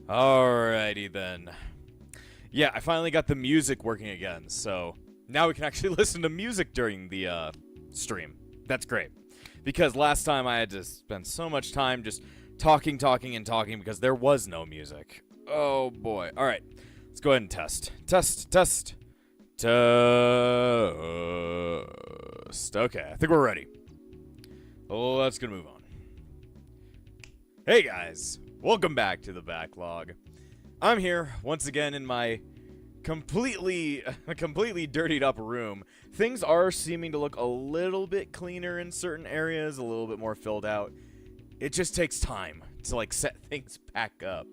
Alrighty then. Yeah, I finally got the music working again, so now we can actually listen to music during the stream. That's great. Because last time I had to spend so much time just talking because there was no music. Oh boy. Alright, let's go ahead and test. Test. Okay, I think we're ready. Let's gonna move on. Hey guys, welcome back to the backlog. I'm here once again in my completely dirtied up room. Things are seeming to look a little bit cleaner in certain areas, a little bit more filled out. It just takes time to like set things back up.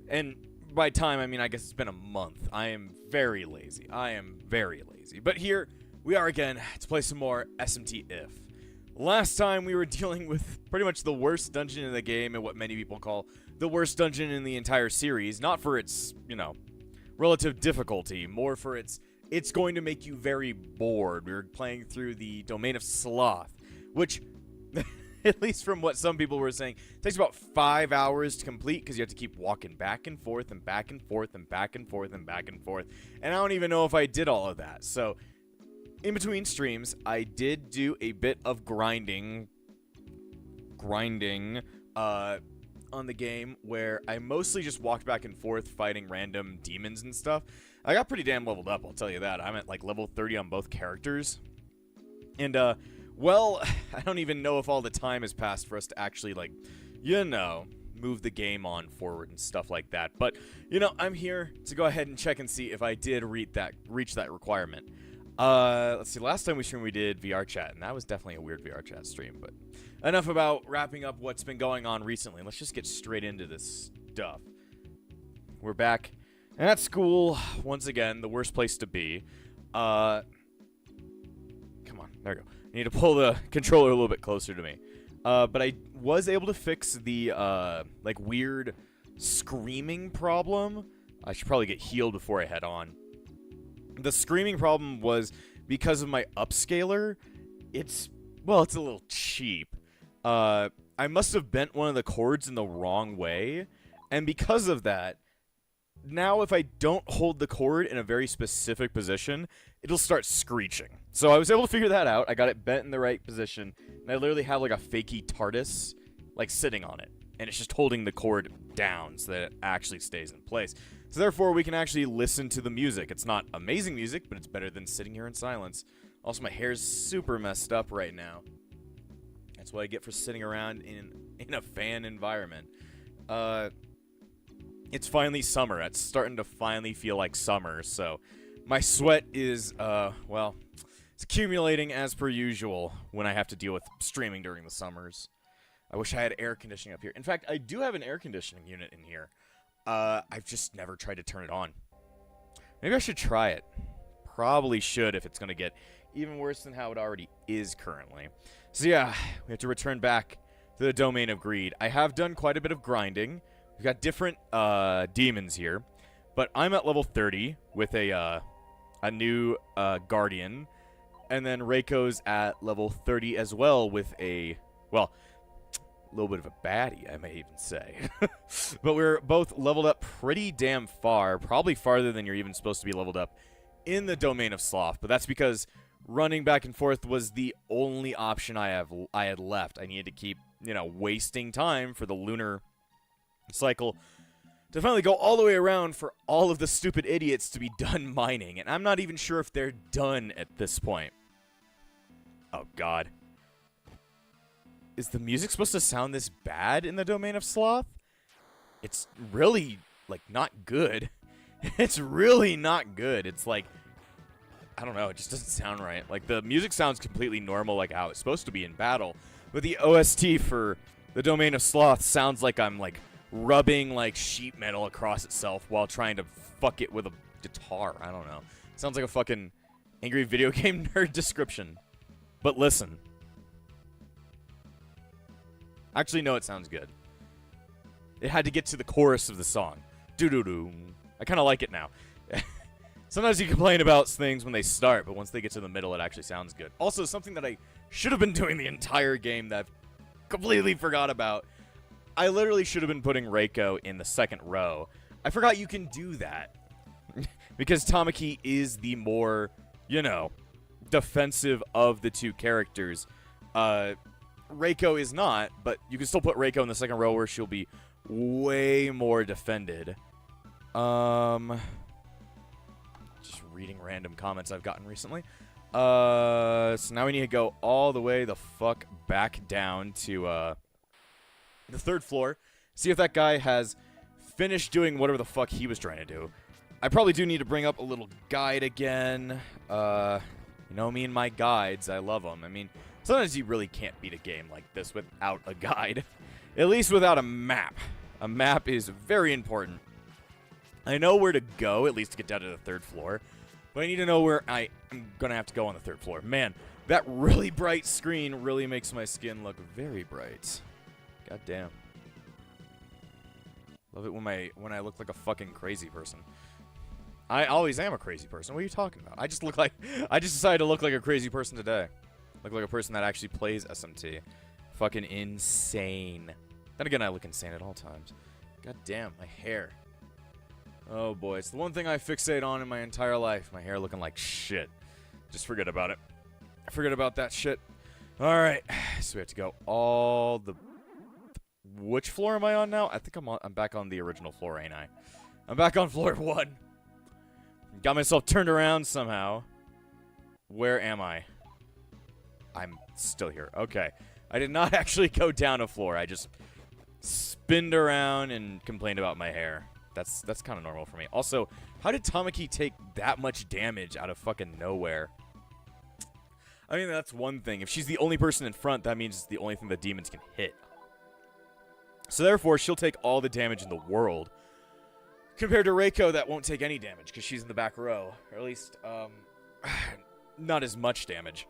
And by time, I mean I guess it's been a month. I am very lazy. But here we are again to play some more SMT If. Last time we were dealing with pretty much the worst dungeon in the game and what many people call the worst dungeon in the entire series. Not for its, relative difficulty, more for it's going to make you very bored. We were playing through the domain of Sloth, which, at least from what some people were saying, takes about 5 hours to complete because you have to keep walking back and forth and back and forth and back and forth and back and forth. And I don't even know if I did all of that. So in between streams, I did do a bit of grinding on the game where I mostly just walked back and forth fighting random demons and stuff. I got pretty damn leveled up, I'll tell you that. I'm at like level 30 on both characters. And, well, I don't even know if all the time has passed for us to actually, like, move the game on forward and stuff like that. But, I'm here to go ahead and check and see if I did reach that requirement. Let's see, last time we streamed we did VR chat, and that was definitely a weird VR chat stream, but enough about wrapping up what's been going on recently. Let's just get straight into this stuff. We're back at school, once again, the worst place to be. Come on, there we go. I need to pull the controller a little bit closer to me. But I was able to fix the, like, weird screaming problem. I should probably get healed before I head on. The screaming problem was because of my upscaler. It's a little cheap. I must have bent one of the cords in the wrong way, and because of that, now if I don't hold the cord in a very specific position, it'll start screeching. So I was able to figure that out. I got it bent in the right position, and I literally have like a fakey TARDIS like sitting on it, and it's just holding the cord down so that it actually stays in place. So therefore, we can actually listen to the music. It's not amazing music, but it's better than sitting here in silence. Also, my hair's super messed up right now. That's what I get for sitting around in a fan environment. It's finally summer. It's starting to finally feel like summer, so my sweat is, it's accumulating as per usual when I have to deal with streaming during the summers. I wish I had air conditioning up here. In fact, I do have an air conditioning unit in here. I've just never tried to turn it on. Maybe I should try it. Probably should if it's going to get even worse than how it already is currently. So yeah, we have to return back to the domain of greed. I have done quite a bit of grinding. We've got different demons here, but I'm at level 30 with a new guardian, and then Reiko's at level 30 as well with a, well, a little bit of a baddie, I may even say. But we're both leveled up pretty damn far, probably farther than you're even supposed to be leveled up in the domain of Sloth, but that's because running back and forth was the only option I had left. I needed to keep, wasting time for the lunar cycle to finally go all the way around for all of the stupid idiots to be done mining, and I'm not even sure if they're done at this point. Oh god. Is the music supposed to sound this bad in the domain of Sloth? It's really, like, not good. It's really not good. It's like, I don't know, it just doesn't sound right. Like, the music sounds completely normal, like how it's supposed to be in battle. But the OST for the domain of Sloth sounds like I'm, like, rubbing, like, sheet metal across itself while trying to fuck it with a guitar. I don't know. Sounds like a fucking angry video game nerd description. But listen. Actually, no, it sounds good. It had to get to the chorus of the song. Doo-doo-doo. I kind of like it now. Sometimes you complain about things when they start, but once they get to the middle, it actually sounds good. Also, something that I should have been doing the entire game that I've completely forgot about. I literally should have been putting Reiko in the second row. I forgot you can do that. Because Tamaki is the more, you know, defensive of the two characters. Reiko is not, but you can still put Reiko in the second row where she'll be way more defended. Just reading random comments I've gotten recently. So now we need to go all the way the fuck back down to, the third floor. See if that guy has finished doing whatever the fuck he was trying to do. I probably do need to bring up a little guide again. You know me and my guides. I love them. I mean, sometimes you really can't beat a game like this without a guide. At least without a map. A map is very important. I know where to go, at least to get down to the third floor. But I need to know where I am going to have to go on the third floor. Man, that really bright screen really makes my skin look very bright. God damn. Love it when I look like a fucking crazy person. I always am a crazy person. What are you talking about? I just decided to look like a crazy person today. Look like a person that actually plays SMT. Fucking insane. Then again, I look insane at all times. God damn, my hair. Oh boy, it's the one thing I fixate on in my entire life. My hair looking like shit. Just forget about it. Forget about that shit. Alright, so we have to go all the... Which floor am I on now? I think I'm back on the original floor, ain't I? I'm back on floor 1. Got myself turned around somehow. Where am I? I'm still here. Okay. I did not actually go down a floor. I just spinned around and complained about my hair. That's kind of normal for me. Also, how did Tamaki take that much damage out of fucking nowhere? I mean, that's one thing. If she's the only person in front, that means it's the only thing the demons can hit. So therefore, she'll take all the damage in the world. Compared to Reiko, that won't take any damage because she's in the back row. Or at least, not as much damage.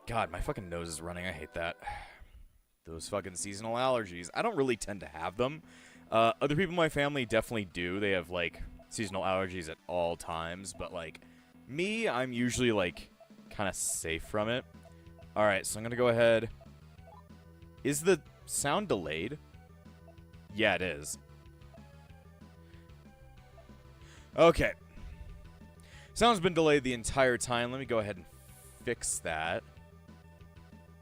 God, my fucking nose is running. I hate that. Those fucking seasonal allergies. I don't really tend to have them. Other people in my family definitely do. They have, like, seasonal allergies at all times. But, like, me, I'm usually, like, kind of safe from it. Alright, so I'm going to go ahead. Is the sound delayed? Yeah, it is. Okay. Sound's been delayed the entire time. Let me go ahead and fix that.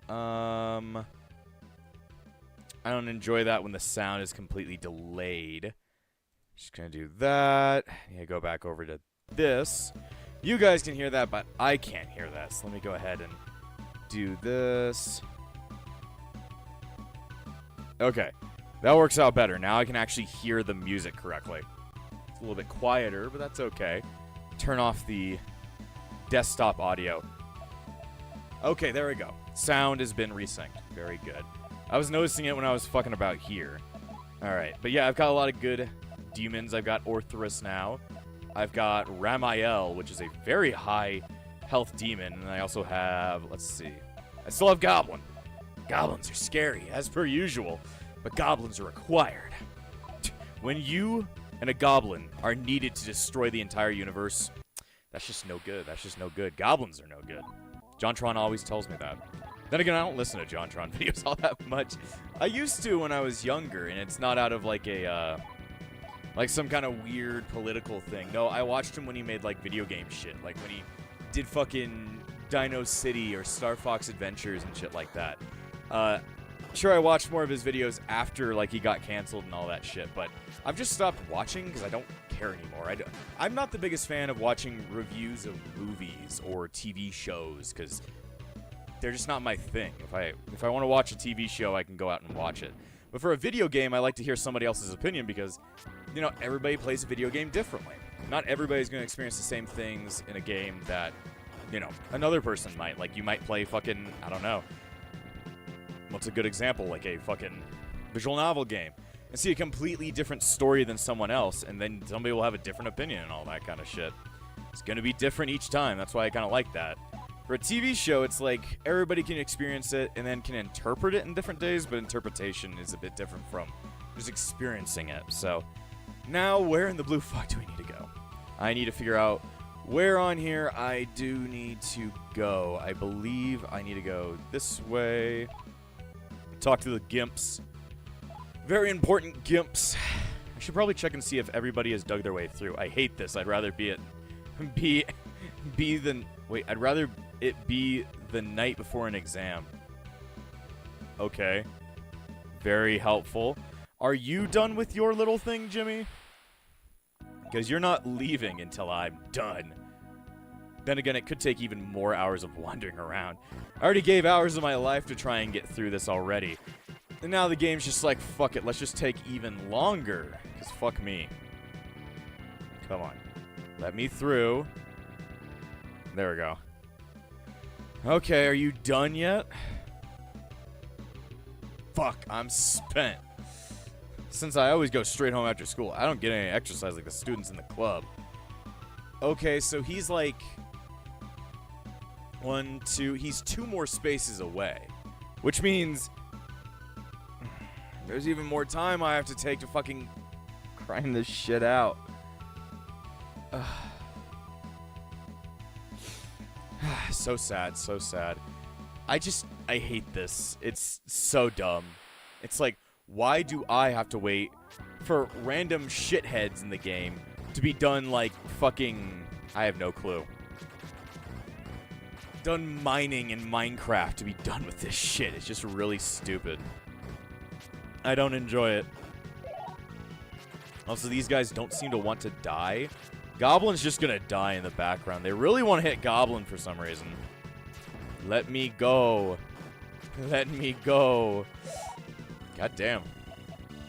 I don't enjoy that when the sound is completely delayed. Just gonna do that. Yeah, go back over to this. You guys can hear that, but I can't hear that. So let me go ahead and do this. Okay. That works out better. Now I can actually hear the music correctly. It's a little bit quieter, but that's okay. Turn off the desktop audio. Okay, there we go. Sound has been resynced. Very good. I was noticing it when I was fucking about here. Alright, but yeah, I've got a lot of good demons. I've got Orthrus now. I've got Ramael, which is a very high health demon. And I also have, let's see. I still have Goblin. Goblins are scary, as per usual. But goblins are required. When you and a goblin are needed to destroy the entire universe, that's just no good. That's just no good. Goblins are no good. JonTron always tells me that. Then again, I don't listen to JonTron videos all that much. I used to when I was younger, and it's not out of like a, like some kind of weird political thing. No, I watched him when he made like video game shit. Like when he did fucking Dino City or Star Fox Adventures and shit like that. Sure, I watched more of his videos after like he got canceled and all that shit, but I've just stopped watching because I don't care anymore. I'm not the biggest fan of watching reviews of movies or TV shows because they're just not my thing. If I want to watch a TV show, I can go out and watch it. But for a video game, I like to hear somebody else's opinion because, you know, everybody plays a video game differently. Not everybody's going to experience the same things in a game that, you know, another person might. Like, you might play fucking, I don't know. What's a good example? Like a fucking visual novel game. And see a completely different story than someone else, and then somebody will have a different opinion and all that kind of shit. It's going to be different each time. That's why I kind of like that. For a TV show, it's like everybody can experience it and then can interpret it in different days, but interpretation is a bit different from just experiencing it. So now, where in the blue fuck do we need to go? I need to figure out where on here I do need to go. I believe I need to go this way. Talk to the Gimps. Very important gimps. I should probably check and see if everybody has dug their way through. I hate this. I'd rather I'd rather it be the night before an exam. Okay. Very helpful. Are you done with your little thing, Jimmy? Because you're not leaving until I'm done. Then again, it could take even more hours of wandering around. I already gave hours of my life to try and get through this already. And now the game's just like, fuck it, let's just take even longer. Because fuck me. Come on. Let me through. There we go. Okay, are you done yet? Fuck, I'm spent. Since I always go straight home after school, I don't get any exercise like the students in the club. Okay, so he's like... he's 2 more spaces away. Which means... there's even more time I have to take to fucking grind this shit out. So sad, so sad. I hate this. It's so dumb. It's like, why do I have to wait for random shitheads in the game to be done like fucking... I have no clue. Done mining in Minecraft to be done with this shit. It's just really stupid. I don't enjoy it. Also, these guys don't seem to want to die. Goblin's just gonna die in the background. They really want to hit Goblin for some reason. Let me go. Let me go. God damn.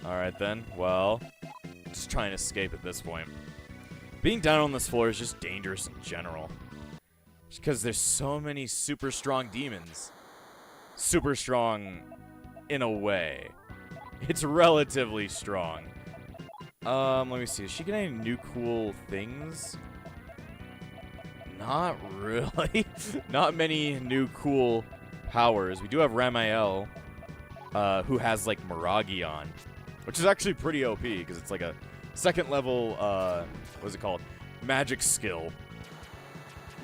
Alright then. Well, just trying to escape at this point. Being down on this floor is just dangerous in general. Just because there's so many super strong demons. Super strong in a way. It's relatively strong. Let me see. Is she getting any new cool things? Not really. Not many new cool powers. We do have Ramael, who has, like, Miragi on. Which is actually pretty OP, because it's like a second level, what is it called? Magic skill.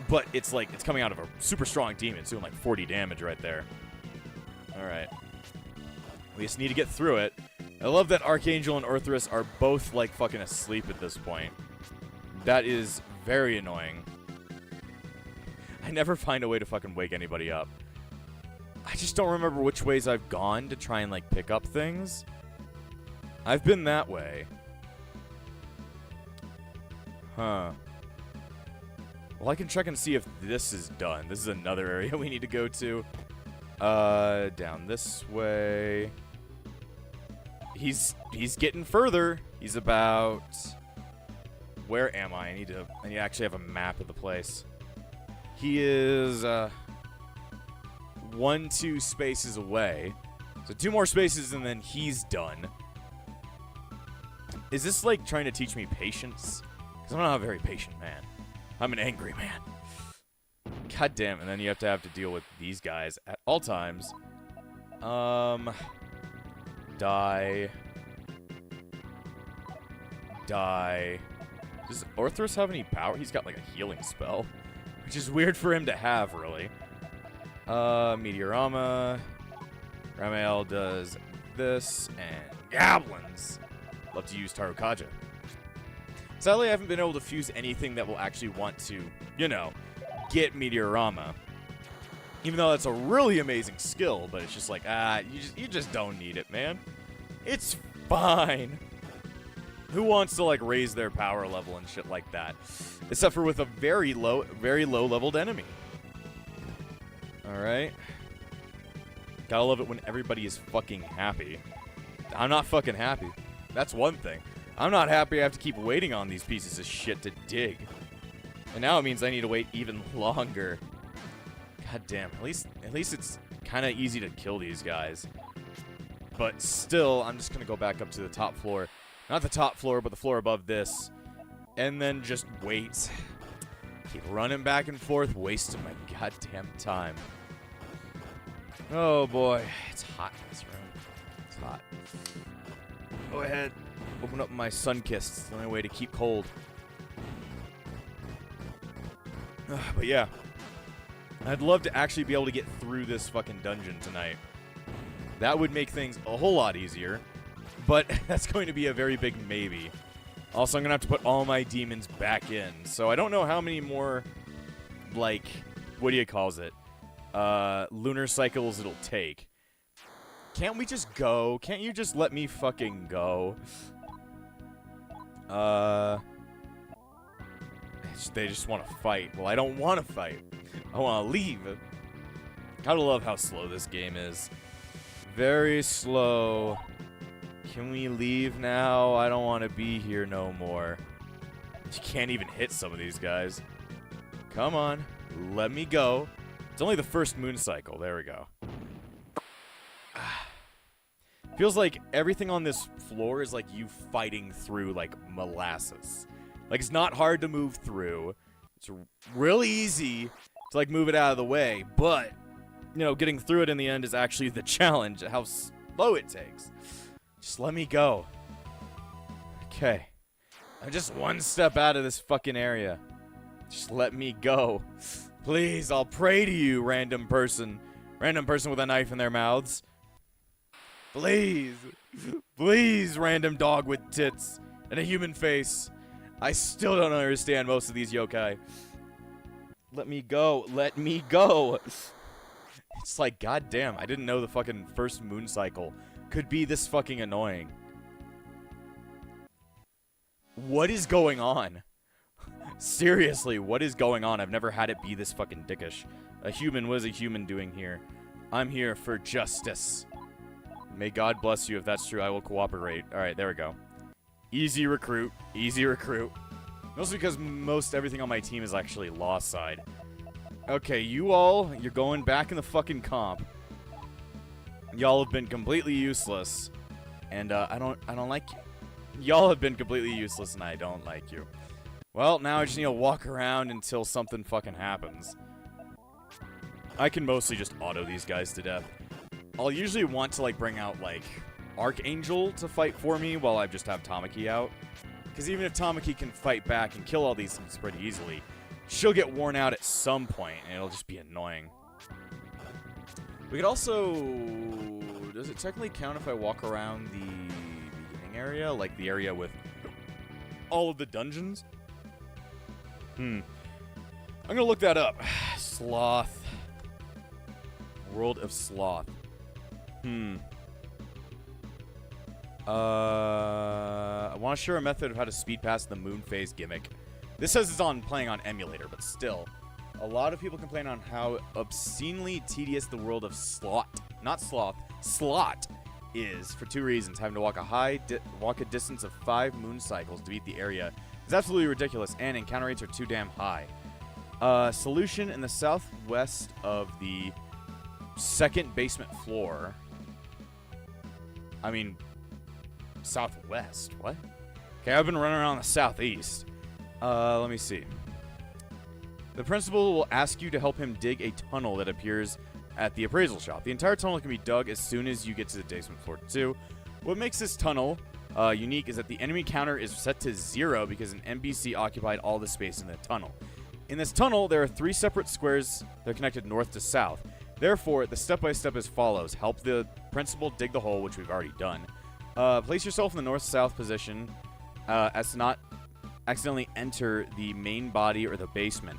But it's like, it's coming out of a super strong demon. It's doing like 40 damage right there. Alright. We just need to get through it. I love that Archangel and Orthrus are both, like, fucking asleep at this point. That is very annoying. I never find a way to fucking wake anybody up. I just don't remember which ways I've gone to try and, like, pick up things. I've been that way. Huh. Well, I can check and see if this is done. This is another area we need to go to. Down this way. He's getting further. He's about... Where am I? I need to actually have a map of the place. He is, 1-2 spaces away. So 2 more spaces and then he's done. Is this, like, trying to teach me patience? Because I'm not a very patient man. I'm an angry man. God damn, and then you have to deal with these guys at all times. Die. Die. Does Orthrus have any power? He's got, like, a healing spell. Which is weird for him to have, really. Meteorama. Ramael does this, and goblins. Love to use Tarukaja. Sadly, I haven't been able to fuse anything that will actually want to, you know, get Meteorama. Even though that's a really amazing skill, but it's just like, you just don't need it, man. It's fine. Who wants to, like, raise their power level and shit like that? Except for with a very low leveled enemy. Alright. Gotta love it when everybody is fucking happy. I'm not fucking happy. That's one thing. I'm not happy I have to keep waiting on these pieces of shit to dig. And now it means I need to wait even longer. God damn. At least it's kind of easy to kill these guys. But still, I'm just going to go back up to the top floor. Not the top floor, but the floor above this. And then just wait. Keep running back and forth, wasting my goddamn time. Oh boy. It's hot in this room. It's hot. Go ahead. Open up my sun kiss. It's the only way to keep cold. But yeah. I'd love to actually be able to get through this fucking dungeon tonight. That would make things a whole lot easier. but that's going to be a very big maybe. Also, I'm going to have to put all my demons back in. So I don't know how many more, like, what do you calls it? Lunar cycles it'll take. Can't we just go? Can't you just let me fucking go? They just want to fight. Well, I don't want to fight. I want to leave. Gotta love how slow this game is. Very slow. Can we leave now? I don't want to be here no more. You can't even hit some of these guys. Come on. Let me go. It's only the first moon cycle. There we go. Feels like everything on this floor is like you fighting through, like, molasses. Like, it's not hard to move through. It's really easy to, like, move it out of the way. But, you know, getting through it in the end is actually the challenge. How slow it takes. Just let me go. Okay. I'm just one step out of this fucking area. Just let me go. Please, I'll pray to you, random person. Random person with a knife in their mouths. Please. Please, random dog with tits and a human face. I still don't understand most of these yokai. Let me go. Let me go. It's like, goddamn, I didn't know the fucking first moon cycle could be this fucking annoying. What is going on? Seriously, what is going on? I've never had it be this fucking dickish. A human, what is a human doing here? I'm here for justice. May God bless you if that's true. I will cooperate. Alright, there we go. Easy recruit. Easy recruit. Mostly because most everything on my team is actually lost side. Okay, you all, you're going back in the fucking comp. Y'all have been completely useless. And, I don't like you. Y'all have been completely useless and I don't like you. Well, now I just need to walk around until something fucking happens. I can mostly just auto these guys to death. I'll usually want to, like, bring out, like, Archangel to fight for me while I just have Tamaki out. Because even if Tamaki can fight back and kill all these things pretty easily, she'll get worn out at some point, and it'll just be annoying. We could also... Does it technically count if I walk around the beginning area? Like, the area with all of the dungeons? I'm gonna look that up. Sloth. World of Sloth. I want to share a method of how to speed past the moon phase gimmick. This says it's on playing on emulator, but still. A lot of people complain on how obscenely tedious the world of Sloth, not Sloth, Sloth is for two reasons. Having to walk a distance of 5 moon cycles to beat the area is absolutely ridiculous, and encounter rates are too damn high. Solution: in the southwest of the second basement floor. I mean, southwest? What? Okay, I've been running around the southeast. Let me see. The principal will ask you to help him dig a tunnel that appears at the appraisal shop. The entire tunnel can be dug as soon as you get to the basement floor 2. What makes this tunnel unique is that the enemy counter is set to 0 because an NPC occupied all the space in the tunnel. In this tunnel, there are 3 separate squares that are connected north to south. Therefore, the step-by-step is follows. Help the principal dig the hole, which we've already done. Place yourself in the north-south position as to not accidentally enter the main body or the basement.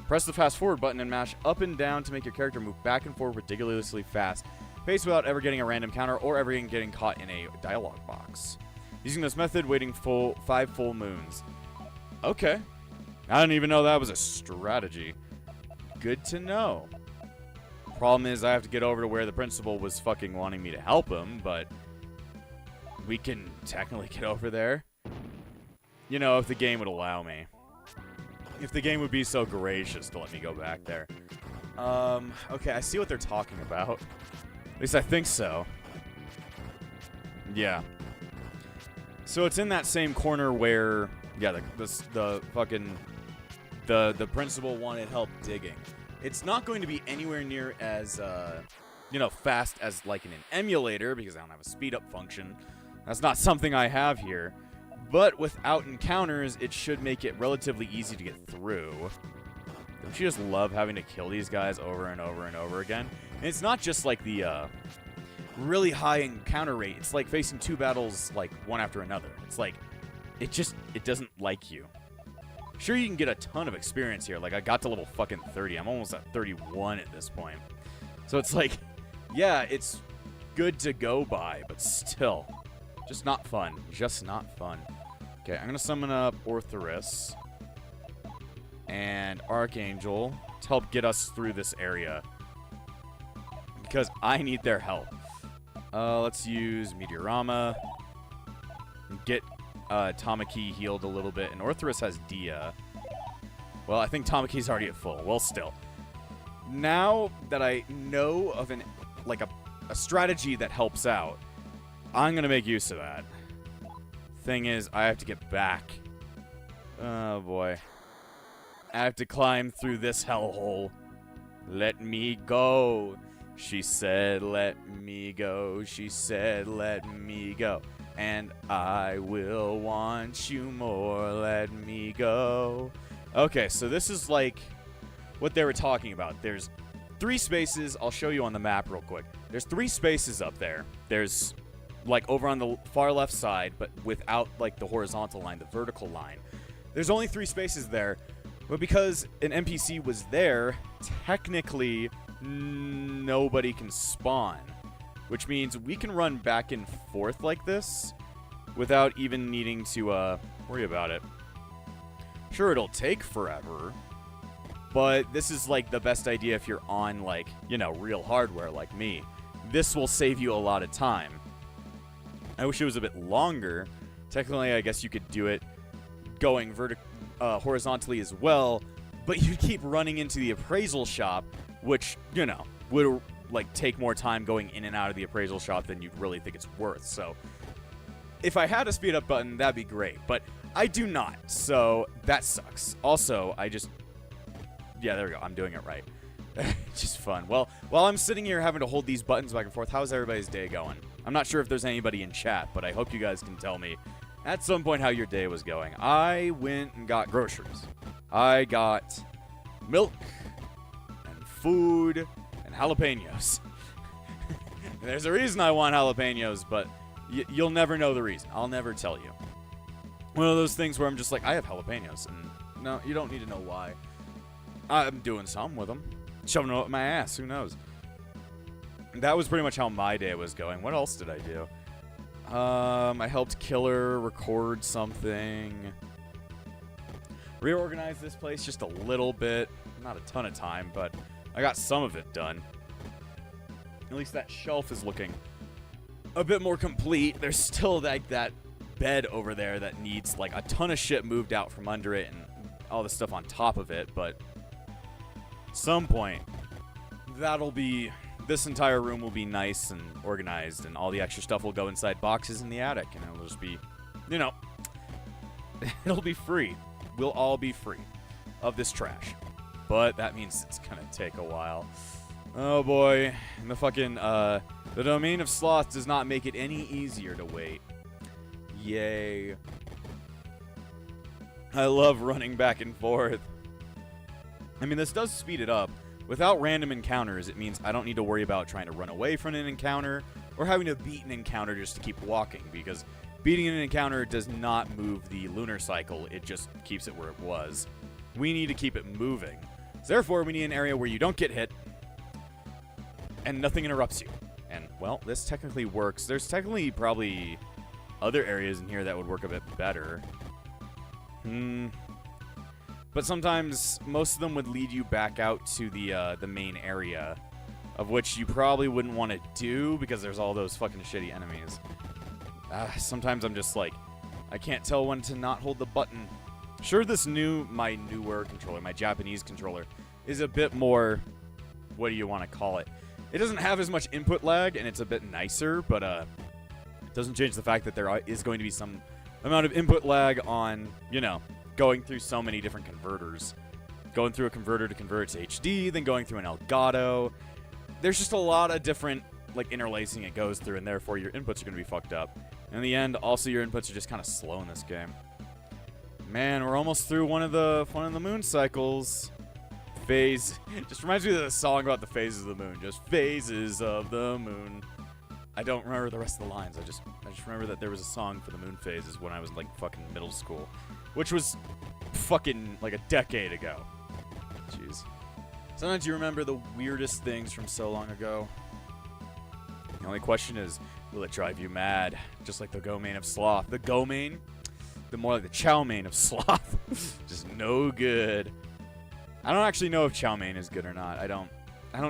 Press the fast-forward button and mash up and down to make your character move back and forth ridiculously fast, paced without ever getting a random counter or ever getting caught in a dialogue box. Using this method, waiting 5 full moons. Okay. I didn't even know that was a strategy. Good to know. Problem is, I have to get over to where the principal was fucking wanting me to help him, but we can technically get over there. You know, if the game would allow me. If the game would be so gracious to let me go back there. Okay, I see what they're talking about. At least I think so. Yeah. So it's in that same corner where, yeah, the fucking, the principal wanted help digging. It's not going to be anywhere near as, you know, fast as like in an emulator because I don't have a speed up function. That's not something I have here. But without encounters, it should make it relatively easy to get through. Don't you just love having to kill these guys over and over and over again? And it's not just like the really high encounter rate. It's like facing 2 battles, like, one after another. It's like, it doesn't like you. Sure, you can get a ton of experience here. Like, I got to level fucking 30. I'm almost at 31 at this point. So it's like, yeah, it's good to go by, but still, just not fun. Just not fun. Okay, I'm going to summon up Orthoris and Archangel to help get us through this area, because I need their help. Let's use Meteorama. Get Tamaki healed a little bit, and Orthoris has Dia. Well, I think Tamaki's already at full. Well, still. Now that I know of a strategy that helps out, I'm going to make use of that. Thing is, I have to get back. Oh, boy. I have to climb through this hellhole. Let me go. She said, let me go. She said, let me go. And I will want you more. Let me go. Okay, so this is like what they were talking about. There's 3 spaces. I'll show you on the map real quick. There's 3 spaces up there. There's like over on the far left side, but without like the horizontal line, the vertical line. There's only 3 spaces there, but because an NPC was there, technically nobody can spawn, which means we can run back and forth like this without even needing to worry about it. Sure, it'll take forever, but this is like the best idea if you're on like, you know, real hardware like me. This will save you a lot of time. I wish it was a bit longer. Technically, I guess you could do it going horizontally as well, but you'd keep running into the appraisal shop, which, you know, would like take more time going in and out of the appraisal shop than you'd really think it's worth. So if I had a speed up button, that'd be great, but I do not, so that sucks. Also, yeah, there we go. I'm doing it right. Just fun. Well, while I'm sitting here having to hold these buttons back and forth, how's everybody's day going? I'm not sure if there's anybody in chat, but I hope you guys can tell me at some point how your day was going. I went and got groceries. I got milk and food and jalapenos. There's a reason I want jalapenos, but you'll never know the reason. I'll never tell you. One of those things where I'm just like, I have jalapenos, and no, you don't need to know why. I'm doing something with them. Shoving them up my ass, who knows? That was pretty much how my day was going. What else did I do? I helped Killer record something. Reorganize this place just a little bit. Not a ton of time, but I got some of it done. At least that shelf is looking a bit more complete. There's still like that bed over there that needs like a ton of shit moved out from under it and all the stuff on top of it, but at some point this entire room will be nice and organized, and all the extra stuff will go inside boxes in the attic, and it'll just be, you know, it'll be free. We'll all be free of this trash. But that means it's gonna take a while. Oh boy. And the fucking, the domain of Sloth does not make it any easier to wait. Yay. I love running back and forth. I mean, this does speed it up. Without random encounters, it means I don't need to worry about trying to run away from an encounter or having to beat an encounter just to keep walking, because beating an encounter does not move the lunar cycle, it just keeps it where it was. We need to keep it moving. So therefore, we need an area where you don't get hit and nothing interrupts you. And, well, this technically works. There's technically probably other areas in here that would work a bit better. But sometimes, most of them would lead you back out to the main area, of which you probably wouldn't want to do because there's all those fucking shitty enemies. Sometimes I'm just like, I can't tell when to not hold the button. Sure, my newer controller, my Japanese controller, is a bit more, what do you want to call it? It doesn't have as much input lag, and it's a bit nicer, but it doesn't change the fact that there is going to be some amount of input lag on, you know, going through so many different converters. Going through a converter to convert it to HD, then going through an Elgato. There's just a lot of different, like, interlacing it goes through, and therefore your inputs are going to be fucked up. In the end, also your inputs are just kind of slow in this game. Man, we're almost through one of the moon cycles. Phase. Just reminds me of the song about the phases of the moon. Just phases of the moon. I don't remember the rest of the lines. I just remember that there was a song for the moon phases when I was like fucking middle school, which was fucking like a decade ago. Jeez. Sometimes you remember the weirdest things from so long ago. The only question is, will it drive you mad? Just like the go main of Sloth. The go main? The more like the chow mein of Sloth. Just no good. I don't actually know if chow mein is good or not. I don't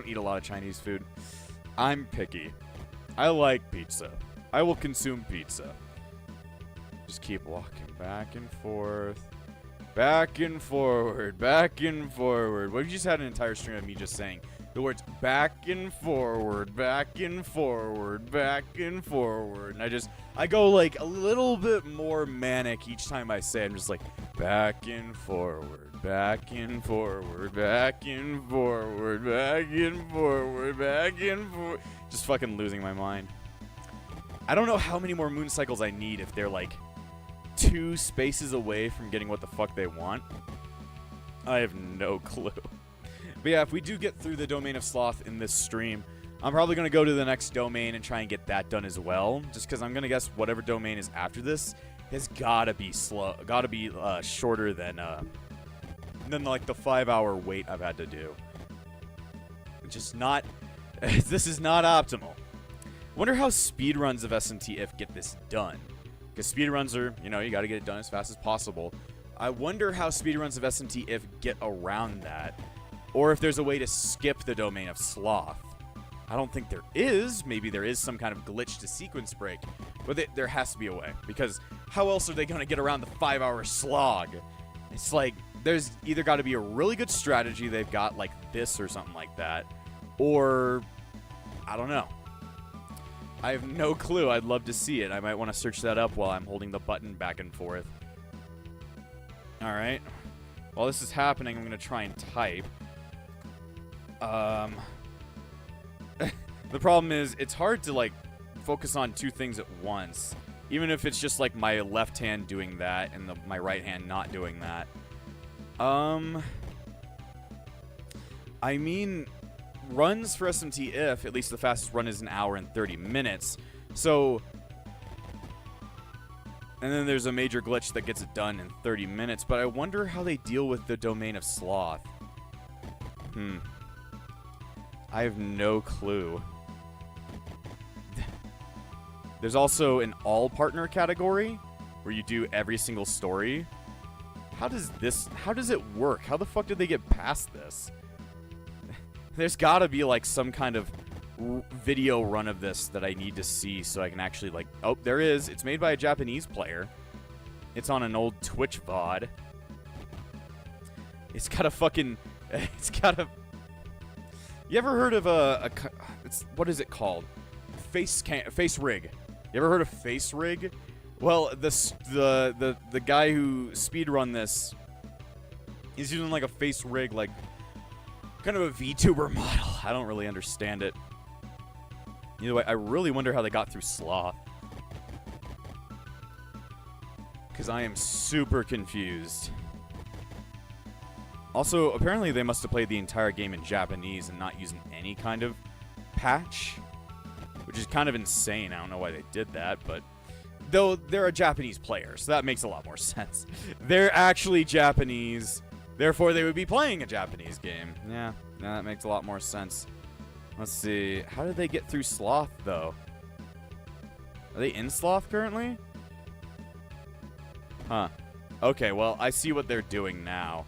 eat a lot of Chinese food. I'm picky. I like pizza. I will consume pizza. Just keep walking back and forth. Back and forward. Back and forward. What if you just had an entire string of me just saying the words back and forward, back and forward, back and forward. And I go like a little bit more manic each time I say it. I'm just like back and forward, back and forward, back and forward, back and forward, back and forward. Just fucking losing my mind. I don't know how many more moon cycles I need if they're like 2 spaces away from getting what the fuck they want. I have no clue. But yeah, if we do get through the domain of Sloth in this stream, I'm probably going to go to the next domain and try and get that done as well. Just because I'm going to guess whatever domain is after this has got to be shorter than like the 5-hour wait I've had to do. Just not. This is not optimal. Wonder how speedruns of SMT If get this done. Because speedruns are, you got to get it done as fast as possible. I wonder how speedruns of SMT If get around that. Or if there's a way to skip the domain of Sloth. I don't think there is. Maybe there is some kind of glitch to sequence break. But there has to be a way. Because how else are they going to get around the 5-hour slog? It's like, there's either got to be a really good strategy they've got like this or something like that. Or, I don't know. I have no clue. I'd love to see it. I might want to search that up while I'm holding the button back and forth. Alright. While this is happening, I'm going to try and type. The problem is, it's hard to, like, focus on 2 things at once. Even if it's just, like, my left hand doing that and my right hand not doing that. I mean, runs for SMT If, at least the fastest run is 1 hour and 30 minutes. So, and then there's a major glitch that gets it done in 30 minutes. But I wonder how they deal with the domain of Sloth. I have no clue. There's also an all-partner category where you do every single story. How does it work? How the fuck did they get past this? There's gotta be like some kind of video run of this that I need to see so I can actually like... Oh, there is. It's made by a Japanese player. It's on an old Twitch VOD. It's got a fucking... It's got a... You ever heard of what is it called? Face rig. You ever heard of face rig? Well, the guy who speedrun this is using like a face rig, like kind of a VTuber model. I don't really understand it. Either way, I really wonder how they got through Sloth. Because I am super confused. Also, apparently they must have played the entire game in Japanese and not using any kind of patch. Which is kind of insane. I don't know why they did that, but... Though they're a Japanese player, so that makes a lot more sense. They're actually Japanese, therefore they would be playing a Japanese game. Yeah, that makes a lot more sense. Let's see. How did they get through Sloth, though? Are they in Sloth currently? Huh. Okay, well, I see what they're doing now.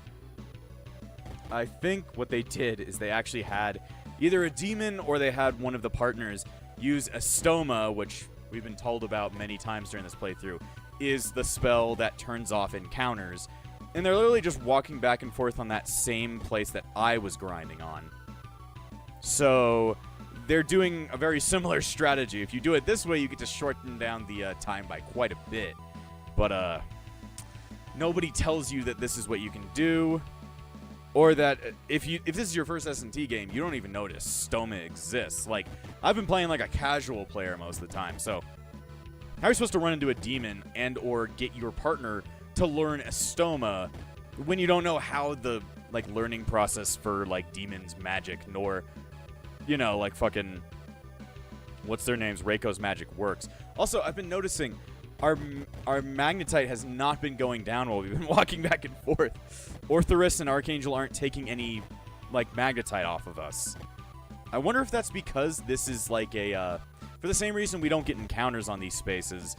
I think what they did is they actually had either a demon or they had one of the partners use a stoma, which we've been told about many times during this playthrough, is the spell that turns off encounters. And they're literally just walking back and forth on that same place that I was grinding on. So they're doing a very similar strategy. If you do it this way, you get to shorten down the time by quite a bit. But nobody tells you that this is what you can do. Or that if this is your first S&T game, you don't even notice stoma exists. Like, I've been playing like a casual player most of the time, so how are you supposed to run into a demon and or get your partner to learn a stoma when you don't know how the like learning process for like demons magic, nor like fucking what's their names, Reiko's magic works. Also, I've been noticing our magnetite has not been going down while we've been walking back and forth. Orthoris and Archangel aren't taking any, like, magnetite off of us. I wonder if that's because this is, like, a, for the same reason we don't get encounters on these spaces,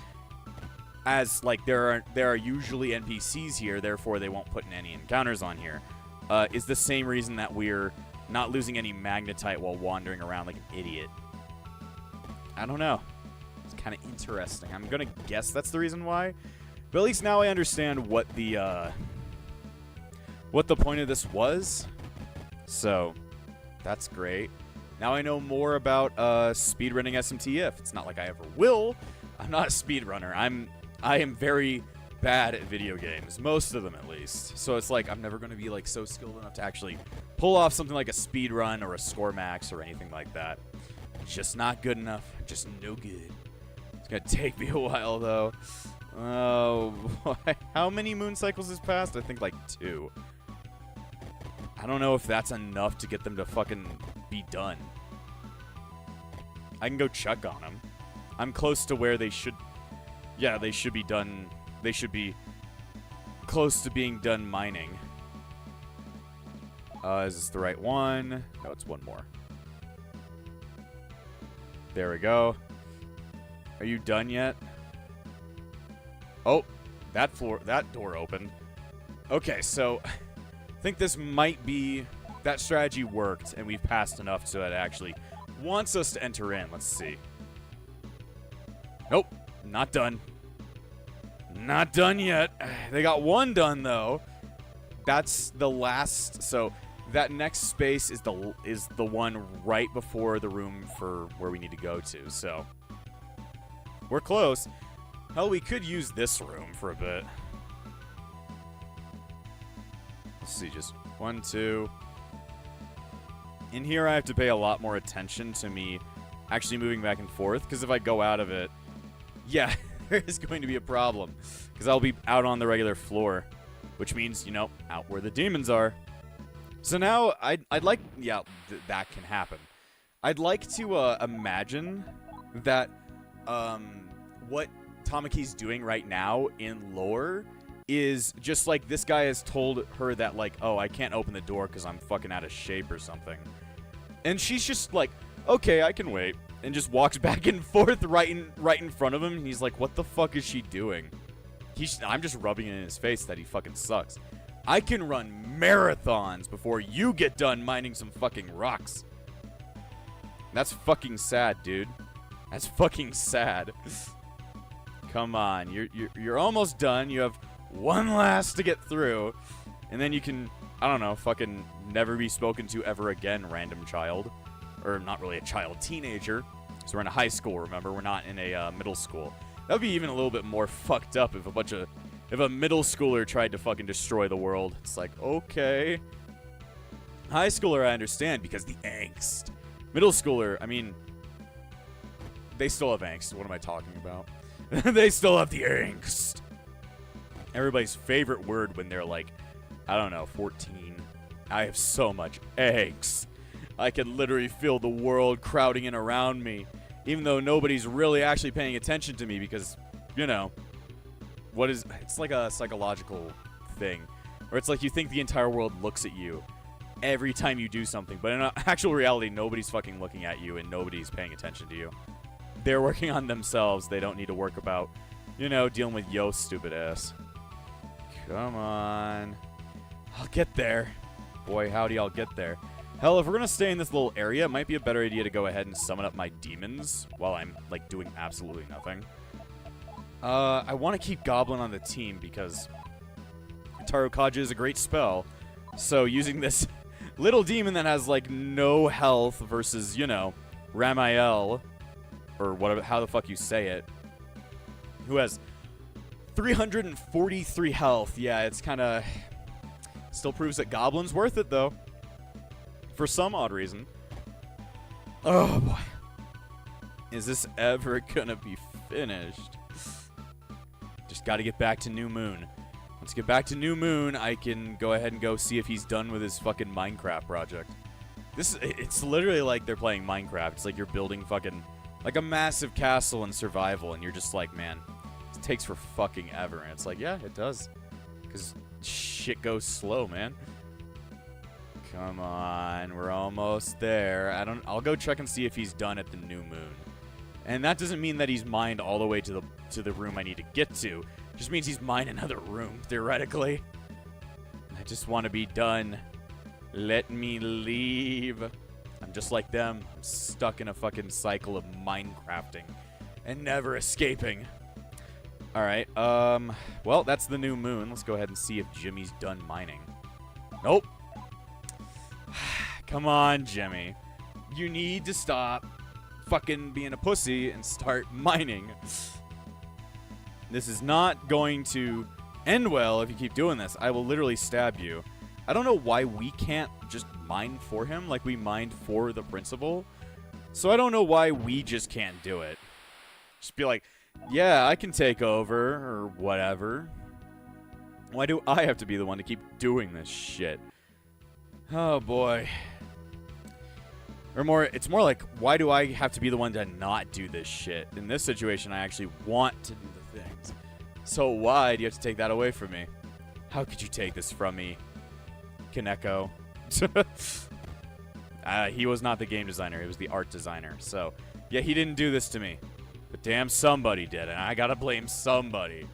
as, like, there are usually NPCs here, therefore they won't put in any encounters on here, is the same reason that we're not losing any magnetite while wandering around like an idiot. I don't know. It's kind of interesting. I'm going to guess that's the reason why. But at least now I understand what the point of this was. So, that's great. Now I know more about speedrunning SMT If. It's not like I ever will. I'm not a speedrunner. I am very bad at video games. Most of them, at least. So it's like I'm never going to be like so skilled enough to actually pull off something like a speedrun or a score max or anything like that. Just not good enough. Just no good. It's going to take me a while, though. Oh, boy. How many moon cycles has passed? I think like 2. I don't know if that's enough to get them to fucking be done. I can go check on them. I'm close to where they should... Yeah, they should be done. They should be close to being done mining. Is this the right one? No, it's one more. There we go. Are you done yet? Oh, that door opened. Okay, so I think this might be... That strategy worked, and we've passed enough so that it actually wants us to enter in. Let's see. Nope, not done. Not done yet. They got one done, though. That's the last... So, that next space is the one right before the room for where we need to go to, so... We're close. Hell, we could use this room for a bit. Let's see, just 1, 2... In here, I have to pay a lot more attention to me actually moving back and forth, because if I go out of it, yeah, there is going to be a problem, because I'll be out on the regular floor, which means, you know, out where the demons are. So now, I'd like, yeah, that can happen. I'd like to imagine that what Tamaki's doing right now in lore is just like this guy has told her that, like, oh, I can't open the door because I'm fucking out of shape or something. And she's just like, okay, I can wait. And just walks back and forth right in front of him. And he's like, what the fuck is she doing? I'm just rubbing it in his face that he fucking sucks. I can run marathons before you get done mining some fucking rocks. That's fucking sad, dude. That's fucking sad. Come on, you're almost done. You have one last to get through, and then you can, I don't know, fucking never be spoken to ever again, random child. Or not really a child, teenager. So we're in a high school, remember? We're not in a middle school. That would be even a little bit more fucked up if a middle schooler tried to fucking destroy the world. It's like, okay. High schooler, I understand, because the angst. Middle schooler, I mean, they still have angst. What am I talking about? They still have the angst. Everybody's favorite word when they're like, I don't know, 14. I have so much angst. I can literally feel the world crowding in around me, even though nobody's really actually paying attention to me because, you know, it's like a psychological thing, where it's like you think the entire world looks at you every time you do something, but in actual reality, nobody's fucking looking at you and nobody's paying attention to you. They're working on themselves. They don't need to work about, you know, dealing with Yo's stupid ass. Come on. I'll get there. Boy, howdy, I'll get there. Hell, if we're going to stay in this little area, it might be a better idea to go ahead and summon up my demons while I'm, like, doing absolutely nothing. I want to keep Goblin on the team because Tarokaja is a great spell. So using this little demon that has, like, no health versus, you know, Ramael, or whatever, how the fuck you say it, who has 343 health. Yeah, it's kind of... Still proves that Goblin's worth it, though. For some odd reason. Oh, boy. Is this ever gonna be finished? Just gotta get back to New Moon. Once I get back to New Moon, I can go ahead and go see if he's done with his fucking Minecraft project. It's literally like they're playing Minecraft. It's like you're building fucking Like a massive castle in survival, and you're just like, man, it takes for fucking ever. And it's like, yeah, it does. Because shit goes slow, man. Come on, we're almost there. I'll go check and see if he's done at the new moon. And that doesn't mean that he's mined all the way to the room I need to get to. It just means he's mined another room, theoretically. I just want to be done. Let me leave. I'm just like them. I'm stuck in a fucking cycle of Minecrafting and never escaping. Alright, well, that's the new moon. Let's go ahead and see if Jimmy's done mining. Nope. Come on, Jimmy. You need to stop fucking being a pussy and start mining. This is not going to end well if you keep doing this. I will literally stab you. I don't know why we can't just mine for him like we mined for the principal. So I don't know why we just can't do it. Just be like, yeah, I can take over or whatever. Why do I have to be the one to keep doing this shit? Oh boy. Or it's more like, why do I have to be the one to not do this shit? In this situation, I actually want to do the things. So why do you have to take that away from me? How could you take this from me, Kaneko? He was not the game designer. He was the art designer. So, yeah, he didn't do this to me. But damn, somebody did, and I gotta blame somebody.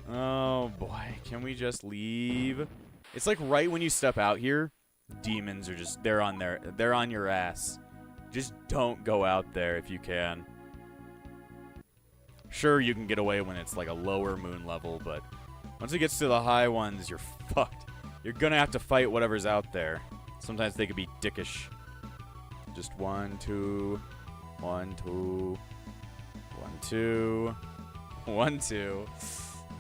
Oh, boy. Can we just leave? It's like right when you step out here, demons are just, they're on your ass. Just don't go out there if you can. Sure, you can get away when it's like a lower moon level, but once it gets to the high ones, you're fucked. You're gonna have to fight whatever's out there. Sometimes they could be dickish. Just 1, 2, 1, 2, 1, 2, 1, 2.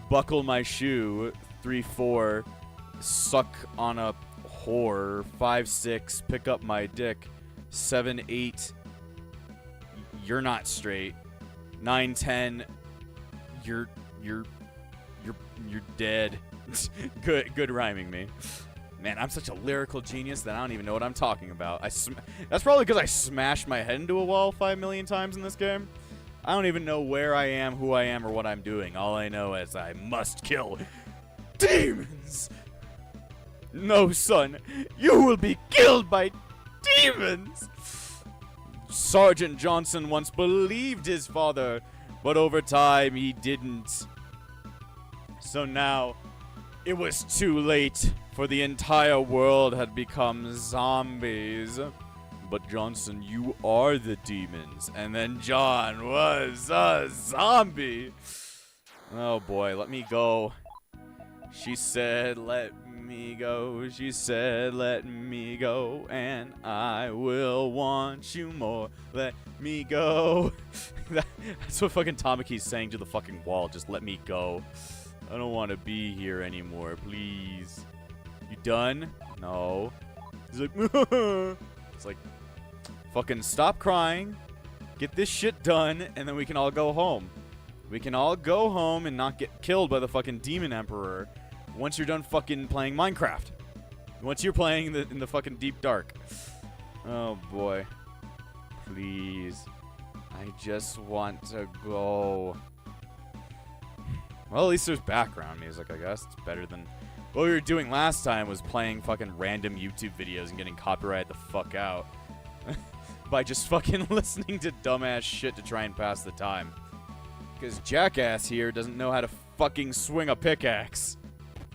Buckle my shoe. 3, 4. Suck on a whore. 5, 6. Pick up my dick. 7, 8. You're not straight. 9, 10. You're dead. Good rhyming me. Man, I'm such a lyrical genius that I don't even know what I'm talking about. That's probably because I smashed my head into a wall 5 million times in this game. I don't even know where I am, who I am, or what I'm doing. All I know is I must kill demons. No, son, you will be killed by demons. Sergeant Johnson once believed his father, but over time he didn't. So now, it was too late, for the entire world had become zombies. But Johnson, you are the demons. And then John was a zombie. Oh boy, let me go. She said, let me go. She said, let me go. And I will want you more. Let me go. That's what fucking Tamaki's saying to the fucking wall. Just let me go. I don't want to be here anymore, please. You done? No. He's like, it's like, fucking stop crying, get this shit done, and then we can all go home. We can all go home and not get killed by the fucking Demon Emperor once you're done fucking playing Minecraft. Once you're playing in the fucking deep dark. Oh boy. Please. I just want to go. Well, at least there's background music, I guess. It's better than... What we were doing last time was playing fucking random YouTube videos and getting copyrighted the fuck out. By just fucking listening to dumbass shit to try and pass the time. Because Jackass here doesn't know how to fucking swing a pickaxe.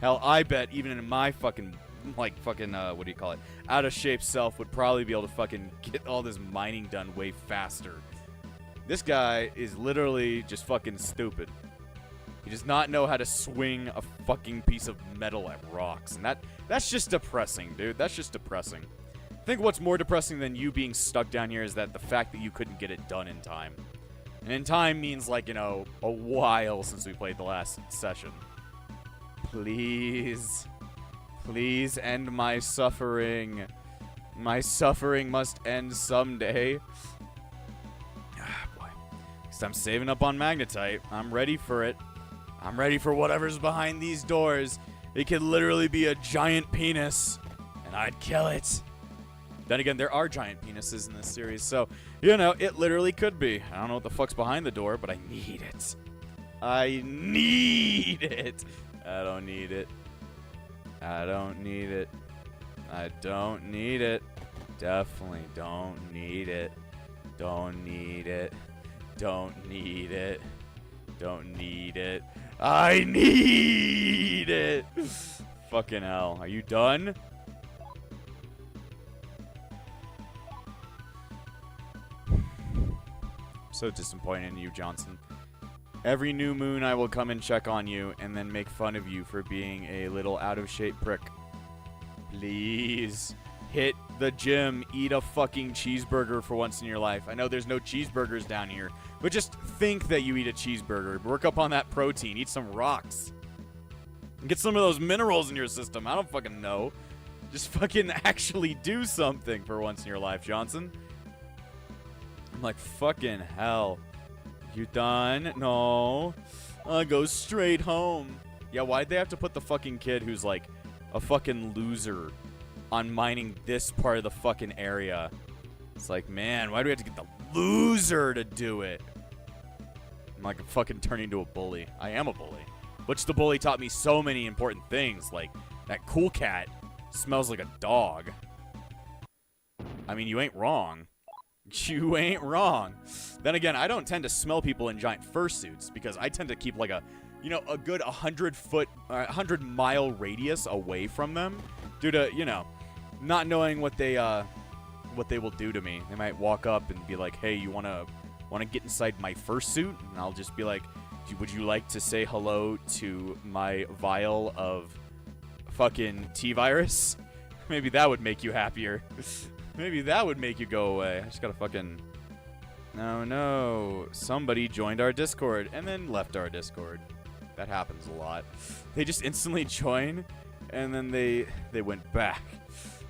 Hell, I bet even in my fucking, what do you call it? Out of shape self would probably be able to fucking get all this mining done way faster. This guy is literally just fucking stupid. He does not know how to swing a fucking piece of metal at rocks. And that's just depressing, dude. That's just depressing. I think what's more depressing than you being stuck down here is that the fact that you couldn't get it done in time. And in time means, like, you know, a while since we played the last session. Please. Please end my suffering. My suffering must end someday. Ah, boy. Because I'm saving up on magnetite. I'm ready for it. I'm ready for whatever's behind these doors. It could literally be a giant penis. And I'd kill it. Then again, there are giant penises in this series, so, you know, it literally could be. I don't know what the fuck's behind the door, but I need it. I need it. I don't need it. I don't need it. I don't need it. Definitely don't need it. Don't need it. Don't need it. Don't need it. I need it! Fucking hell. Are you done? So disappointed in you, Johnson. Every new moon I will come and check on you and then make fun of you for being a little out-of-shape prick. Please. Hit the gym. Eat a fucking cheeseburger for once in your life. I know there's no cheeseburgers down here, but just think that you eat a cheeseburger. Work up on that protein. Eat some rocks. Get some of those minerals in your system. I don't fucking know. Just fucking actually do something for once in your life, Johnson. I'm like, fucking hell. You done? No. I'll go straight home. Yeah, why'd they have to put the fucking kid who's like a fucking loser on mining this part of the fucking area? It's like, man, why do we have to get the loser to do it? I'm like fucking turning into a bully. I am a bully. Which the bully taught me so many important things, like that cool cat smells like a dog. I mean, you ain't wrong. You ain't wrong. Then again, I don't tend to smell people in giant fursuits because I tend to keep like a, you know, a good 100-mile radius away from them due to, you know, not knowing what they will do to me. They might walk up and be like, "Hey, you wanna get inside my fursuit?" And I'll just be like, "Would you like to say hello to my vial of fucking T-virus?" Maybe that would make you happier. Maybe that would make you go away. I just gotta fucking... No. Somebody joined our Discord and then left our Discord. That happens a lot. They just instantly join and then they went back.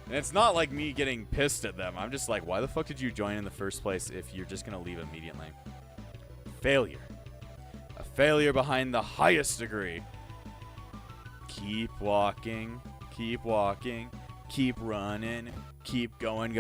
And it's not like me getting pissed at them. I'm just like, why the fuck did you join in the first place if you're just gonna leave immediately? Failure. A failure behind the highest degree. Keep walking. Keep walking. Keep running. Keep going,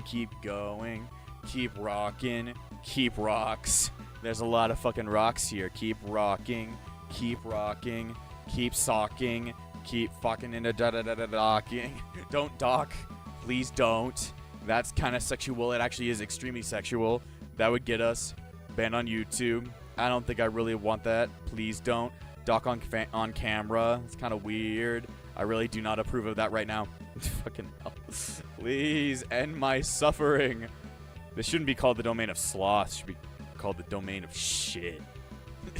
keep going. Keep rocking. Keep rocks. There's a lot of fucking rocks here. Keep rocking. Keep rocking. Keep socking. Keep fucking into docking. Don't dock. Please don't. That's kind of sexual. It actually is extremely sexual. That would get us banned on YouTube. I don't think I really want that. Please don't. Dock on camera. It's kind of weird. I really do not approve of that right now. Fucking hell. Please end my suffering. This shouldn't be called the domain of sloth. It should be called the domain of shit.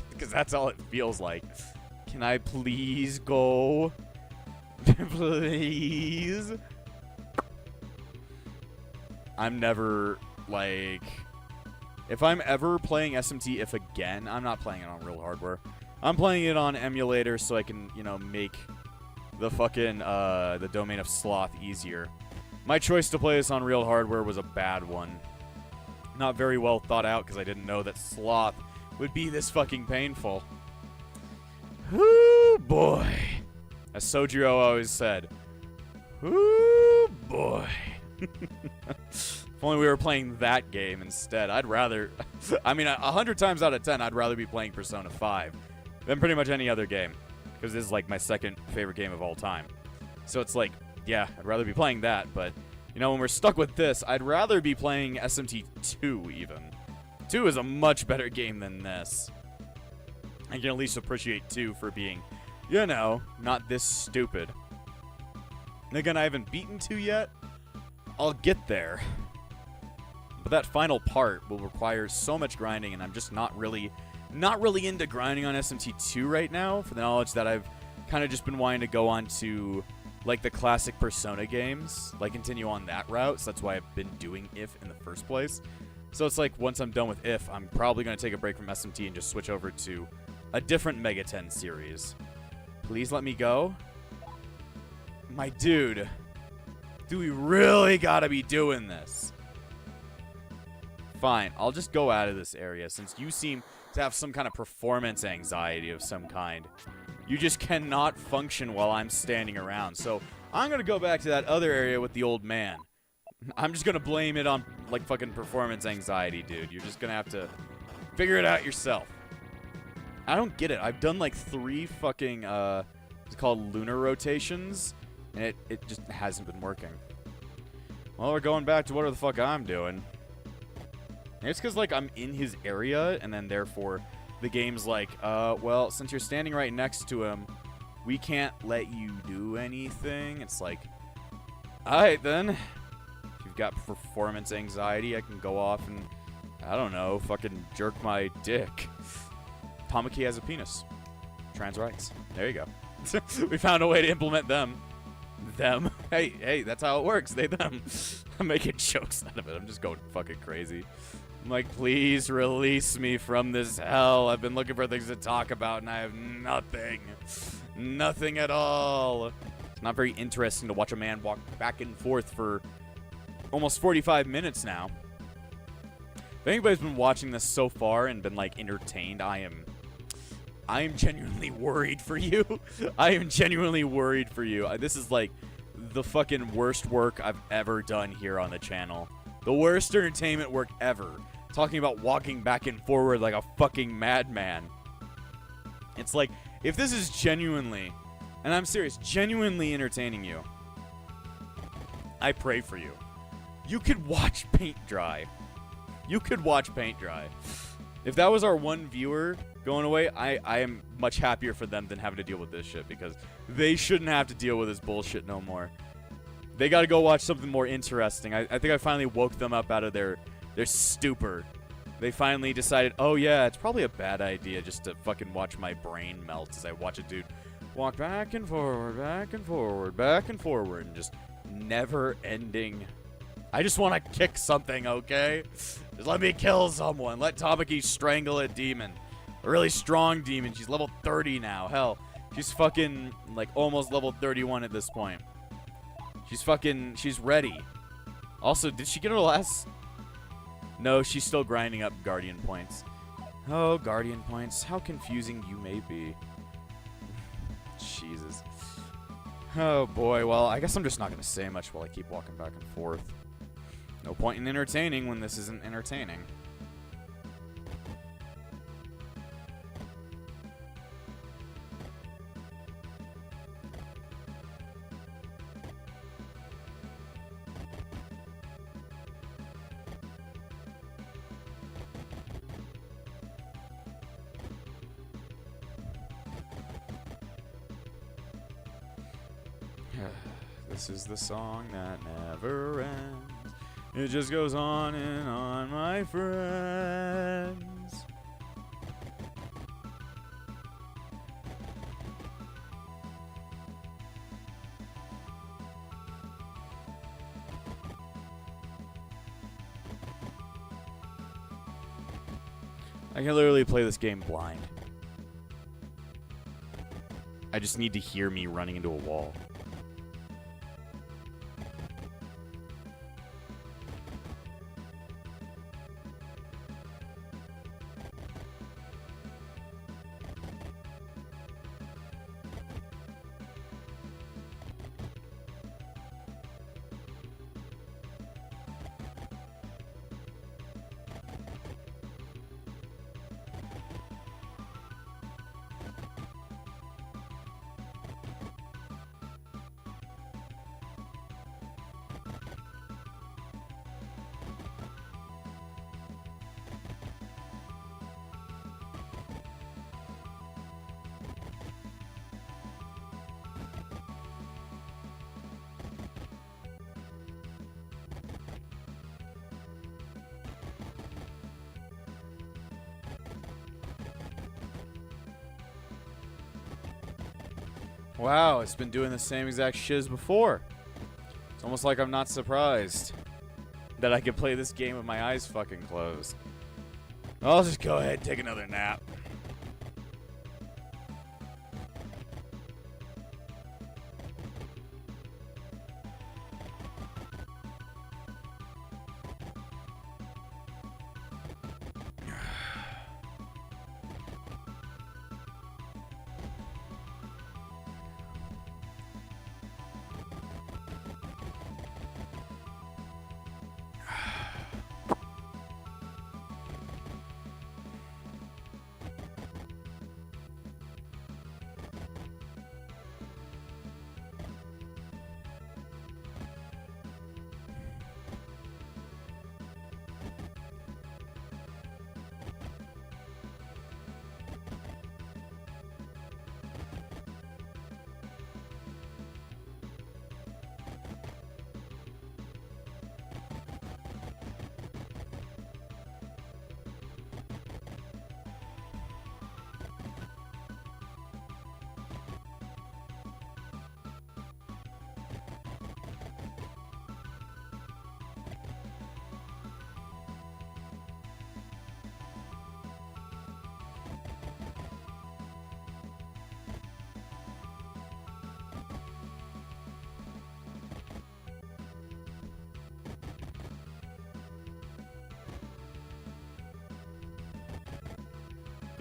Because that's all it feels like. Can I please go? Please? I'm never, like... If I'm ever playing SMT If again, I'm not playing it on real hardware. I'm playing it on emulator so I can, you know, make the fucking, the domain of sloth easier. My choice to play this on real hardware was a bad one. Not very well thought out because I didn't know that sloth would be this fucking painful. Whoo boy. As Sojiro always said. Whoo boy. If only we were playing that game instead. I'd rather... I mean, 100 times out of 10, I'd rather be playing Persona 5 than pretty much any other game. Because this is like my second favorite game of all time. So it's like, yeah, I'd rather be playing that. But, you know, when we're stuck with this, I'd rather be playing SMT 2 even. 2 is a much better game than this. I can at least appreciate 2 for being, you know, not this stupid. And again, I haven't beaten 2 yet. I'll get there. But that final part will require so much grinding, and I'm just not really into grinding on SMT2 right now, for the knowledge that I've kind of just been wanting to go on to, like, the classic Persona games, like, continue on that route, so that's why I've been doing If in the first place. So it's like, once I'm done with If, I'm probably going to take a break from SMT and just switch over to a different Mega 10 series. Please let me go. My dude, do we really gotta be doing this? Fine, I'll just go out of this area since you seem to have some kind of performance anxiety of some kind. You just cannot function while I'm standing around. So I'm going to go back to that other area with the old man. I'm just gonna blame it on, like, fucking performance anxiety, dude. You're just gonna have to figure it out yourself. I don't get it. I've done, like, 3 fucking, it's called lunar rotations, and it just hasn't been working. Well, we're going back to whatever the fuck I'm doing. It's because, like, I'm in his area, and then, therefore, the game's like, well, since you're standing right next to him, we can't let you do anything. It's like, alright, then. If you've got performance anxiety, I can go off and, I don't know, fucking jerk my dick. Tamaki has a penis. Trans rights. There you go. We found a way to implement them. Them. Hey, that's how it works. They, them. I'm making jokes out of it. I'm just going fucking crazy. I'm like, please release me from this hell. I've been looking for things to talk about, and I have nothing. Nothing at all. It's not very interesting to watch a man walk back and forth for almost 45 minutes now. If anybody's been watching this so far and been, like, entertained, I am genuinely worried for you. I am genuinely worried for you. This is, like, the fucking worst work I've ever done here on the channel. The worst entertainment work ever. Talking about walking back and forward like a fucking madman. It's like, if this is genuinely, and I'm serious, genuinely entertaining you, I pray for you. You could watch paint dry. You could watch paint dry. If that was our one viewer going away, I am much happier for them than having to deal with this shit, because they shouldn't have to deal with this bullshit no more. They gotta go watch something more interesting. I think I finally woke them up out of their stupor. They finally decided, oh yeah, it's probably a bad idea just to fucking watch my brain melt as I watch a dude walk back and forward, back and forward, back and forward, and just never ending. I just want to kick something, okay? Just let me kill someone. Let Tamaki strangle a demon. A really strong demon. She's level 30 now. Hell, she's fucking, like, almost level 31 at this point. She's ready. Also, did she get her last? No, she's still grinding up Guardian points. Oh, Guardian points. How confusing you may be. Jesus. Oh, boy. Well, I guess I'm just not going to say much while I keep walking back and forth. No point in entertaining when this isn't entertaining. This is the song that never ends. It just goes on and on, my friends. I can literally play this game blind. I just need to hear me running into a wall. Wow, it's been doing the same exact shit as before. It's almost like I'm not surprised that I can play this game with my eyes fucking closed. I'll just go ahead and take another nap.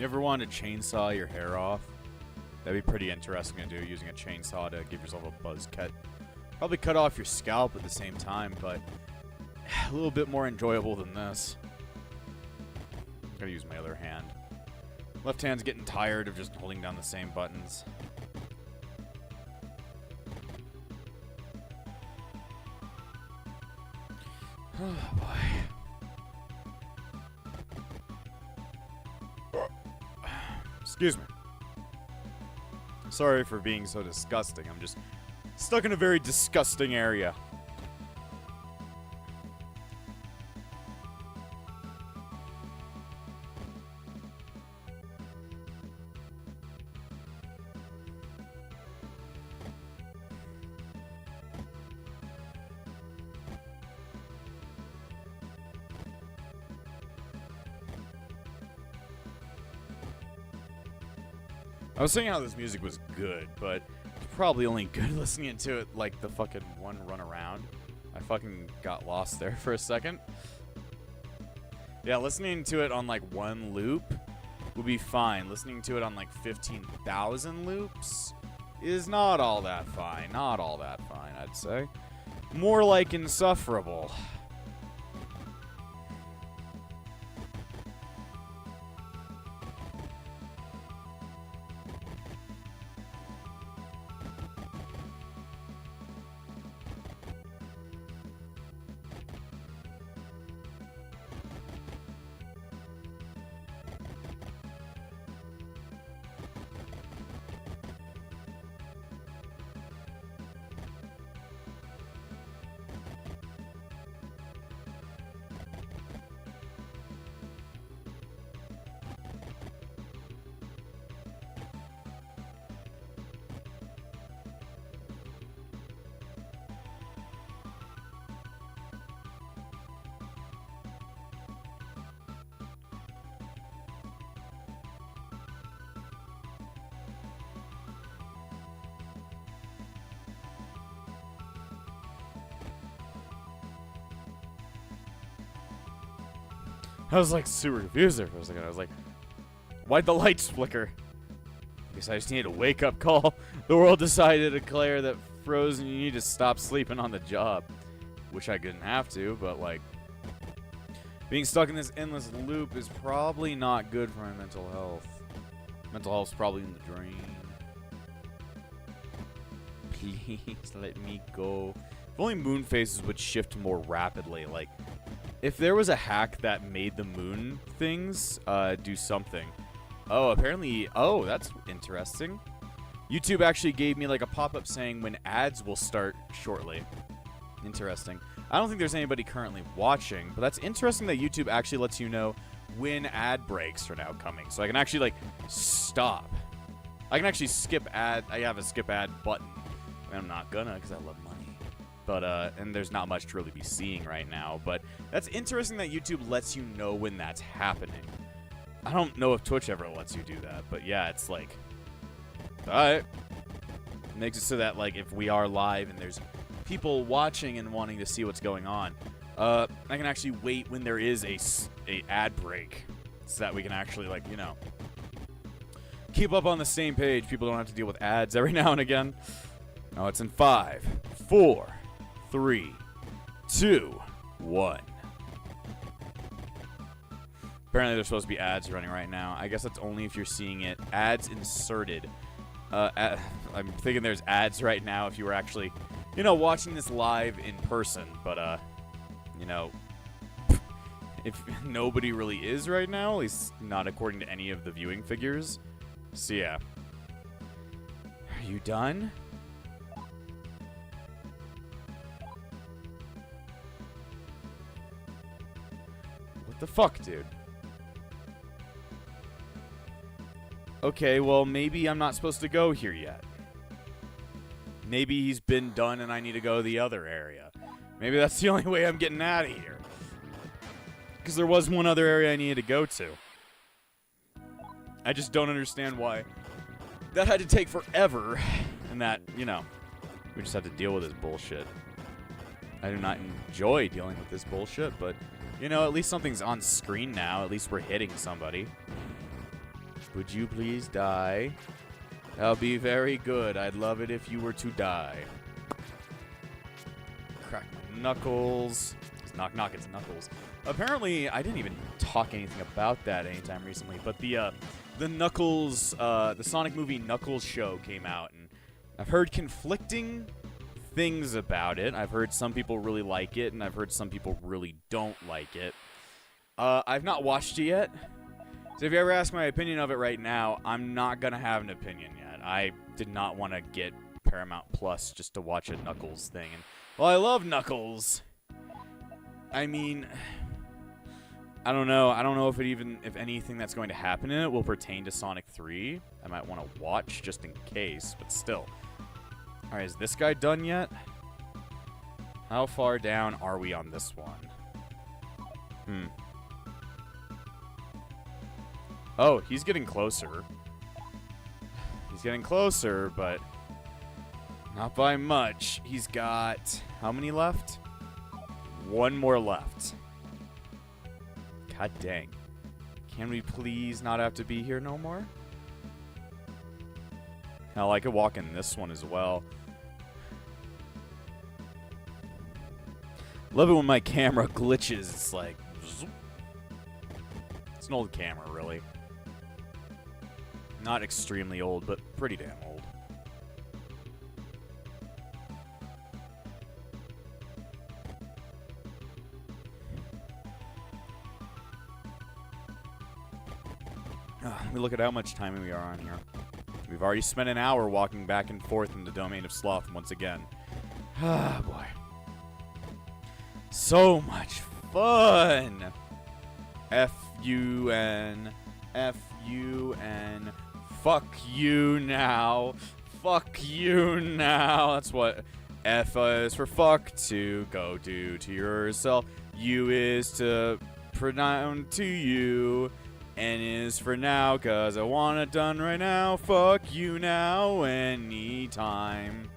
You ever wanted to chainsaw your hair off? That'd be pretty interesting to do, using a chainsaw to give yourself a buzz cut. Probably cut off your scalp at the same time, but a little bit more enjoyable than this. Gotta use my other hand. Left hand's getting tired of just holding down the same buttons. Oh boy. Excuse me. Sorry for being so disgusting. I'm just stuck in a very disgusting area. I was saying how this music was good, but it's probably only good listening to it like the fucking one run around. I fucking got lost there for a second. Yeah, listening to it on like one loop would be fine. Listening to it on like 15,000 loops is not all that fine. Not all that fine, I'd say. More like insufferable. I was like super confused there for a second. I was like, why'd the lights flicker? I guess I just needed a wake-up call. The world decided to declare that Frozen, you need to stop sleeping on the job. Wish I couldn't have to, but like, being stuck in this endless loop is probably not good for my mental health. Mental health's probably in the drain. Please let me go. If only moon phases would shift more rapidly, like, if there was a hack that made the moon things do something. Oh, apparently, oh, that's interesting. YouTube actually gave me like a pop-up saying when ads will start shortly. Interesting. I don't think there's anybody currently watching, but that's interesting that YouTube actually lets you know when ad breaks are now coming. So I can actually like stop. I can actually skip ad. I have a skip ad button. I'm not gonna because I love money. But, and there's not much to really be seeing right now. But that's interesting that YouTube lets you know when that's happening. I don't know if Twitch ever lets you do that. But yeah, it's like, alright. Makes it so that, like, if we are live and there's people watching and wanting to see what's going on, I can actually wait when there is a ad break. So that we can actually, like, you know, keep up on the same page. People don't have to deal with ads every now and again. No, it's in 5, 4, 3, 2, 1. Apparently there's supposed to be ads running right now. I guess that's only if you're seeing it. Ads inserted. I'm thinking there's ads right now if you were actually, you know, watching this live in person. But, you know, if nobody really is right now, at least not according to any of the viewing figures. So, yeah. Are you done? What the fuck, dude? Okay, well, maybe I'm not supposed to go here yet. Maybe he's been done and I need to go to the other area. Maybe that's the only way I'm getting out of here. Because there was one other area I needed to go to. I just don't understand why that had to take forever. And that, you know, we just had to deal with this bullshit. I do not enjoy dealing with this bullshit, but, you know, at least something's on screen now. At least we're hitting somebody. Would you please die? That'll be very good. I'd love it if you were to die. Crack my knuckles. It's knock knock, it's knuckles. Apparently, I didn't even talk anything about that anytime recently, but the Knuckles, the Sonic movie Knuckles show came out, and I've heard conflicting things about it. I've heard some people really like it, and I've heard some people really don't like it. I've not watched it yet, so if you ever ask my opinion of it right now, I'm not gonna have an opinion yet. I did not want to get Paramount Plus just to watch a Knuckles thing, and well, I love Knuckles. I mean, I don't know. I don't know if anything that's going to happen in it will pertain to Sonic 3. I might want to watch just in case, but still. All right, is this guy done yet? How far down are we on this one? Oh, he's getting closer. He's getting closer, but not by much. He's got how many left? One more left. God dang. Can we please not have to be here no more? Hell, I could walk in this one as well. Love it when my camera glitches. It's like... zoop. It's an old camera, really. Not extremely old, but pretty damn old. Let me look at how much time we are on here. We've already spent an hour walking back and forth in the domain of Sloth once again. Ah, boy. So much fun! F-U-N. F-U-N. Fuck you now. Fuck you now. That's what F is for fuck to go do to yourself. U is to pronounce to you. N is for now, cause I want it done right now. Fuck you now, anytime.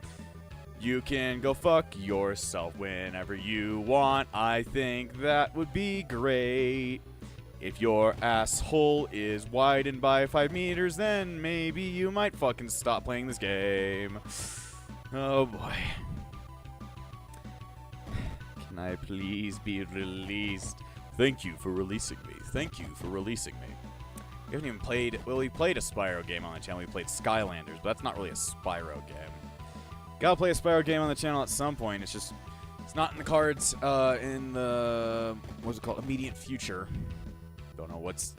You can go fuck yourself whenever you want. I think that would be great. If your asshole is widened by 5 meters, then maybe you might fucking stop playing this game. Oh boy. Can I please be released? Thank you for releasing me. Thank you for releasing me. We haven't even played... Well, we played a Spyro game on the channel. We played Skylanders, but that's not really a Spyro game. Gotta play a Spyro game on the channel at some point. It's just... It's not in the cards in the... What's it called? Immediate future. Don't know what's...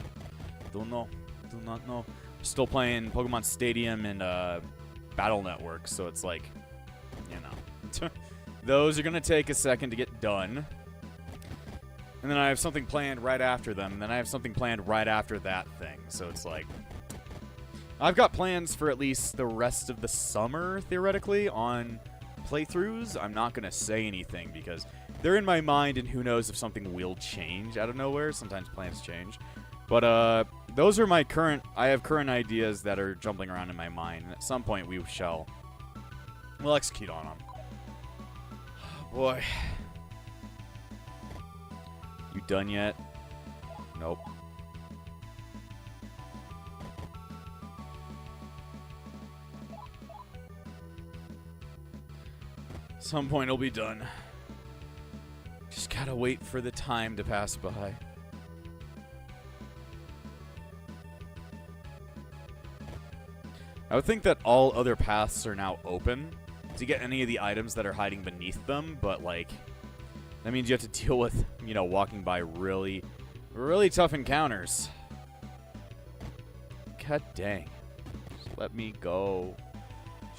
Don't know. Do not know. Still playing Pokemon Stadium and Battle Network, so it's like... You know. Those are gonna take a second to get done. And then I have something planned right after them, and then I have something planned right after that thing. So it's like... I've got plans for at least the rest of the summer, theoretically, on playthroughs. I'm not going to say anything, because they're in my mind, and who knows if something will change out of nowhere. Sometimes plans change. But, those are my current... I have current ideas that are jumping around in my mind, and at some point we shall... We'll execute on them. Boy... You done yet? Nope. Some point it'll be done. Just gotta wait for the time to pass by. I would think that all other paths are now open to get any of the items that are hiding beneath them, but like... That means you have to deal with, you know, walking by really, really tough encounters. God dang. Just let me go.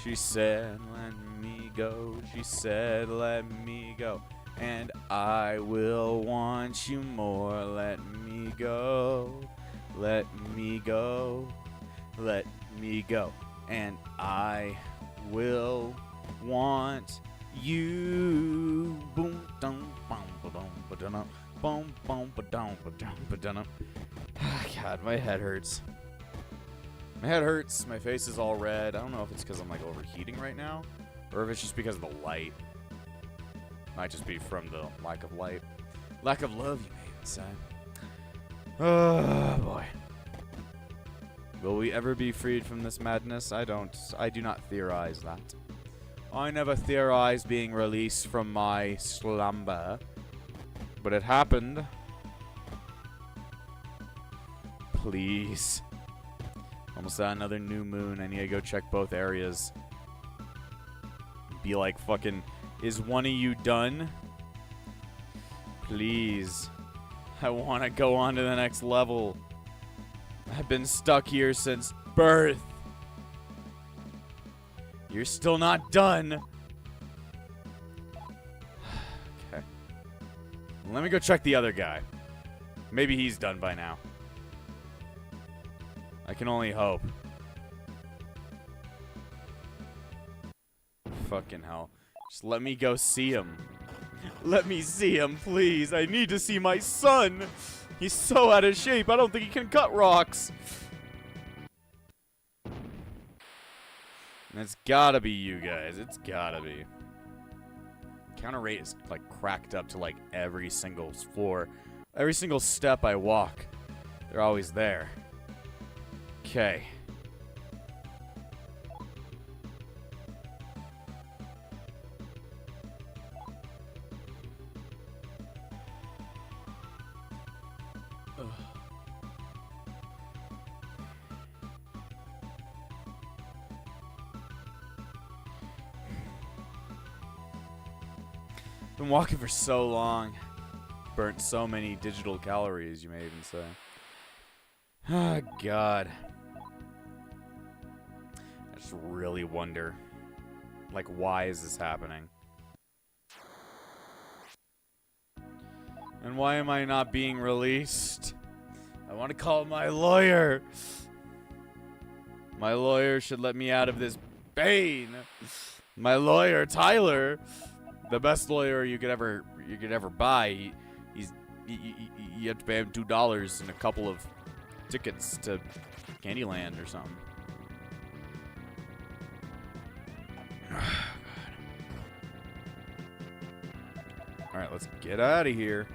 She said, let me go. She said, let me go. And I will want you more. Let me go. Let me go. Let me go. And I will want you. Boom, dum, bum, ba-dum, ba-dum, boom, boom, ba-dum, ba-dum, ba-dum. God, my head hurts. My head hurts. My face is all red. I don't know if it's because I'm like overheating right now, or if it's just because of the light. Might just be from the lack of light, lack of love, you may even say. Oh boy. Will we ever be freed from this madness? I do not theorize that. I never theorized being released from my slumber. But it happened. Please. Almost at another new moon. I need to go check both areas. Be like fucking, is one of you done? Please. I want to go on to the next level. I've been stuck here since birth. You're still not done. Okay. Let me go check the other guy. Maybe he's done by now. I can only hope. Fucking hell. Just let me go see him. Let me see him, please. I need to see my son. He's so out of shape, I don't think he can cut rocks. And it's gotta be you guys. It's gotta be. Counter rate is like cracked up to like every single floor. Every single step I walk, they're always there. Okay. Been walking for so long. Burnt so many digital calories, you may even say. Oh, God. I just really wonder, like, why is this happening? And why am I not being released? I want to call my lawyer. My lawyer should let me out of this pain. My lawyer, Tyler. The best lawyer you could ever buy. You have to pay him $2 and a couple of tickets to Candyland or something. All right, let's get out of here.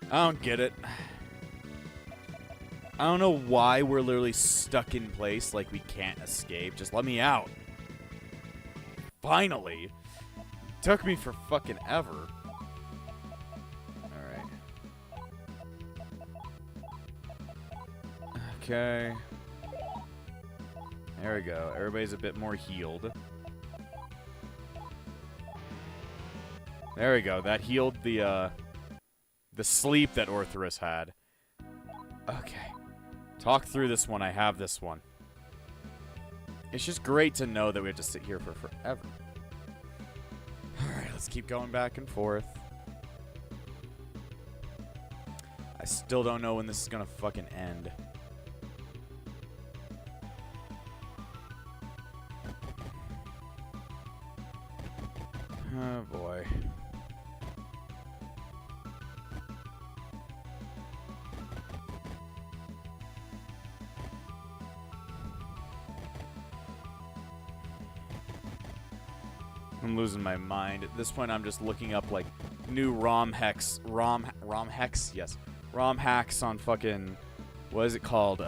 I don't get it. I don't know why we're literally stuck in place like we can't escape. Just let me out. Finally. Took me for fucking ever. Alright. Okay. There we go. Everybody's a bit more healed. There we go. That healed the sleep that Orthrus had. Okay. Talk through this one. I have this one. It's just great to know that we have to sit here for forever. Alright, let's keep going back and forth. I still don't know when this is gonna fucking end. Oh boy. I'm losing my mind. At this point, I'm just looking up, like, new ROM hacks on fucking, what is it called?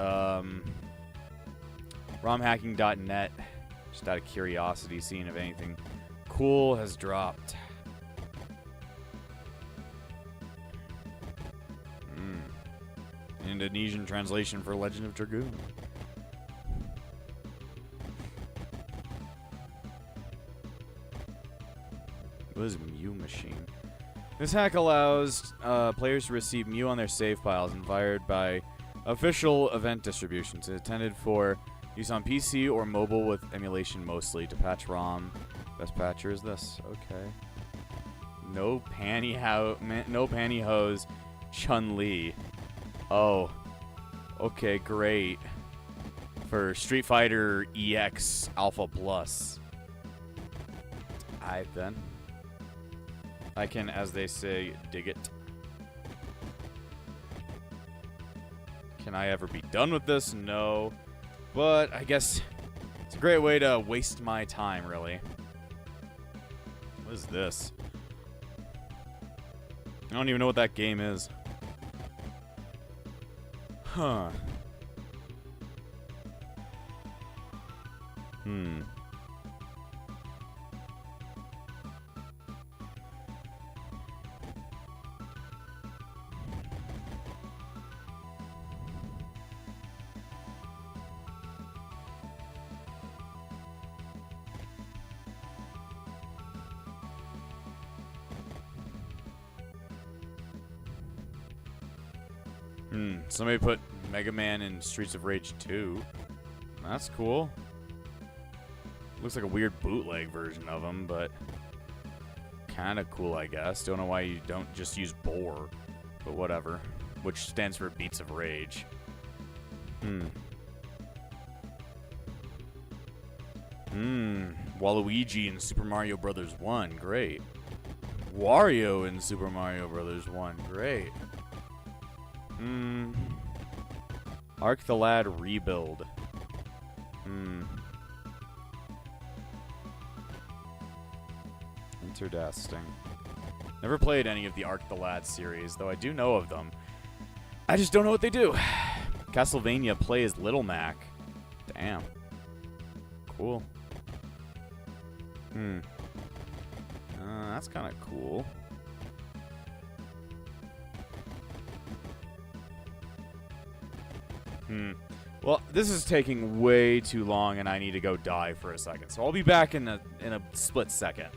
ROMhacking.net. Just out of curiosity, seeing if anything cool has dropped. Indonesian translation for Legend of Dragoon. What is Mew Machine? This hack allows players to receive Mew on their save files and fired by official event distributions. It's intended for use on PC or mobile with emulation mostly. To patch ROM, best patcher is this. Okay. No pantyhose, Chun-Li. Oh. Okay, great. For Street Fighter EX Alpha Plus. Alright then. I can, as they say, dig it. Can I ever be done with this? No. But I guess it's a great way to waste my time, really. What is this? I don't even know what that game is. Huh. Somebody put Mega Man in Streets of Rage 2. That's cool. Looks like a weird bootleg version of him, but kind of cool, I guess. Don't know why you don't just use Boar, but whatever. Which stands for Beats of Rage. Waluigi in Super Mario Bros. 1. Great. Wario in Super Mario Bros. 1. Great. Arc the Lad Rebuild. Interesting. Never played any of the Arc the Lad series, though I do know of them. I just don't know what they do. Castlevania play as Little Mac. Damn. Cool. That's kind of cool. Well, this is taking way too long, and I need to go die for a second. So I'll be back in a split second.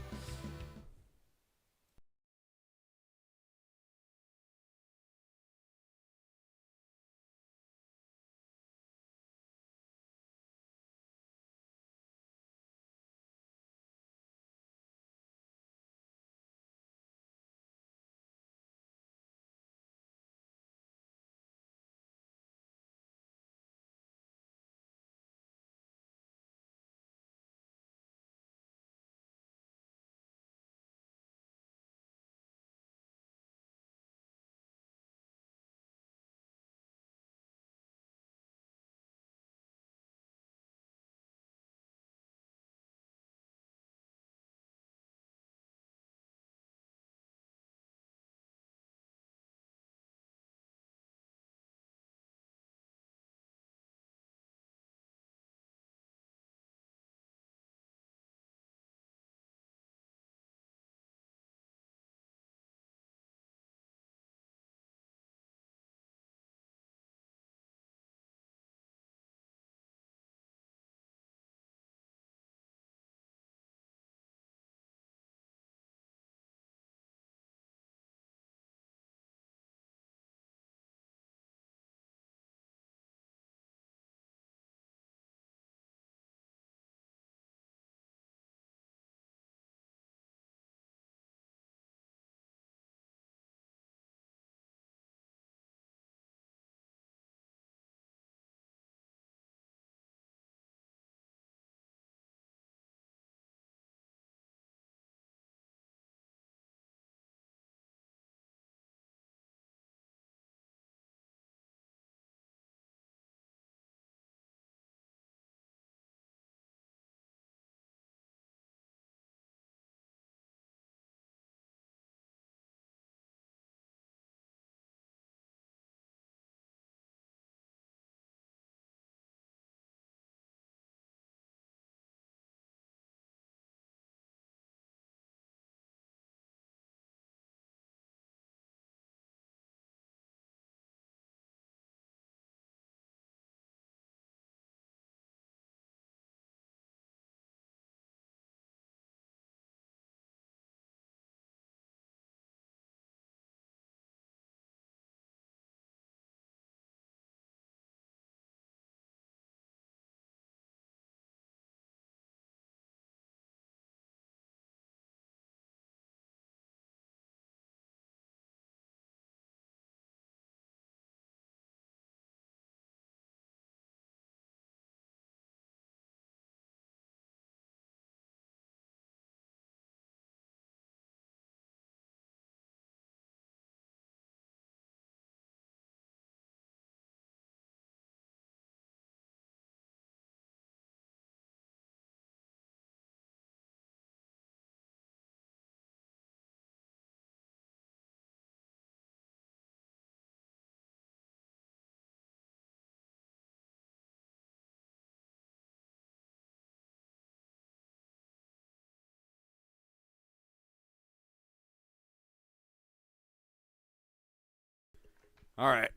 Alright.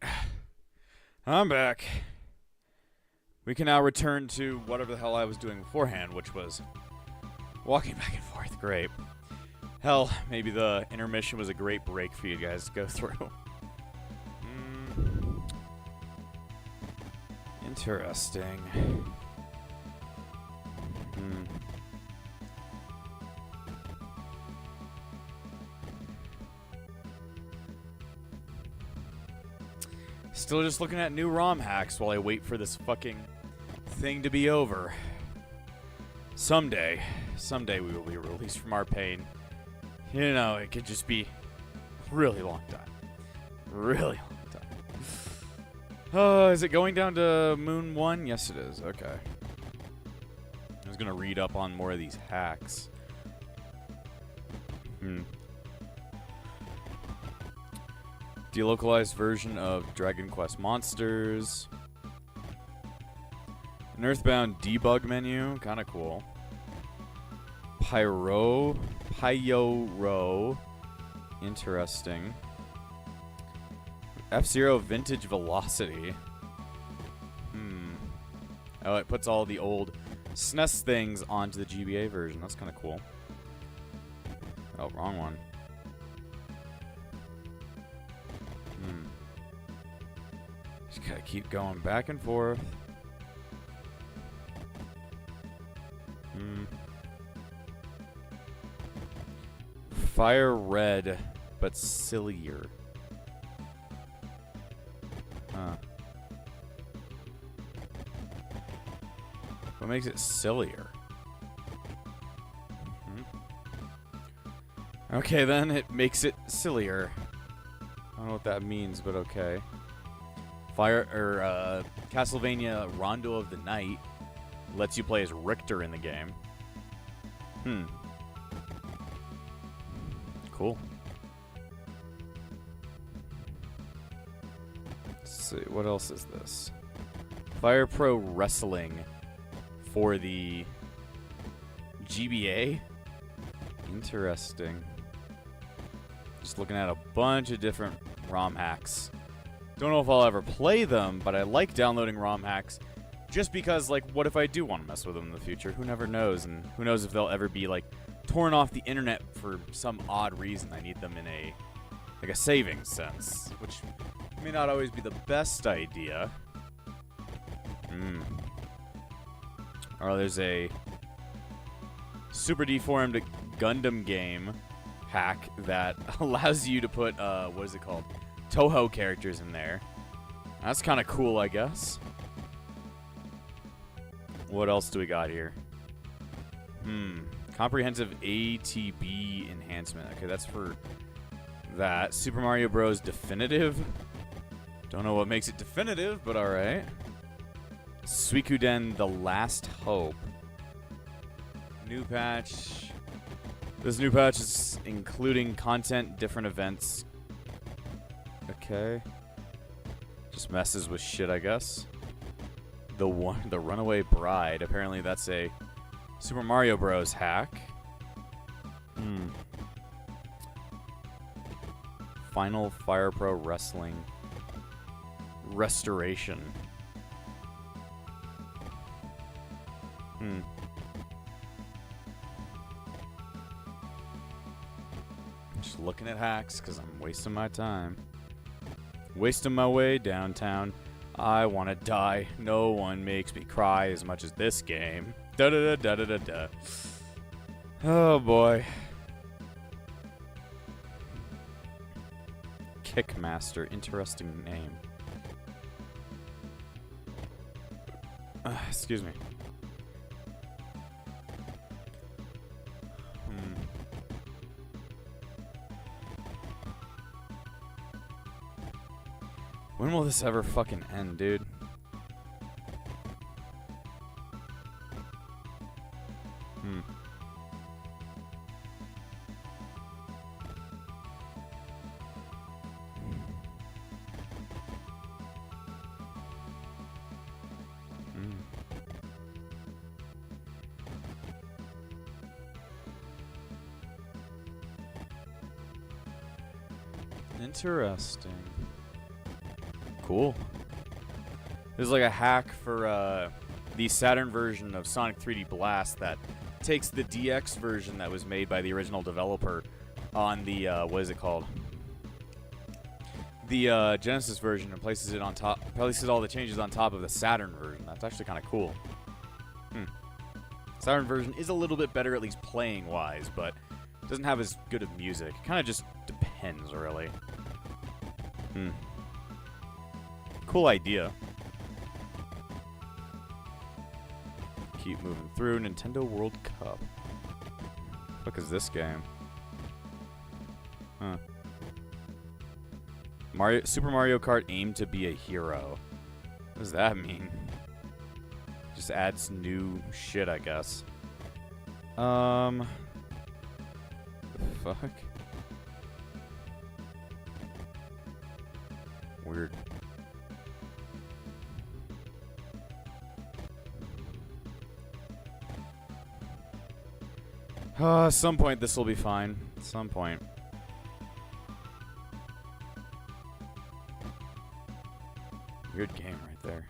I'm back. We can now return to whatever the hell I was doing beforehand, which was walking back and forth. Great. Hell, maybe the intermission was a great break for you guys to go through. Interesting. Still just looking at new ROM hacks while I wait for this fucking thing to be over. Someday we will be released from our pain. You know, it could just be a really long time. Really long time. Is it going down to Moon 1? Yes, it is. Okay. I was gonna read up on more of these hacks. Delocalized version of Dragon Quest Monsters. An Earthbound debug menu, kind of cool. Pyro, interesting. F-Zero Vintage Velocity. Oh, it puts all the old SNES things onto the GBA version. That's kind of cool. Oh, wrong one. Just gotta keep going back and forth. Fire red, but sillier. What makes it sillier? Okay, then it makes it sillier. I don't know what that means, but okay. Castlevania Rondo of the Night lets you play as Richter in the game. Cool. Let's see, what else is this? Fire Pro Wrestling for the GBA? Interesting. Just looking at a bunch of different ROM hacks. Don't know if I'll ever play them, but I like downloading ROM hacks just because, like, what if I do want to mess with them in the future? Who never knows, and who knows if they'll ever be, like, torn off the internet for some odd reason. I need them in a savings sense, which may not always be the best idea. Or there's a super deformed Gundam game hack that allows you to put, what is it called? Toho characters in there. That's kind of cool, I guess. What else do we got here? Comprehensive ATB enhancement. Okay, that's for that. Super Mario Bros. Definitive. Don't know what makes it definitive, but alright. Suikoden The Last Hope. New patch. This new patch is including content, different events. Okay. Just messes with shit, I guess. The Runaway Bride. Apparently that's a Super Mario Bros. Hack. Final Fire Pro Wrestling Restoration. Just looking at hacks because I'm wasting my time. Wasting my way downtown. I want to die. No one makes me cry as much as this game. Da da da da da da. Oh boy. Kickmaster, interesting name. Excuse me. When will this ever fucking end, dude? Interesting. Cool. There's like a hack for the Saturn version of Sonic 3D Blast that takes the DX version that was made by the original developer on the, what is it called? The Genesis version, and places it on top, places all the changes on top of the Saturn version. That's actually kind of cool. Saturn version is a little bit better, at least playing-wise, but doesn't have as good of music. Kind of just depends, really. Cool idea. Keep moving through. Nintendo World Cup. What is this game? Huh. Super Mario Kart Aim to be a Hero. What does that mean? Just adds new shit, I guess. The fuck? Weird. At some point this will be fine. At some point. Weird game right there.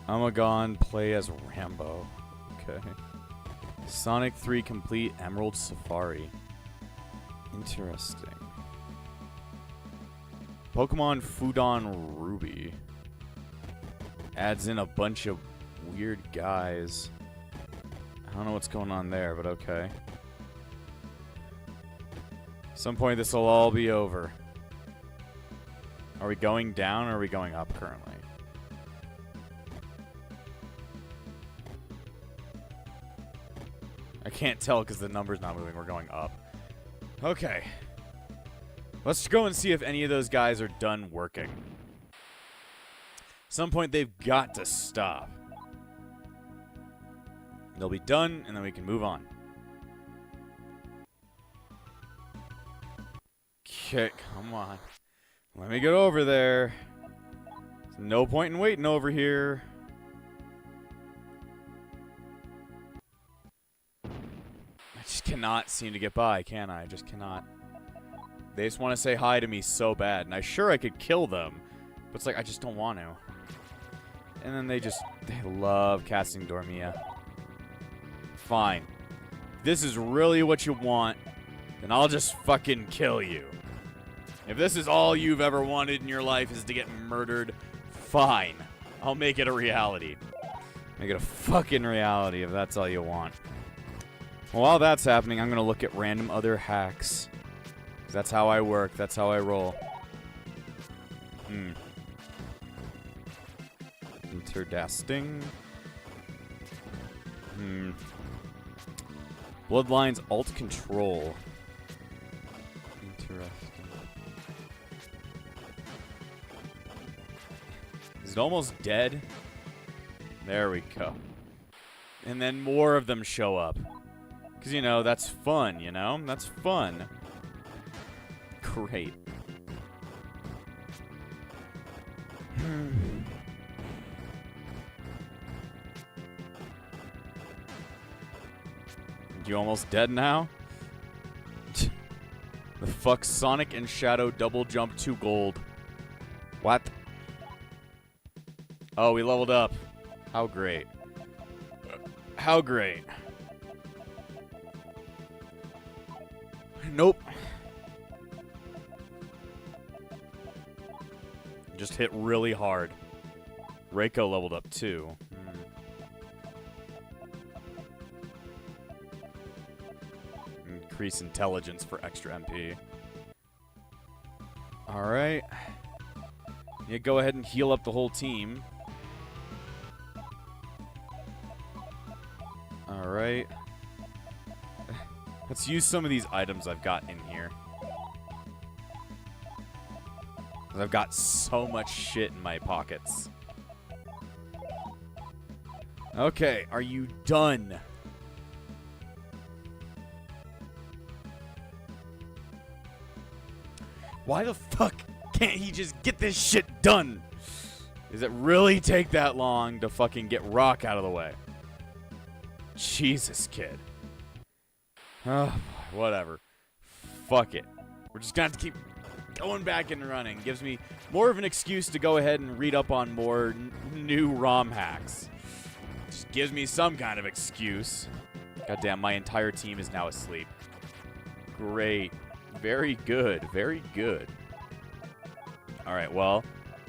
Amagon play as Rambo. Okay. Sonic 3 complete Emerald Safari. Interesting. Pokemon Fudon Ruby. Adds in a bunch of weird guys. I don't know what's going on there, but okay. At some point this will all be over. Are we going down or are we going up currently? I can't tell because the number's not moving. We're going up. Okay. Let's go and see if any of those guys are done working. At some point, they've got to stop. They'll be done, and then we can move on. Okay, come on. Let me get over there. There's no point in waiting over here. I just cannot seem to get by, can I? I just cannot. They just want to say hi to me so bad, and I'm sure I could kill them, but it's like, I just don't want to. And then they love casting Dormia. Fine. If this is really what you want, then I'll just fucking kill you. If this is all you've ever wanted in your life is to get murdered, fine. I'll make it a reality. Make it a fucking reality if that's all you want. Well, while that's happening, I'm going to look at random other hacks. That's how I work. That's how I roll. Interdasting. Bloodlines alt control. Interesting. Is it almost dead? There we go. And then more of them show up. Because, you know, that's fun, you know? That's fun. Great. You almost dead now? The fuck? Sonic and Shadow double jump 2 gold. What? Oh, we leveled up. How great. How great. Nope. Just hit really hard. Reiko leveled up too. Increase intelligence for extra MP. Alright. Yeah, go ahead and heal up the whole team. Alright. Let's use some of these items I've got in here. I've got so much shit in my pockets. Okay, are you done? Why the fuck can't he just get this shit done? Does it really take that long to fucking get Rock out of the way? Jesus, kid. Oh, whatever. Fuck it. We're just gonna have to keep going back and running. Gives me more of an excuse to go ahead and read up on more new ROM hacks. Just gives me some kind of excuse. Goddamn, my entire team is now asleep. Great. Very good. Very good. Alright, well,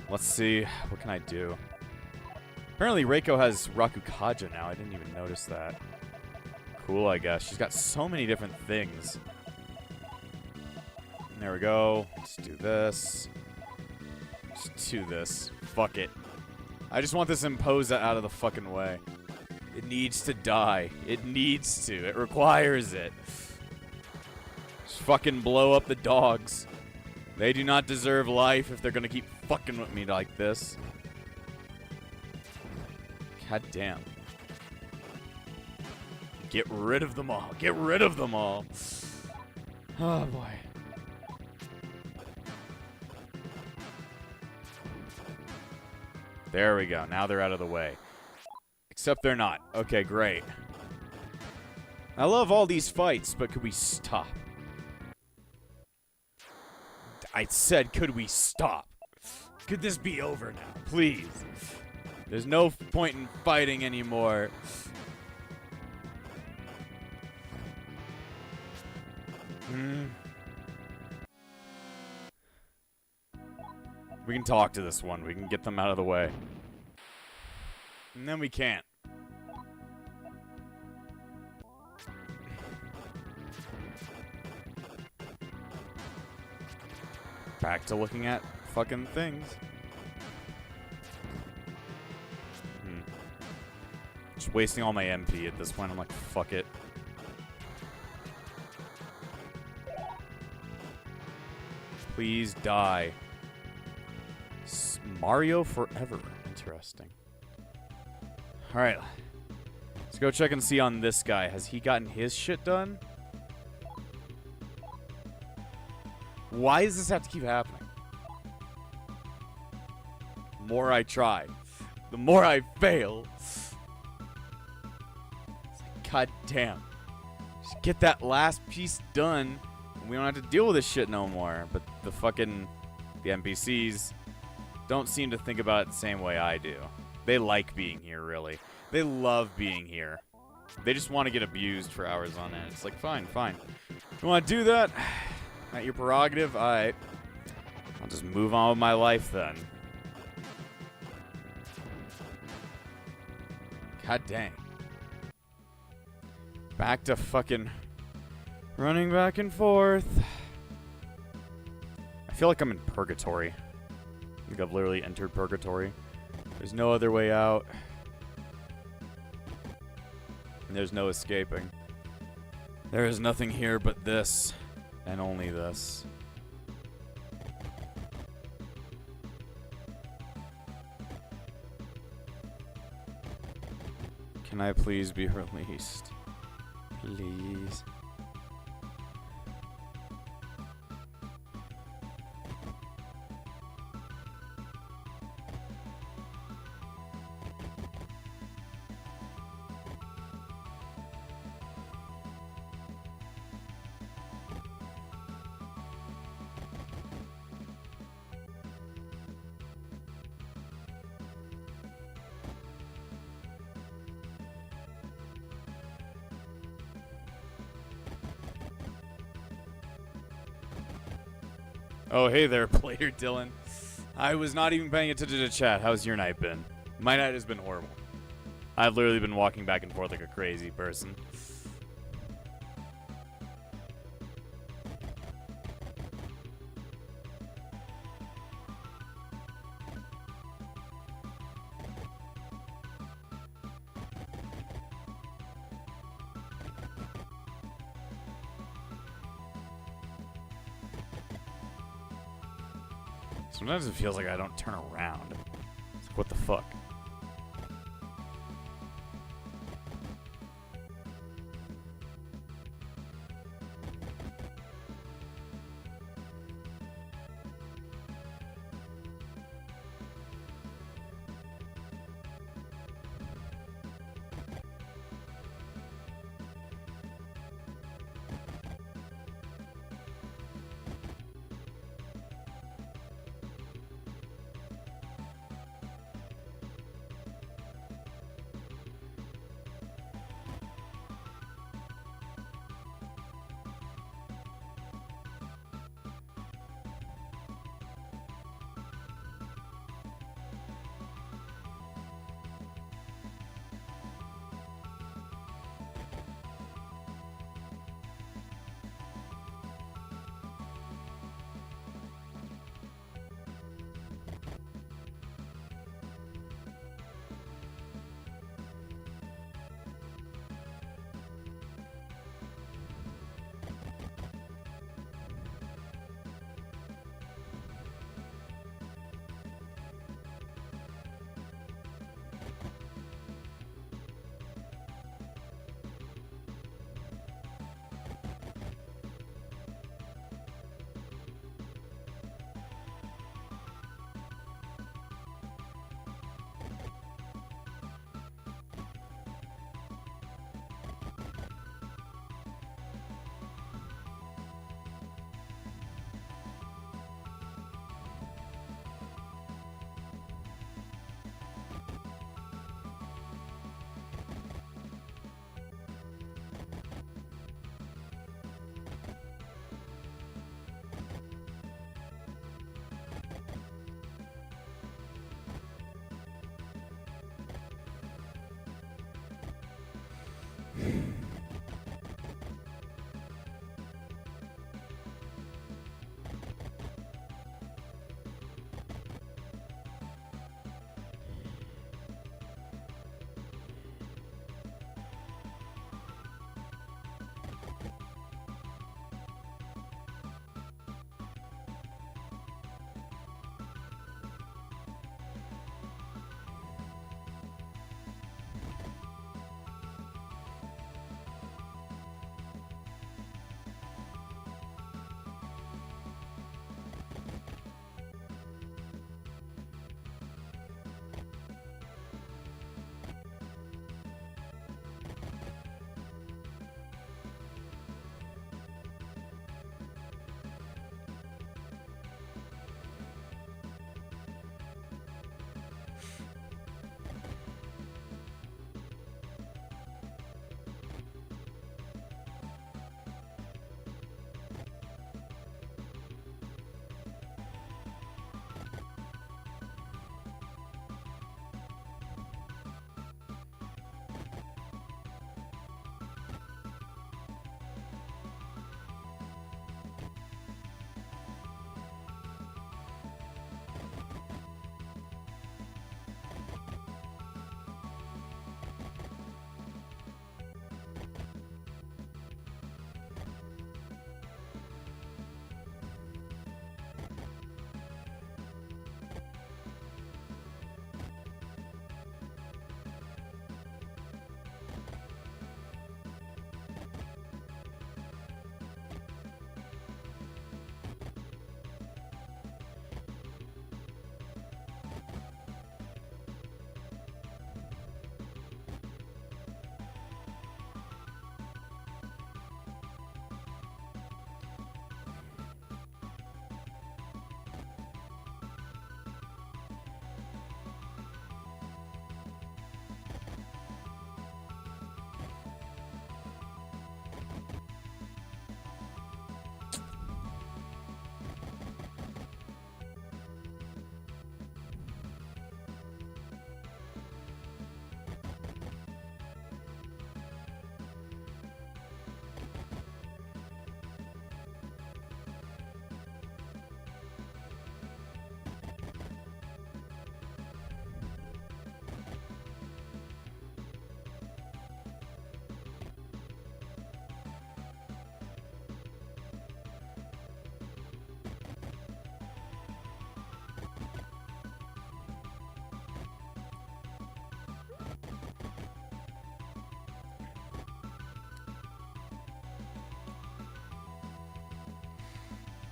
let's see. What can I do? Apparently, Reiko has Rakukaja now. I didn't even notice that. Cool, I guess. She's got so many different things. There we go. Let's do this. Just do this. Fuck it. I just want this Imposa out of the fucking way. It needs to die. It needs to. It requires it. Just fucking blow up the dogs. They do not deserve life if they're gonna keep fucking with me like this. God damn. Get rid of them all. Get rid of them all. Oh boy. There we go. Now they're out of the way. Except they're not. Okay, great. I love all these fights, but could we stop? I said, could we stop? Could this be over now? Please. There's no point in fighting anymore. We can talk to this one. We can get them out of the way. And then we can't. Back to looking at fucking things. Just wasting all my MP at this point. I'm like, fuck it. Please die. Mario forever. Interesting. Alright. Let's go check and see on this guy. Has he gotten his shit done? Why does this have to keep happening? The more I try, the more I fail. God damn. Just get that last piece done, and we don't have to deal with this shit no more. But the NPCs don't seem to think about it the same way I do. They like being here, really. They love being here. They just want to get abused for hours on end. It's like, fine, fine. You want to do that? Not your prerogative? Alright. I'll just move on with my life then. God dang. Back to fucking running back and forth. I feel like I'm in purgatory. I think I've literally entered purgatory. There's no other way out. And there's no escaping. There is nothing here but this. And only this. Can I please be released? Please. Oh, hey there, player Dylan. I was not even paying attention to chat. How's your night been? My night has been horrible. I've literally been walking back and forth like a crazy person. Sometimes it feels like I don't turn around. It's like, what the fuck?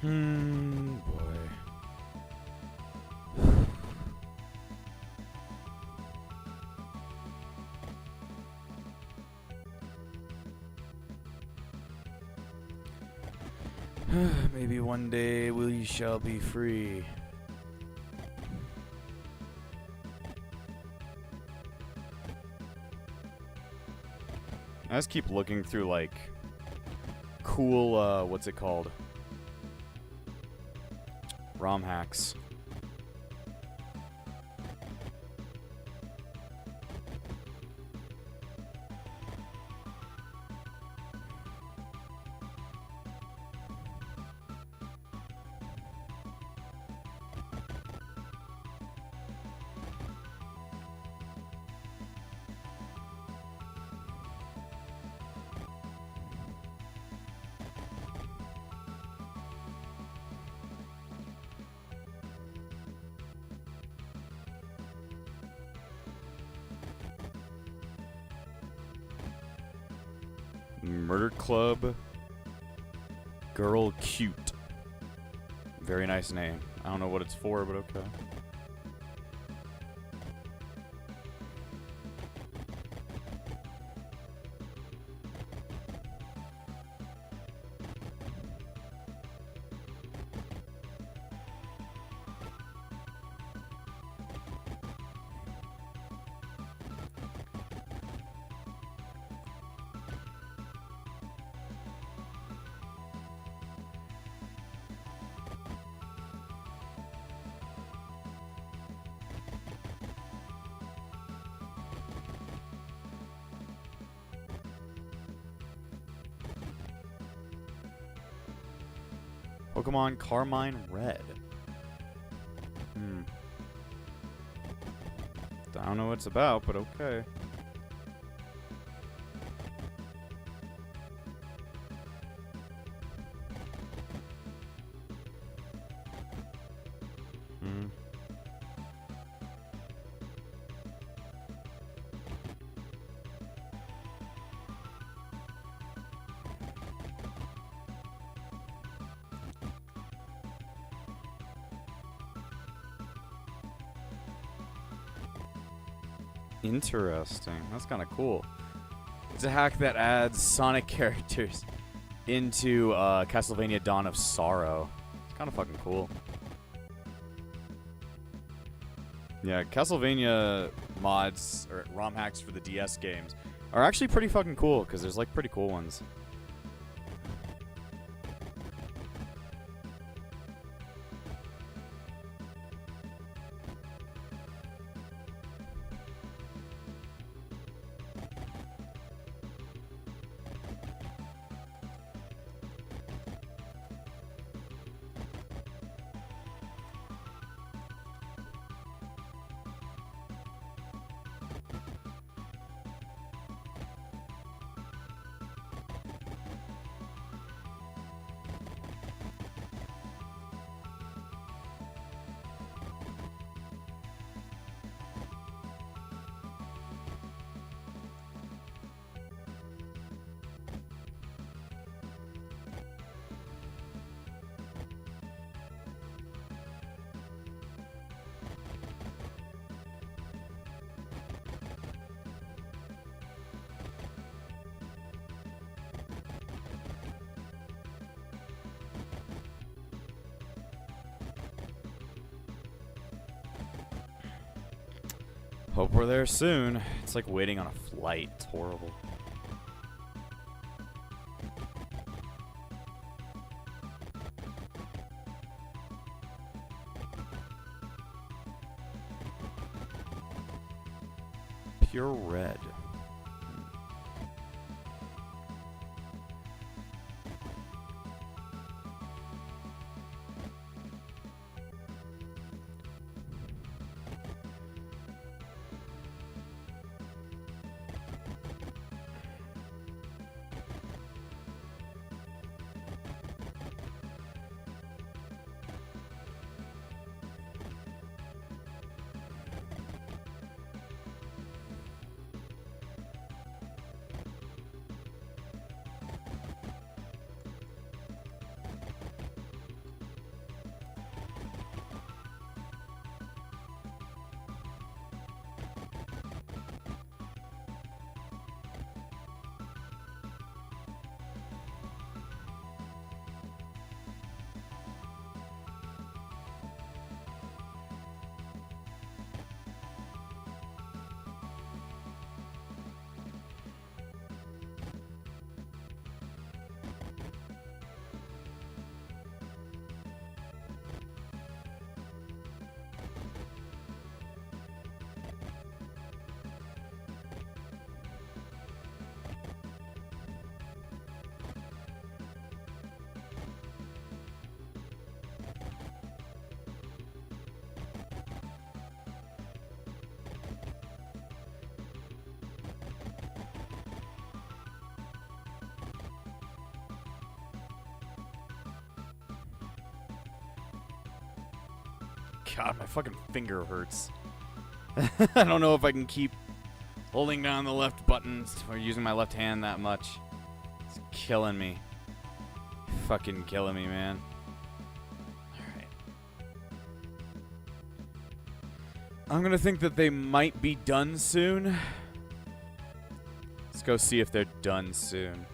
Boy. Maybe one day we shall be free. I just keep looking through, like, cool, what's it called? ROM hacks. Murder Club. Girl Cute. Very nice name. I don't know what it's for, but okay. Pokemon Carmine Red. I don't know what it's about, but okay. Interesting. That's kind of cool. It's a hack that adds Sonic characters into Castlevania Dawn of Sorrow. It's kind of fucking cool. Yeah, Castlevania mods, or ROM hacks for the DS games, are actually pretty fucking cool, because there's, like, pretty cool ones. Hope we're there soon. It's like waiting on a flight. It's horrible. Pure red. God, my fucking finger hurts. I don't know if I can keep holding down the left buttons or using my left hand that much. It's killing me. Fucking killing me, man. Alright. I'm gonna think that they might be done soon. Let's go see if they're done soon.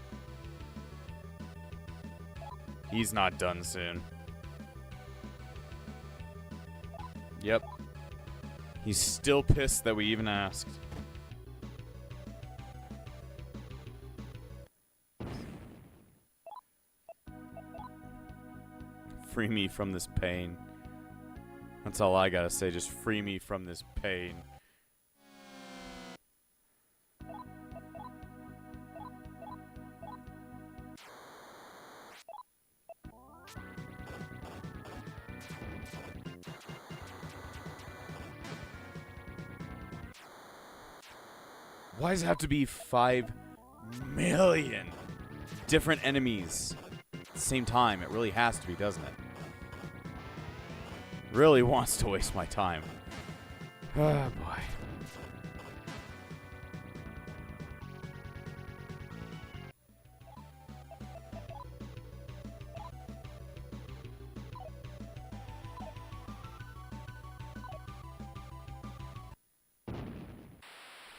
He's not done soon. Yep. He's still pissed that we even asked. Free me from this pain. That's all I gotta say, just free me from this pain. Why does it have to be 5 million different enemies at the same time? It really has to be, doesn't it? Really wants to waste my time. Oh, boy.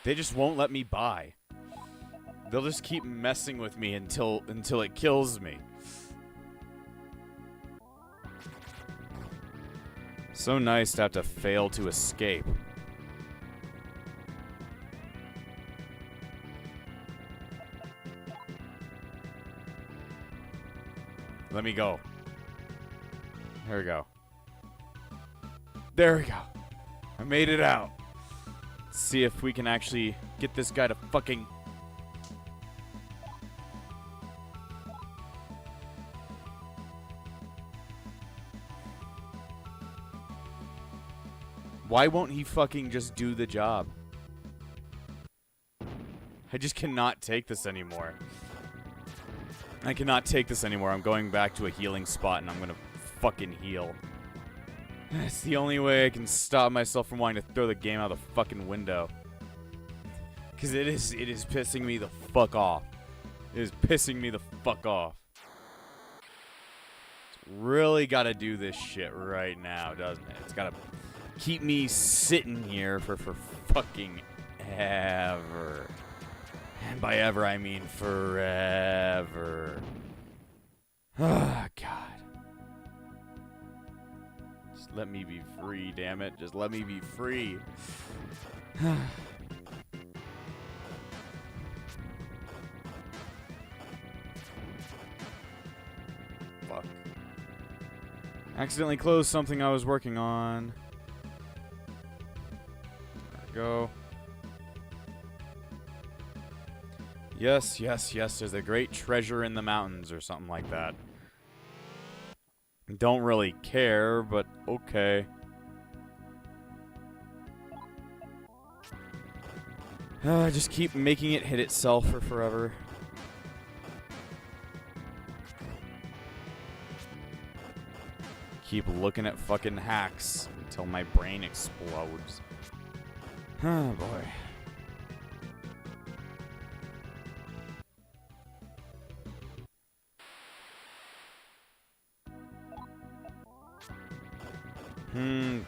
They just won't let me buy. They'll just keep messing with me until it kills me. So nice to have to fail to escape. Let me go. There we go. There we go. I made it out. Let's see if we can actually get this guy to fucking... Why won't he fucking just do the job? I just cannot take this anymore. I cannot take this anymore. I'm going back to a healing spot and I'm gonna fucking heal. It's the only way I can stop myself from wanting to throw the game out the fucking window. Because it is pissing me the fuck off. It is pissing me the fuck off. It's really gotta do this shit right now, doesn't it? It's gotta keep me sitting here for fucking ever. And by ever, I mean forever. Ah, God. Just let me be free, damn it. Just let me be free. Fuck. Accidentally closed something I was working on. There we go. Yes, yes, yes, there's a great treasure in the mountains or something like that. Don't really care, but okay. Just keep making it hit itself for forever. Keep looking at fucking hacks until my brain explodes. Oh boy.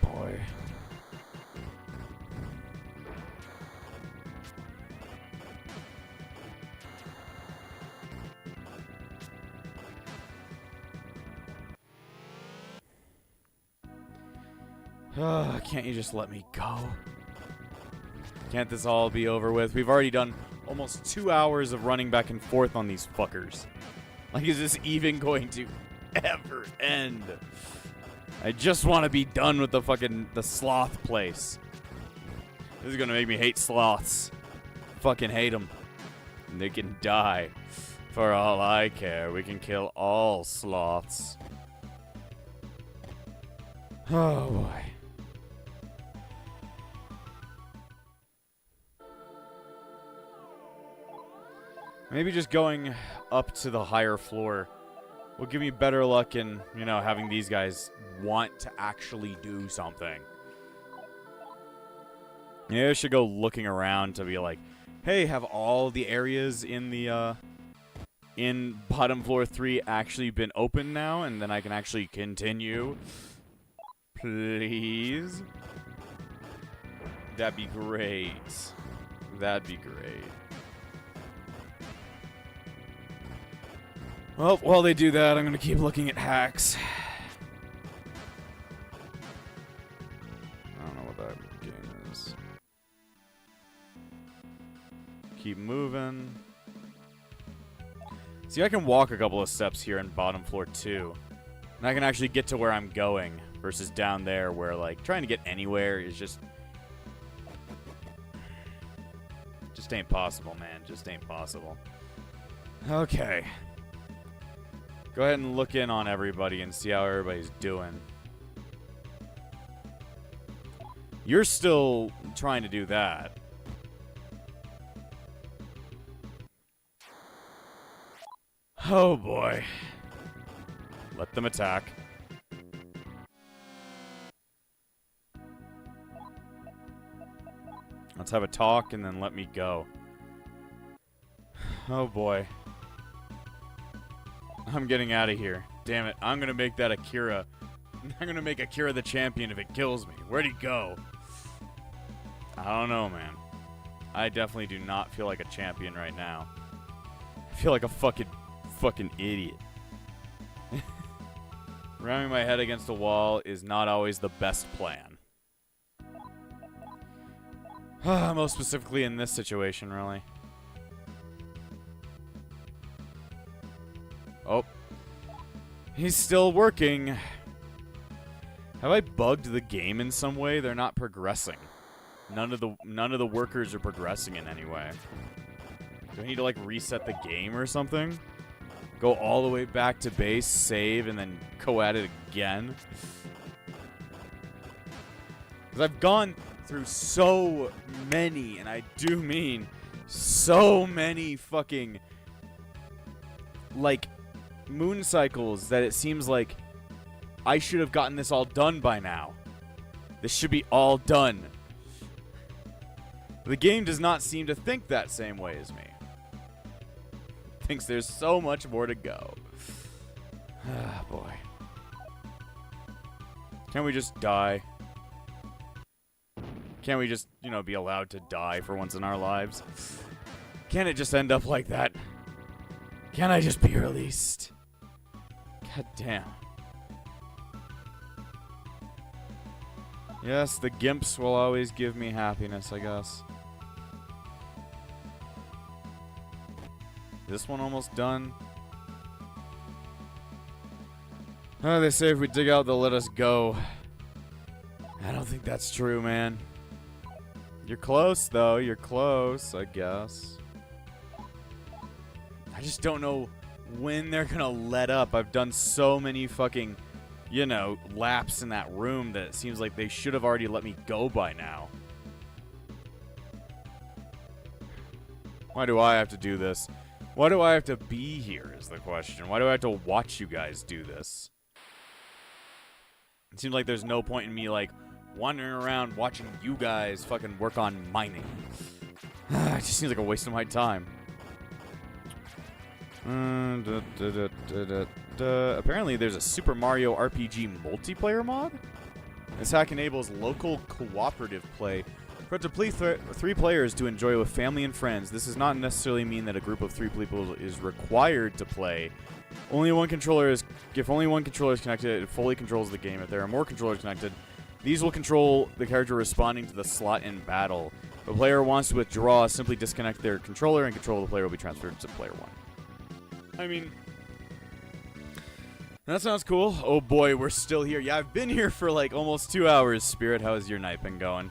Boy. Can't you just let me go? Can't this all be over with? We've already done almost 2 hours of running back and forth on these fuckers. Like, is this even going to ever end? I just want to be done with the sloth place. This is gonna make me hate sloths. Fucking hate them. And they can die. For all I care, we can kill all sloths. Oh boy. Maybe just going up to the higher floor will give me better luck in, you know, having these guys want to actually do something. Maybe I should go looking around to be like, hey, have all the areas in the, in bottom floor 3 actually been open now? And then I can actually continue. Please? That'd be great. That'd be great. Well, while they do that, I'm gonna keep looking at hacks. I don't know what that game is. Keep moving. See, I can walk a couple of steps here in bottom floor 2. And I can actually get to where I'm going versus down there where, like, trying to get anywhere is just ain't possible, man. Just ain't possible. Okay. Go ahead and look in on everybody and see how everybody's doing. You're still trying to do that. Oh boy. Let them attack. Let's have a talk and then let me go. Oh boy. I'm getting out of here. Damn it. I'm gonna make that Akira. I'm gonna make Akira the champion if it kills me. Where'd he go? I don't know, man. I definitely do not feel like a champion right now. I feel like a fucking idiot. Ramming my head against a wall is not always the best plan. Most specifically in this situation, really. Oh. He's still working. Have I bugged the game in some way? They're not progressing. None of the workers are progressing in any way. Do I need to, like, reset the game or something? Go all the way back to base, save, and then go at it again? Because I've gone through so many, and I do mean so many fucking, like, moon cycles that it seems like I should have gotten this all done by now. This should be all done. The game does not seem to think that same way as me. It thinks there's so much more to go. Ah, boy. Can't we just die? Can't we just, you know, be allowed to die for once in our lives? Can't it just end up like that? Can't I just be released? God damn. Yes, the gimps will always give me happiness, I guess. This one almost done. Oh, they say if we dig out, they'll let us go. I don't think that's true, man. You're close, though. You're close, I guess. I just don't know when they're gonna let up. I've done so many fucking, you know, laps in that room that it seems like they should have already let me go by now. Why do I have to do this? Why do I have to be here is the question. Why do I have to watch you guys do this? It seems like there's no point in me, like, wandering around watching you guys fucking work on mining. It just seems like a waste of my time. Apparently there's a Super Mario RPG multiplayer mod. This hack enables local cooperative play for up to three players to enjoy with family and friends. This does not necessarily mean that a group of 3 people is required to play. If only one controller is connected, it fully controls the game. If there are more controllers connected, these will control the character responding to the slot in battle. If a player wants to withdraw, simply disconnect their controller and control of the player will be transferred to player 1. I mean, that sounds cool. Oh boy, we're still here. Yeah, I've been here for like almost 2 hours. Spirit, how's your night been going?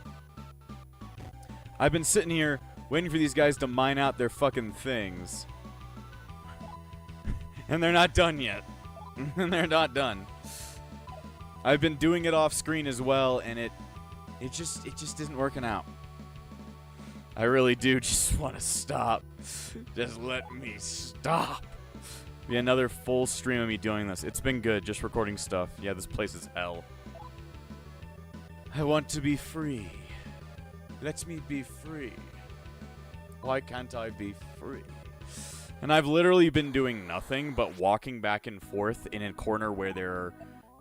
I've been sitting here waiting for these guys to mine out their fucking things. And they're not done yet. And they're not done. I've been doing it off screen as well, and it just isn't working out. I really do just want to stop. Just let me stop. Be another full stream of me doing this. It's been good, just recording stuff. Yeah, this place is hell. I want to be free. Let me be free. Why can't I be free? And I've literally been doing nothing but walking back and forth in a corner where there are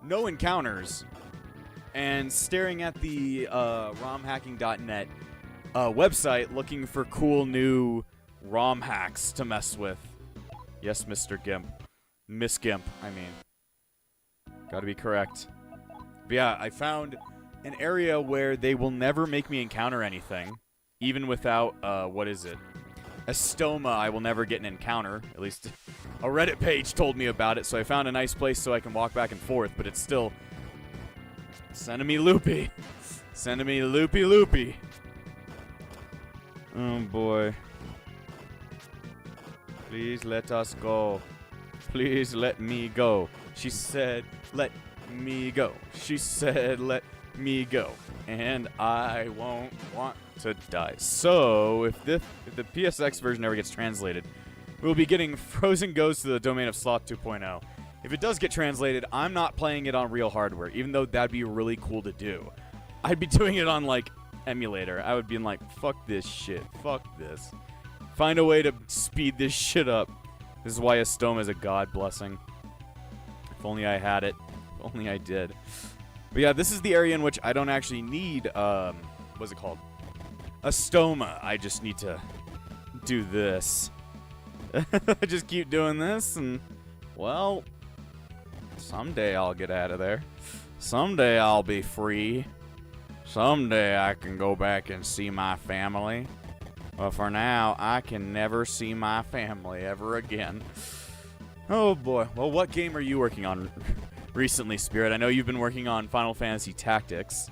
no encounters and staring at the romhacking.net website looking for cool new ROM hacks to mess with. Yes, Mr. Gimp. Miss Gimp, I mean. Gotta be correct. But yeah, I found an area where they will never make me encounter anything. Even without, what is it? A stoma, I will never get an encounter. At least a Reddit page told me about it, so I found a nice place so I can walk back and forth, but it's still sending me loopy. Sending me loopy loopy. Oh boy. Please let us go. Please let me go. She said, let me go. She said, let me go. And I won't want to die. So, if the PSX version ever gets translated, we'll be getting Frozen Goes to the domain of Sloth 2.0. If it does get translated, I'm not playing it on real hardware, even though that'd be really cool to do. I'd be doing it on, like, emulator. I would be like, fuck this shit. Fuck this. Find a way to speed this shit up. This is why a stoma is a god blessing. If only I had it. If only I did. But yeah, this is the area in which I don't actually need, what's it called? A stoma. I just need to do this. I just keep doing this, and, well, someday I'll get out of there. Someday I'll be free. Someday I can go back and see my family. But for now, I can never see my family ever again. Oh boy. Well, what game are you working on recently, Spirit? I know you've been working on Final Fantasy Tactics.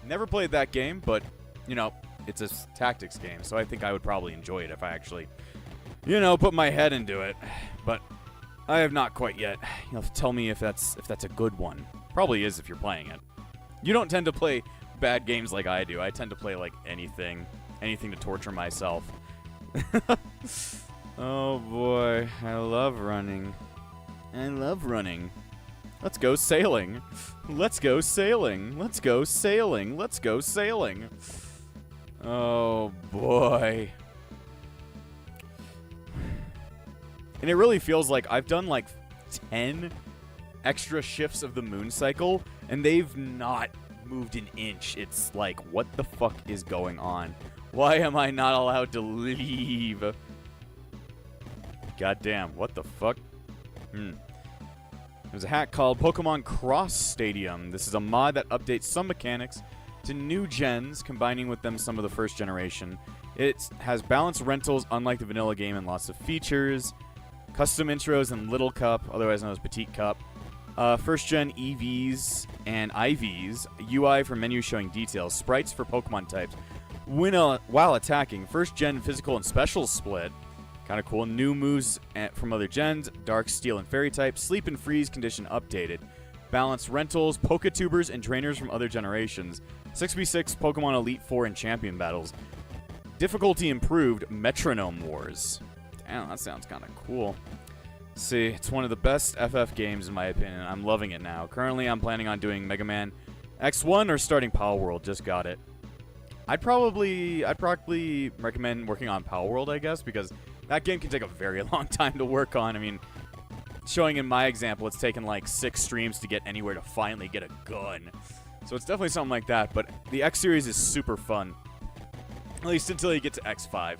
Never played that game, but, you know, it's a tactics game, so I think I would probably enjoy it if I actually, you know, put my head into it. But I have not quite yet. You'll have to tell me if that's a good one. Probably is if you're playing it. You don't tend to play bad games like I do. I tend to play, like, anything to torture myself. Oh boy, I love running. I love running. Let's go sailing. Let's go sailing. Let's go sailing. Let's go sailing. Oh boy. And it really feels like I've done like 10 extra shifts of the moon cycle, and they've not moved an inch. It's like, what the fuck is going on? Why am I not allowed to leave? Goddamn, what the fuck? There's a hack called Pokemon Cross Stadium. This is a mod that updates some mechanics to new gens, combining with them some of the first generation. It has balanced rentals, unlike the vanilla game, and lots of features. Custom intros and Little Cup, otherwise known as Petite Cup. First gen EVs and IVs. UI for menus showing details. Sprites for Pokemon types. While attacking. First gen physical and special split. Kind of cool. New moves from other gens. Dark, Steel, and Fairy type. Sleep and Freeze condition updated. Balanced rentals, Poketubers, and trainers from other generations. 6v6 Pokemon Elite Four and Champion battles. Difficulty improved. Metronome Wars. Damn, that sounds kind of cool. See, it's one of the best FF games in my opinion. I'm loving it now. Currently, I'm planning on doing Mega Man X1 or starting Power World. Just got it. I'd probably recommend working on Power World, I guess, because that game can take a very long time to work on. I mean, showing in my example, it's taken like 6 streams to get anywhere to finally get a gun. So it's definitely something like that, but the X series is super fun. At least until you get to X5.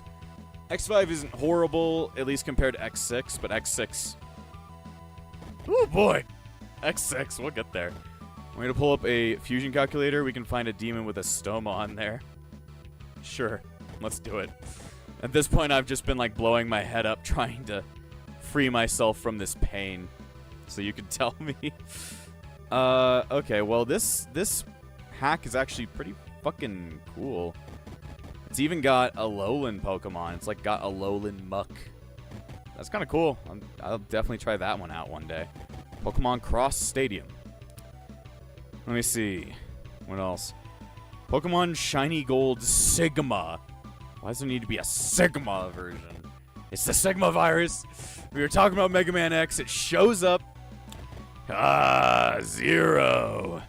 X5 isn't horrible, at least compared to X6, but X6... Oh boy! X6, we'll get there. I'm going to pull up a fusion calculator. We can find a demon with a stoma on there. Sure, let's do it. At this point, I've just been like blowing my head up trying to free myself from this pain. So you can tell me. Okay, well this hack is actually pretty fucking cool. It's even got a Alolan Pokemon. It's like got a Alolan Muck. That's kind of cool. I'll definitely try that one out one day. Pokemon Cross Stadium. Let me see. What else? Pokemon Shiny Gold Sigma. Why does there need to be a Sigma version? It's the Sigma virus. We were talking about Mega Man X. It shows up. Ah, Zero.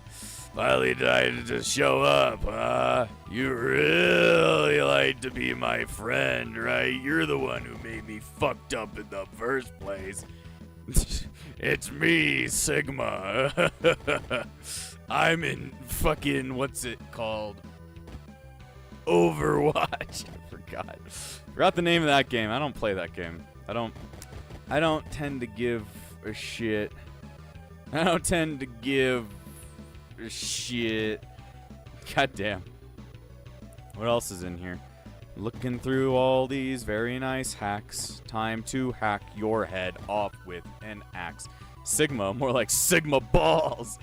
Finally decided to show up, huh? You really like to be my friend, right? You're the one who made me fucked up in the first place. It's me, Sigma. I'm in fucking, what's it called? Overwatch. I forgot the name of that game. I don't play that game. I don't tend to give a shit. I don't tend to give a shit. God damn. What else is in here? Looking through all these very nice hacks. Time to hack your head off with an axe. Sigma, more like Sigma balls.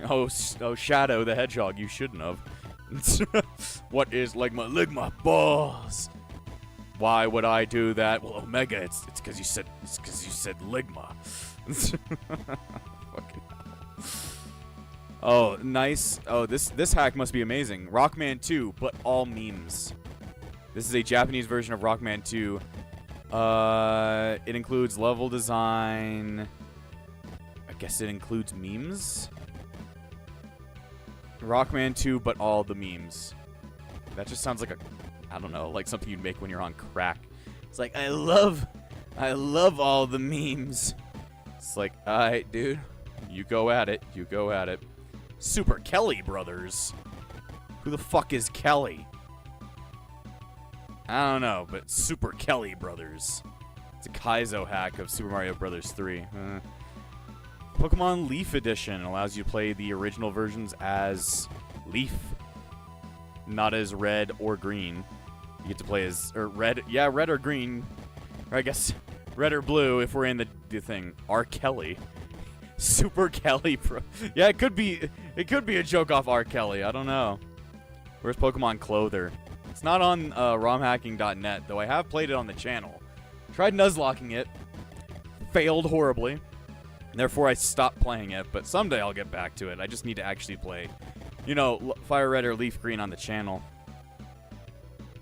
Oh, Shadow the Hedgehog, you shouldn't have. What is ligma balls? Why would I do that? Well, Omega, it's because you said ligma. Fucking hell. Oh, nice. Oh, this hack must be amazing. Rockman 2, but all memes. This is a Japanese version of Rockman 2. It includes level design. I guess it includes memes. Rockman 2, but all the memes. That just sounds like I don't know, like something you'd make when you're on crack. It's like, I love all the memes. It's like, alright, dude. You go at it. You go at it. Super Kelly Brothers. Who the fuck is Kelly? I don't know, but Super Kelly Brothers. It's a Kaizo hack of Super Mario Bros. 3. Pokemon Leaf Edition allows you to play the original versions as Leaf, not as red or green. You get to play as red or green, or I guess red or blue if we're in the thing. R. Kelly, Super Kelly Pro. Yeah, it could be a joke off R. Kelly. I don't know. Where's Pokemon Clother? It's not on romhacking.net, though I have played it on the channel. Tried nuzlocking it, failed horribly. Therefore, I stopped playing it, but someday I'll get back to it. I just need to actually play, you know, Fire Red or Leaf Green on the channel.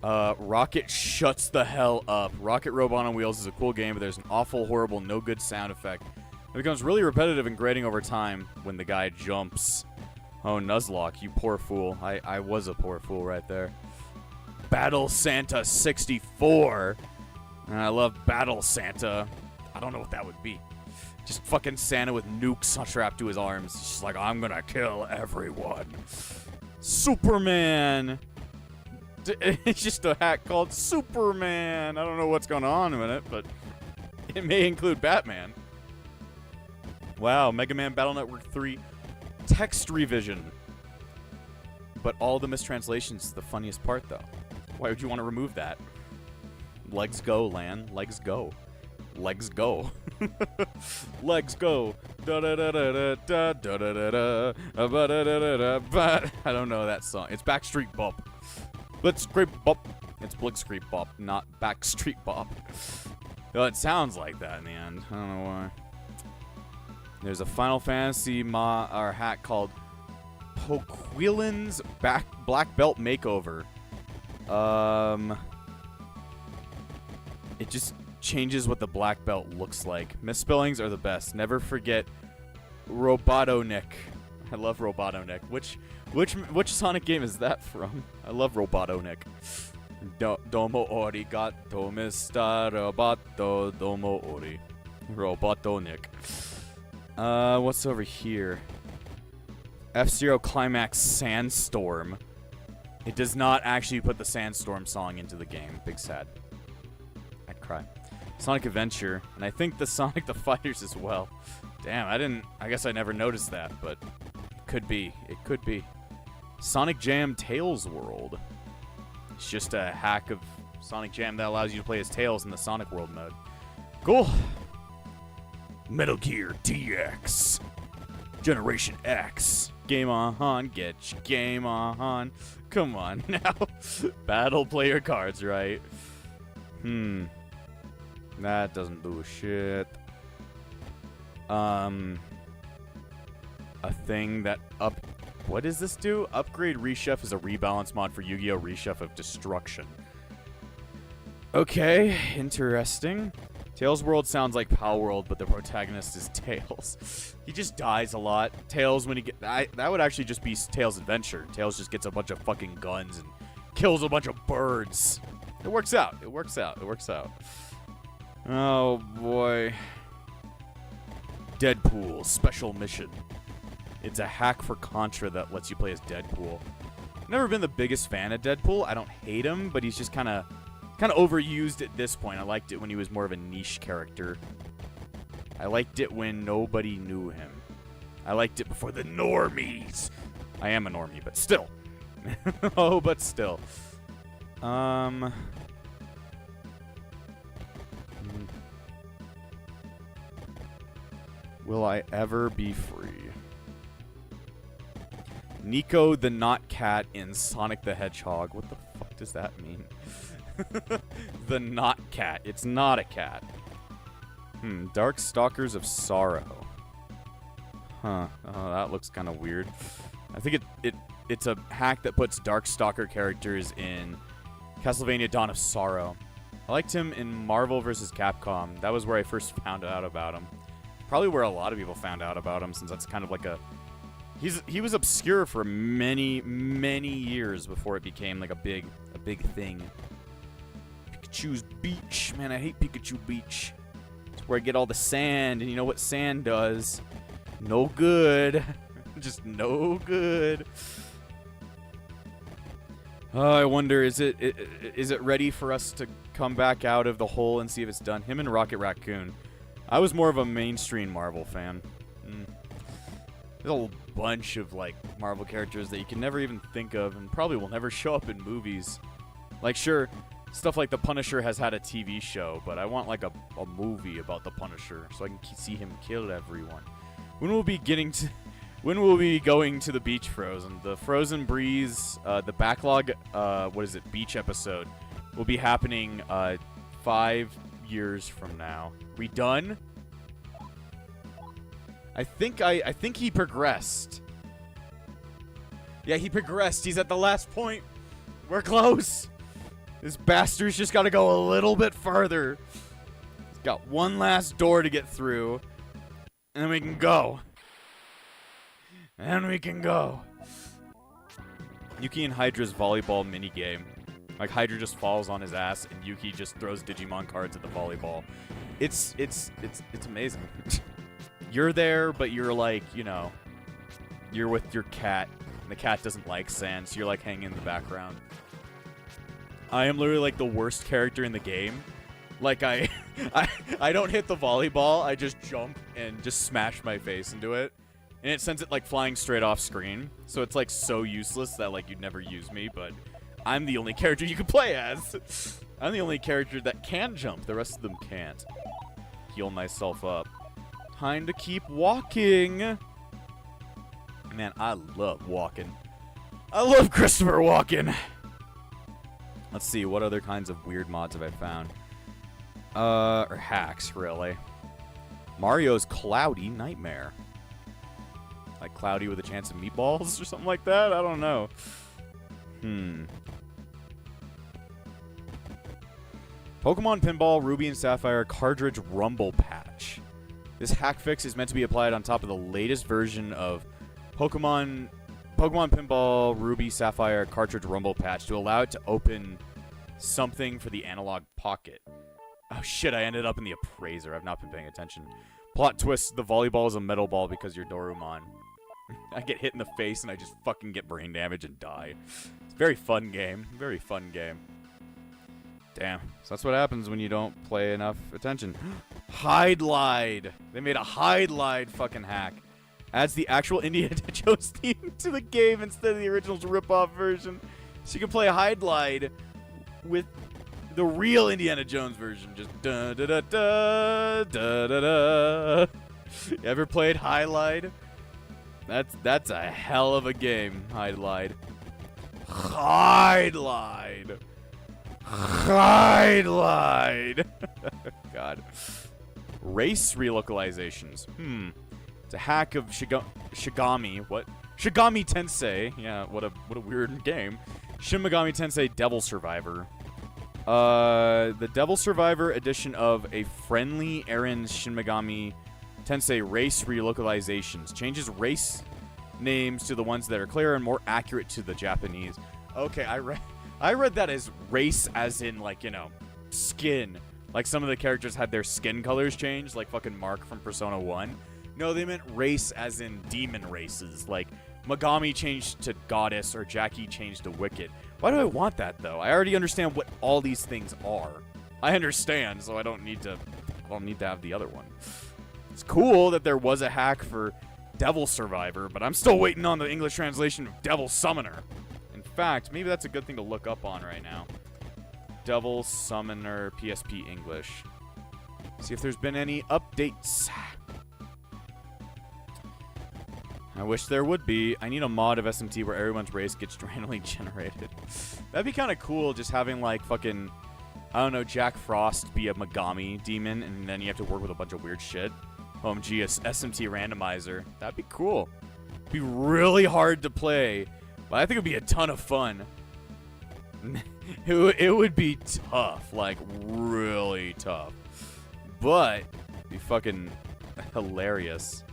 Rocket shuts the hell up. Rocket Robot on Wheels is a cool game, but there's an awful, horrible, no good sound effect. It becomes really repetitive and grating over time when the guy jumps. Oh, Nuzlocke, you poor fool. I was a poor fool right there. Battle Santa 64. And I love Battle Santa. I don't know what that would be. Just fucking Santa with nukes strapped to his arms. He's just like, I'm gonna kill everyone. Superman! It's just a hack called Superman. I don't know what's going on in it, but it may include Batman. Wow, Mega Man Battle Network 3 text revision. But all the mistranslations is the funniest part, though. Why would you want to remove that? Legs go, Lan. Legs go. Legs go. Legs go. Da da da da da da da da da da da da da. I don't know that song. It's Backstreet Bop. Blitzkrieg Bop. It's Blitzkrieg Bop, not Backstreet Bop. Well, it sounds like that in the end. I don't know why. There's a Final Fantasy hack called Poquilin's Black Belt Makeover. It just changes what the black belt looks like. Misspellings are the best. Never forget Robotonic. I love Robotonic. Which Sonic game is that from? I love Robotonic. Domo origato, Mr. Roboto, domo ori. Robotonic. What's over here? F-Zero Climax Sandstorm. It does not actually put the Sandstorm song into the game. Big sad. I'd cry. Sonic Adventure, and I think the Sonic the Fighters as well. Damn, I guess I never noticed that, but it could be. It could be. Sonic Jam Tails World. It's just a hack of Sonic Jam that allows you to play as Tails in the Sonic World mode. Cool. Metal Gear DX. Generation X. Game on, get your game on. Come on now. Battle player cards, right? That doesn't do shit. A thing that what does this do? Upgrade Rechef is a rebalance mod for Yu-Gi-Oh! Rechef of Destruction. Okay, interesting. Tails World sounds like Pow World, but the protagonist is Tails. He just dies a lot. Tails, when he get that would actually just be Tails' adventure. Tails just gets a bunch of fucking guns and kills a bunch of birds. It works out. It works out. It works out. Oh boy. Deadpool Special Mission. It's a hack for Contra that lets you play as Deadpool. I've never been the biggest fan of Deadpool. I don't hate him, but he's just kind of overused at this point. I liked it when he was more of a niche character. I liked it when nobody knew him. I liked it before the normies. I am a normie, but still. Oh, but still. Will I ever be free? Nico the Not Cat in Sonic the Hedgehog. What the fuck does that mean? The Not Cat. It's not a cat. Dark Stalkers of Sorrow. Huh. Oh, that looks kind of weird. I think it's a hack that puts Dark Stalker characters in Castlevania Dawn of Sorrow. I liked him in Marvel vs. Capcom. That was where I first found out about him. Probably where a lot of people found out about him, since that's kind of like a... He was obscure for many, many years before it became like a big thing. Pikachu's Beach. Man, I hate Pikachu Beach. It's where I get all the sand, and you know what sand does? No good. Just no good. Oh, I wonder, is it ready for us to come back out of the hole and see if it's done? Him and Rocket Raccoon. I was more of a mainstream Marvel fan. There's a bunch of, like, Marvel characters that you can never even think of and probably will never show up in movies. Like, sure, stuff like The Punisher has had a TV show, but I want, like, a movie about The Punisher so I can see him kill everyone. When will we be going to the beach, Frozen? The Frozen Breeze, the backlog, beach episode will be happening 5 years from now. We done? I think he progressed. Yeah, he progressed. He's at the last point. We're close. This bastard's just got to go a little bit further. He's got one last door to get through. And then we can go. And we can go. Yuki and Hydra's volleyball minigame. Like, Hydra just falls on his ass, and Yuki just throws Digimon cards at the volleyball. It's amazing. You're there, but you're like, you know, you're with your cat, and the cat doesn't like sand, so you're like hanging in the background. I am literally like the worst character in the game. Like, I don't hit the volleyball, I just jump and just smash my face into it. And it sends it like flying straight off screen. So it's like so useless that like you'd never use me, but I'm the only character you can play as. I'm the only character that can jump, the rest of them can't. Heal myself up. Time to keep walking. Man, I love walking. I love Christopher Walken. Let's see, what other kinds of weird mods have I found? Or hacks, really. Mario's Cloudy Nightmare. Like Cloudy with a chance of meatballs or something like that? I don't know. Pokemon Pinball Ruby and Sapphire Cartridge Rumble Patch. This hack fix is meant to be applied on top of the latest version of Pokemon Pinball Ruby Sapphire Cartridge Rumble Patch to allow it to open something for the analog pocket. Oh shit, I ended up in the appraiser. I've not been paying attention. Plot twist, the volleyball is a metal ball because you're Dorumon. I get hit in the face and I just fucking get brain damage and die. It's a very fun game. Very fun game. Damn. So that's what happens when you don't pay enough attention. Hide Lied. They made a Hide Lied fucking hack. Adds the actual Indiana Jones theme to the game instead of the original's rip-off version. So you can play Hide Lied with the real Indiana Jones version. Just da-da-da-da, da-da-da. You ever played Hide Lied? That's a hell of a game, Hide Lied. Hide Lied. Hide Lied. God. Race relocalizations. It's a hack of Shigami. What? Shigami Tensei. Yeah, what a weird game. Shin Megami Tensei Devil Survivor. The Devil Survivor edition of a friendly Aaron's Shin Megami Tensei race relocalizations. Changes race names to the ones that are clearer and more accurate to the Japanese. Okay, I read that as race as in, like, you know, skin. Like some of the characters had their skin colors changed, like fucking Mark from Persona 1. No, they meant race as in demon races. Like Megami changed to goddess or Jackie changed to wicked. Why do I want that, though? I already understand what all these things are. I understand, so I don't need to have the other one. It's cool that there was a hack for Devil Survivor, but I'm still waiting on the English translation of Devil Summoner. In fact, maybe that's a good thing to look up on right now. Devil Summoner PSP English. See if there's been any updates. I wish there would be. I need a mod of SMT where everyone's race gets randomly generated. That'd be kind of cool, just having, like, fucking, I don't know, Jack Frost be a Megami demon, and then you have to work with a bunch of weird shit. OMG, a SMT randomizer. That'd be cool. It'd be really hard to play, but I think it'd be a ton of fun. It would be tough, like, really tough. But, it'd be fucking hilarious.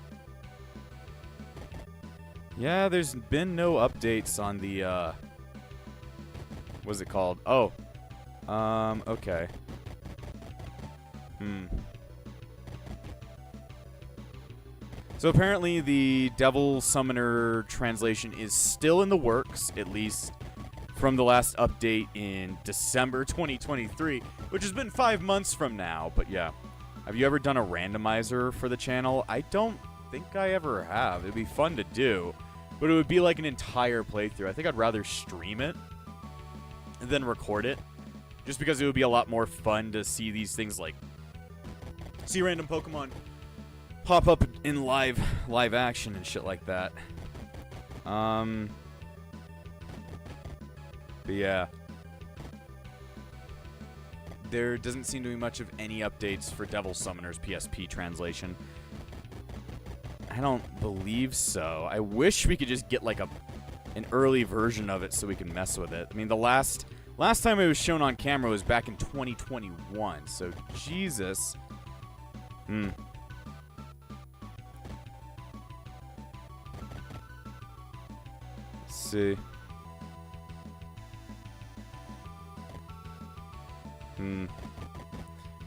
Yeah, there's been no updates on the, what's it called? Oh. Okay. So apparently the Devil Summoner translation is still in the works, at least from the last update in December 2023, which has been 5 months from now, but yeah. Have you ever done a randomizer for the channel? I don't think I ever have. It'd be fun to do. But it would be like an entire playthrough. I think I'd rather stream it than record it. Just because it would be a lot more fun to see these things, like, see random Pokemon pop up in live action and shit like that. But yeah. There doesn't seem to be much of any updates for Devil Summoner's PSP translation. I don't believe so. I wish we could just get like an early version of it so we can mess with it. I mean, the last time it was shown on camera was back in 2021. So Jesus. Let's see.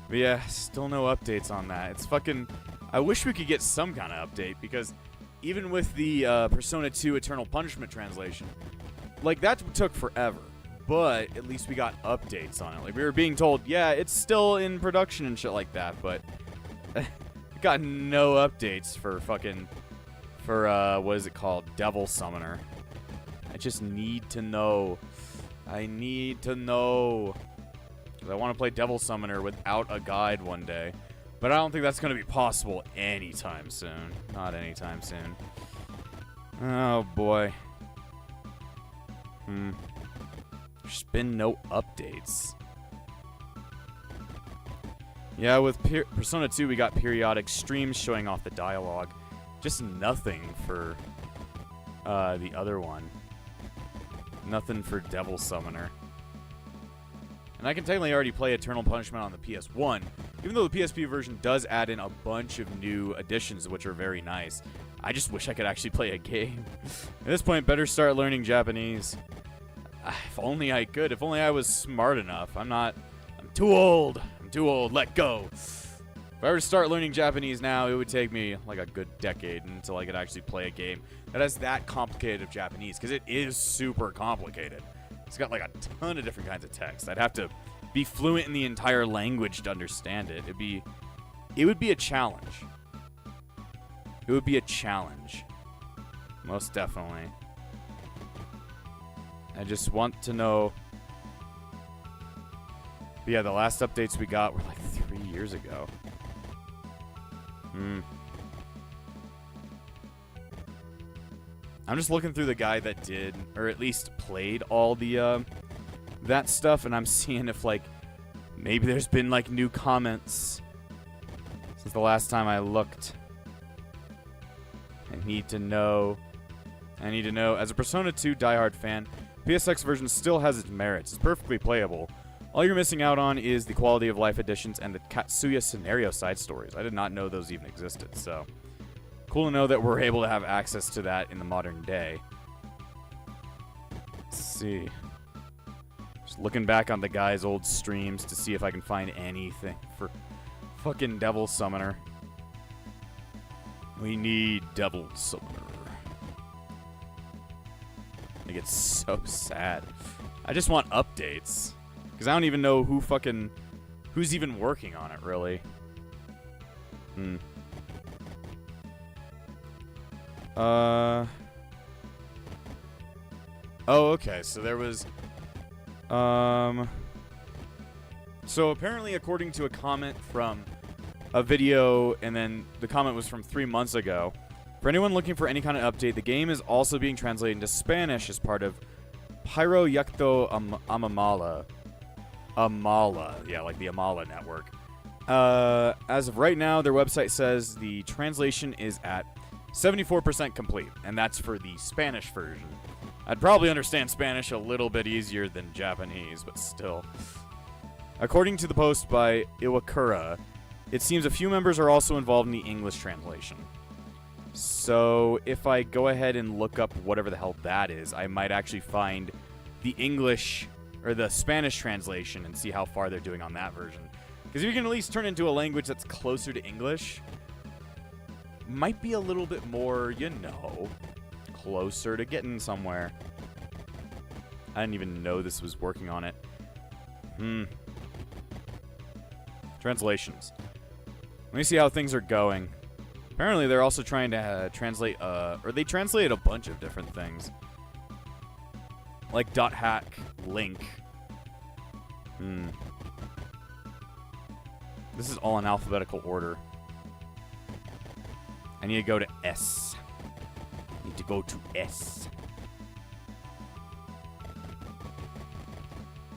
But yeah, still no updates on that. It's fucking... I wish we could get some kind of update, because even with the Persona 2 Eternal Punishment translation, like, that took forever. But at least we got updates on it. Like, we were being told, yeah, it's still in production and shit like that, but we got no updates for fucking... For, what is it called? Devil Summoner. I just need to know. I need to know. Because I want to play Devil Summoner without a guide one day. But I don't think that's going to be possible anytime soon. Not anytime soon. Oh, boy. There's been no updates. Yeah, with Persona 2, we got periodic streams showing off the dialogue. Just nothing for the other one. Nothing for Devil Summoner. And I can technically already play Eternal Punishment on the PS1, even though the PSP version does add in a bunch of new additions, which are very nice. I just wish I could actually play a game. At this point, better start learning Japanese. If only I could. If only I was smart enough. I'm too old. I'm too old. Let go. If I were to start learning Japanese now, it would take me like a good decade until I could actually play a game that has that complicated of Japanese, because it is super complicated. It's got like a ton of different kinds of text. I'd have to be fluent in the entire language to understand it. It would be a challenge. It would be a challenge. Most definitely. I just want to know. But yeah, the last updates we got were like 3 years ago. I'm just looking through the guy that did, or at least played all the, that stuff, and I'm seeing if, like, maybe there's been, like, new comments since the last time I looked. I need to know. As a Persona 2 diehard fan, PSX version still has its merits. It's perfectly playable, All you're missing out on is the quality of life additions and the Katsuya scenario side stories. I did not know those even existed, so cool to know that we're able to have access to that in the modern day. Let's see. Just looking back on the guy's old streams to see if I can find anything for fucking Devil Summoner. We need Devil Summoner. I get so sad. I just want updates. Because I don't even know who's even working on it, really. Oh, okay. So there was... So apparently, according to a comment from a video, and then the comment was from 3 months ago, for anyone looking for any kind of update, the game is also being translated into Spanish as part of Pyro Yacto Amala. Amala. Yeah, like the Amala network. As of right now, their website says the translation is at 74% complete, and that's for the Spanish version. I'd probably understand Spanish a little bit easier than Japanese, but still. According to the post by Iwakura, it seems a few members are also involved in the English translation. So if I go ahead and look up whatever the hell that is, I might actually find the English or the Spanish translation and see how far they're doing on that version. Because if you can at least turn into a language that's closer to English, might be a little bit more, you know, closer to getting somewhere. I didn't even know this was working on it. Translations. Let me see how things are going. Apparently, they're also trying to translate, or they translated a bunch of different things. Like .hack link. This is all in alphabetical order. I need to go to S. I need to go to S.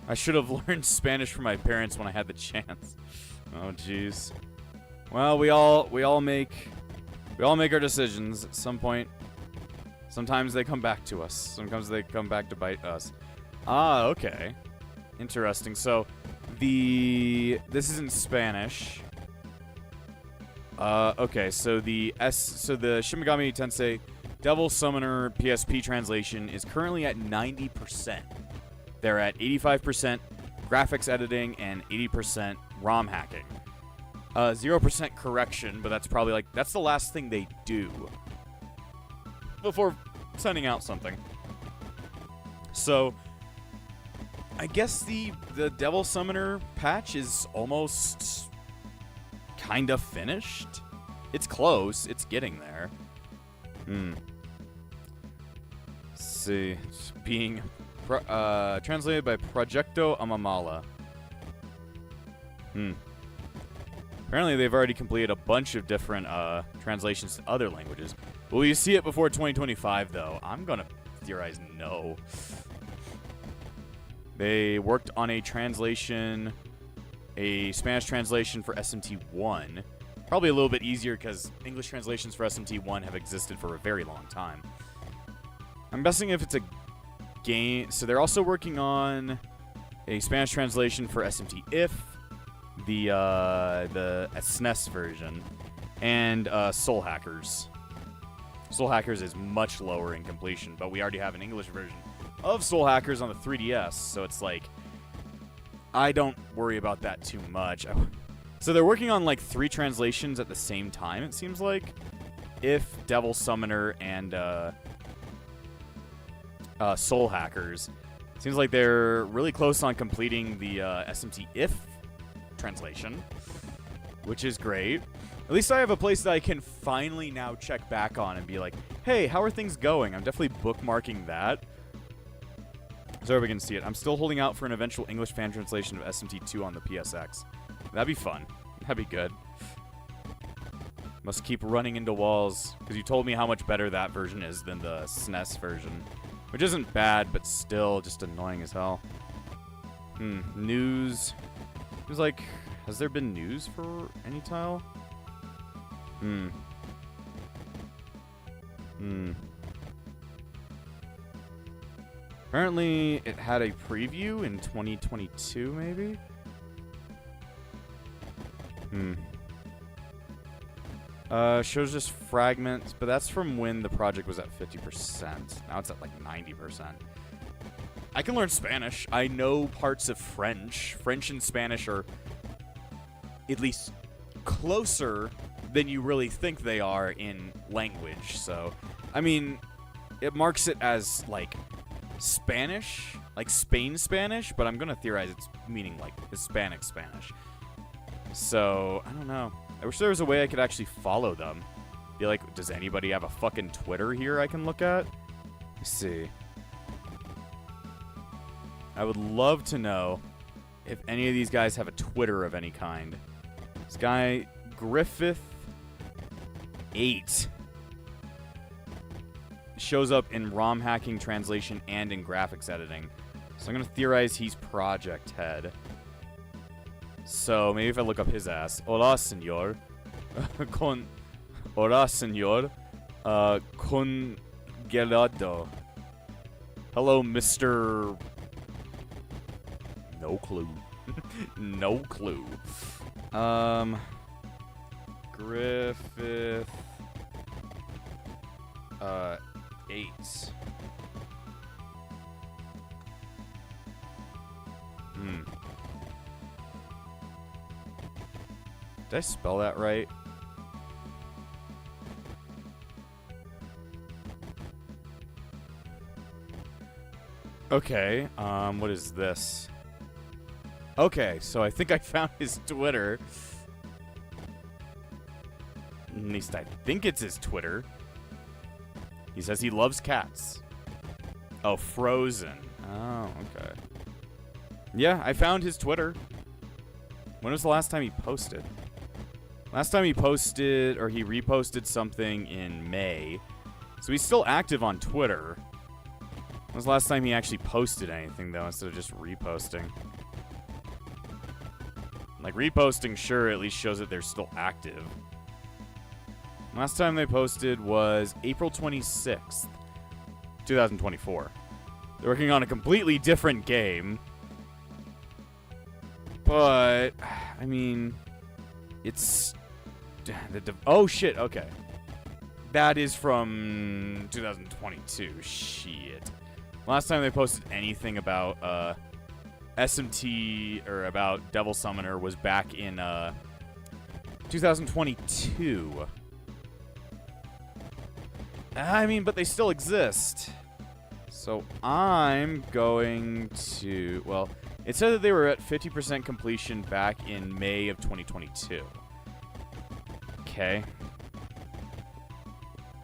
I should have learned Spanish from my parents when I had the chance. Oh, jeez. Well, we all make our decisions at some point. Sometimes they come back to us. Sometimes they come back to bite us. Ah, okay. Interesting. So, this is in Spanish. Okay, so the Shin Megami Tensei Devil Summoner PSP translation is currently at 90%. They're at 85% graphics editing and 80% ROM hacking. 0% correction, but that's probably that's the last thing they do before sending out something. So, I guess the Devil Summoner patch is almost kind of finished. It's close. It's getting there. Let's see. It's being translated by Progetto Amamala. Apparently, they've already completed a bunch of different translations to other languages. Will you see it before 2025, though? I'm going to theorize no. They worked on a translation, a Spanish translation for SMT1. Probably a little bit easier because English translations for SMT1 have existed for a very long time. I'm guessing if it's a game... So they're also working on a Spanish translation for SMT If, the SNES version, and Soul Hackers. Soul Hackers is much lower in completion, but we already have an English version of Soul Hackers on the 3DS, so it's I don't worry about that too much. So they're working on 3 translations at the same time, it seems like. If, Devil Summoner, and Soul Hackers. Seems like they're really close on completing the SMT If translation, which is great. At least I have a place that I can finally now check back on and be like, hey, how are things going? I'm definitely bookmarking that. So we can see it. I'm still holding out for an eventual English fan translation of SMT2 on the PSX. That'd be fun. That'd be good. Must keep running into walls, because you told me how much better that version is than the SNES version. Which isn't bad, but still just annoying as hell. News. It was has there been news for any tile? Apparently, it had a preview in 2022, maybe? Shows just fragments, but that's from when the project was at 50%. Now it's at like 90%. I can learn Spanish. I know parts of French. French and Spanish are at least closer than you really think they are in language. So, I mean, it marks it as like Spanish, like Spain Spanish, but I'm gonna theorize it's meaning like Hispanic Spanish. So, I don't know. I wish there was a way I could actually follow them. Be like, does anybody have a fucking Twitter here I can look at? Let's see. I would love to know if any of these guys have a Twitter of any kind. This guy, Griffith8, shows up in ROM hacking, translation, and in graphics editing. So I'm going to theorize he's project head. So maybe if I look up his ass. Hola, señor. Hola, señor. Congelado. Hello, Mr. No clue. No clue. Griffith 8. Did I spell that right? Okay, what is this? Okay, so I think I found his Twitter. At least I think it's his Twitter. He says he loves cats. Oh, Frozen. Oh, okay. Yeah, I found his Twitter. When was the last time he posted? Last time he posted, or he reposted something in May. So he's still active on Twitter. When was the last time he actually posted anything, though, instead of just reposting? Like, reposting, sure, at least shows that they're still active. Last time they posted was April 26th, 2024. They're working on a completely different game. But, I mean, it's... oh, shit, okay. That is from 2022. Shit. Last time they posted anything about SMT, or about Devil Summoner, was back in 2022. I mean, but they still exist. So I'm going to... Well, it said that they were at 50% completion back in May of 2022. Okay.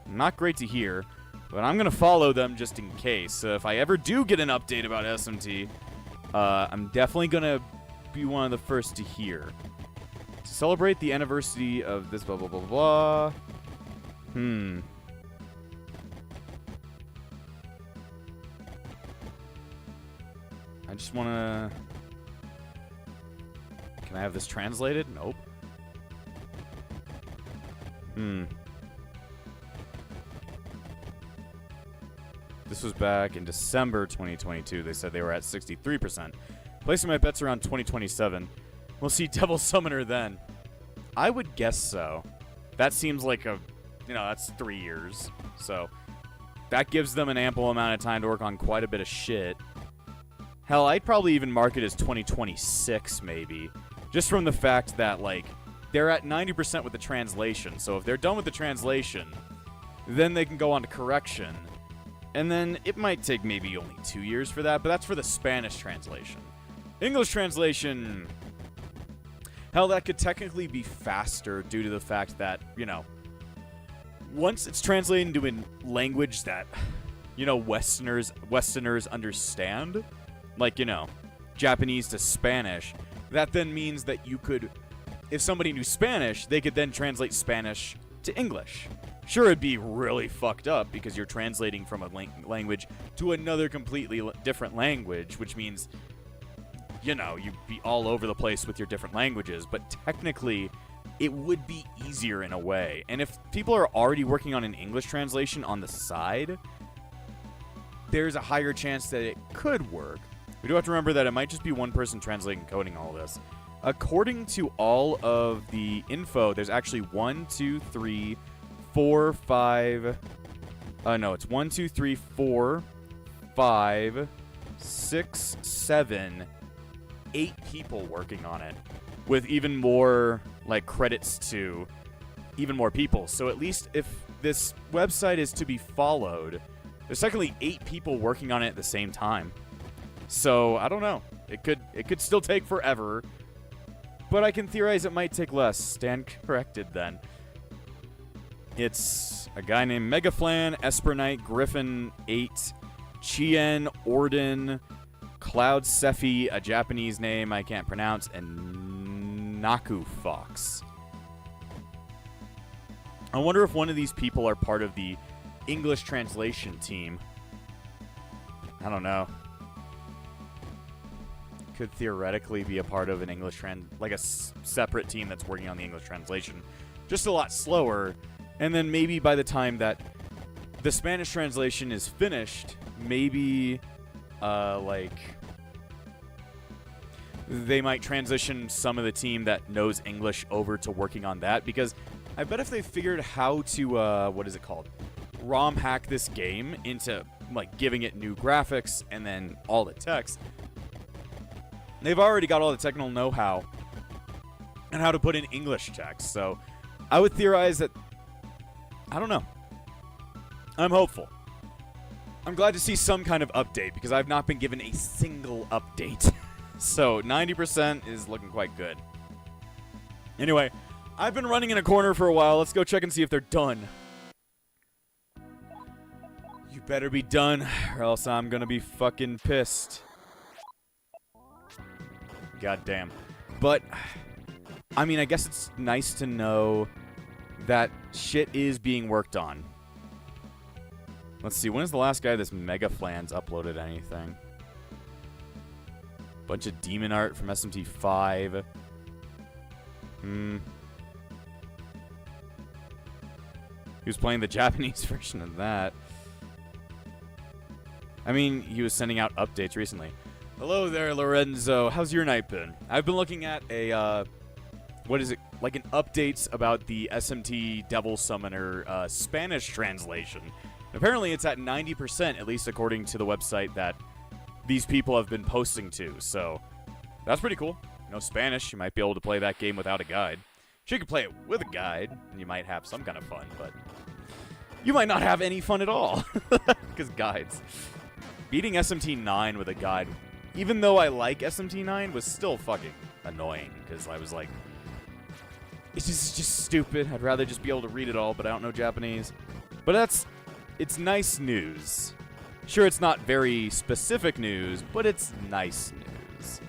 Not great to hear, but I'm going to follow them just in case. So if I ever do get an update about SMT, I'm definitely going to be one of the first to hear. To celebrate the anniversary of this blah, blah, blah, blah. I just want to... Can I have this translated? Nope. This was back in December 2022. They said they were at 63%. Placing my bets around 2027. We'll see Devil Summoner then. I would guess so. That seems like a... You know, that's 3 years. So, that gives them an ample amount of time to work on quite a bit of shit. Hell, I'd probably even mark it as 2026, maybe. Just from the fact that, like, they're at 90% with the translation. So if they're done with the translation, then they can go on to correction. And then it might take maybe only 2 years for that, but that's for the Spanish translation. English translation... Hell, that could technically be faster due to the fact that, you know, once it's translated into a language that, you know, Westerners understand... Like, you know, Japanese to Spanish. That then means that you could, if somebody knew Spanish, they could then translate Spanish to English. Sure, it'd be really fucked up because you're translating from a language to another completely different language, which means, you know, you'd be all over the place with your different languages. But technically, it would be easier in a way. And if people are already working on an English translation on the side... there's a higher chance that it could work. We do have to remember that it might just be one person translating and coding all this. According to all of the info, there's actually 1, 2, 3, 4, 5... no, it's 1, 2, 3, 4, 5, 6, 7, 8 people working on it. With even more, like, credits to even more people. So at least if this website is to be followed, there's technically 8 people working on it at the same time. So, I don't know. It could still take forever. But I can theorize it might take less. Stand corrected, then. It's a guy named Megaflan, Esper Knight, Griffin 8, Chien, Orden, Cloud Sephi, a Japanese name I can't pronounce, and Naku Fox. I wonder if one of these people are part of the English translation team. I don't know. Could theoretically be a part of an English like a separate team that's working on the English translation. Just a lot slower. And then maybe by the time that the Spanish translation is finished, maybe, like, they might transition some of the team that knows English over to working on that. Because I bet if they figured how to, what is it called? ROM hack this game into, like, giving it new graphics and then all the text, they've already got all the technical know-how and how to put in English text. So I would theorize that, I don't know. I'm hopeful. I'm glad to see some kind of update because I've not been given a single update. So 90% is looking quite good. Anyway, I've been running in a corner for a while. Let's go check and see if they're done. You better be done or else I'm gonna be fucking pissed. Goddamn. But, I mean, I guess it's nice to know that shit is being worked on. Let's see, when is the last guy this Mega Flans uploaded anything? Bunch of demon art from SMT5. He was playing the Japanese version of that. I mean, he was sending out updates recently. Hello there, Lorenzo. How's your night been? I've been looking at a, what is it? Like an updates about the SMT Devil Summoner Spanish translation. Apparently it's at 90%, at least according to the website that these people have been posting to. So that's pretty cool. You know, Spanish, you might be able to play that game without a guide. Sure, you can play it with a guide, and you might have some kind of fun, but you might not have any fun at all. Because guides. Beating SMT9 with a guide, even though I like SMT9, was still fucking annoying. Because I was like, it's just stupid. I'd rather just be able to read it all, but I don't know Japanese. But it's nice news. Sure, it's not very specific news, but it's nice news.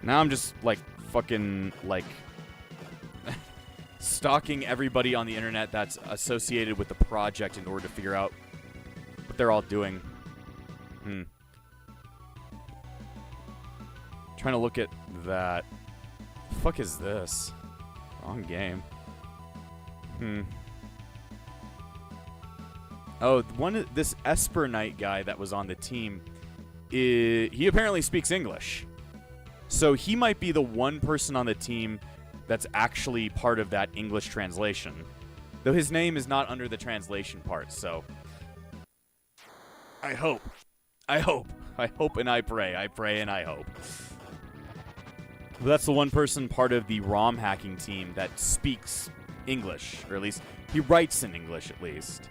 Now I'm just, like, fucking, like, stalking everybody on the internet that's associated with the project in order to figure out what they're all doing. Trying to look at that. The fuck is this? Wrong game. Oh, this Esper Knight guy that was on the team, he apparently speaks English. So he might be the one person on the team that's actually part of that English translation. Though his name is not under the translation part, so I hope and I pray. I pray and I hope. But that's the one person part of the ROM hacking team that speaks English, or at least he writes in English at least.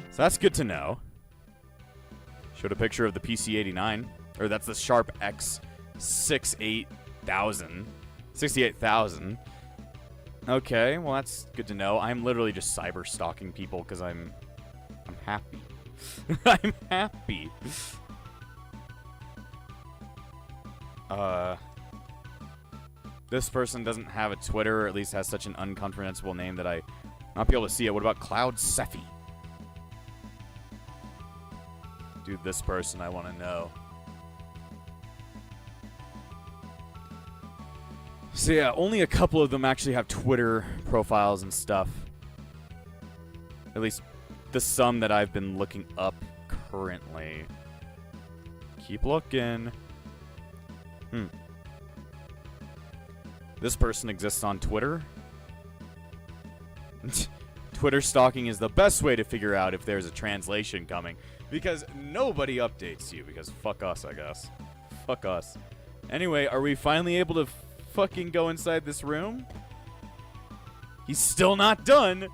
So that's good to know. Showed a picture of the PC-89, or that's the Sharp X 68,000. Okay, well that's good to know. I'm literally just cyber stalking people because I'm happy. I'm happy. This person doesn't have a Twitter, or at least has such an uncomprehensible name that I not be able to see it. What about Cloud Sephi? Dude, this person I want to know. So yeah, only a couple of them actually have Twitter profiles and stuff. At least the some that I've been looking up currently. Keep looking. This person exists on Twitter. Twitter stalking is the best way to figure out if there's a translation coming, because nobody updates you, because fuck us, I guess. Fuck us. Anyway, are we finally able to fucking go inside this room? He's still not done.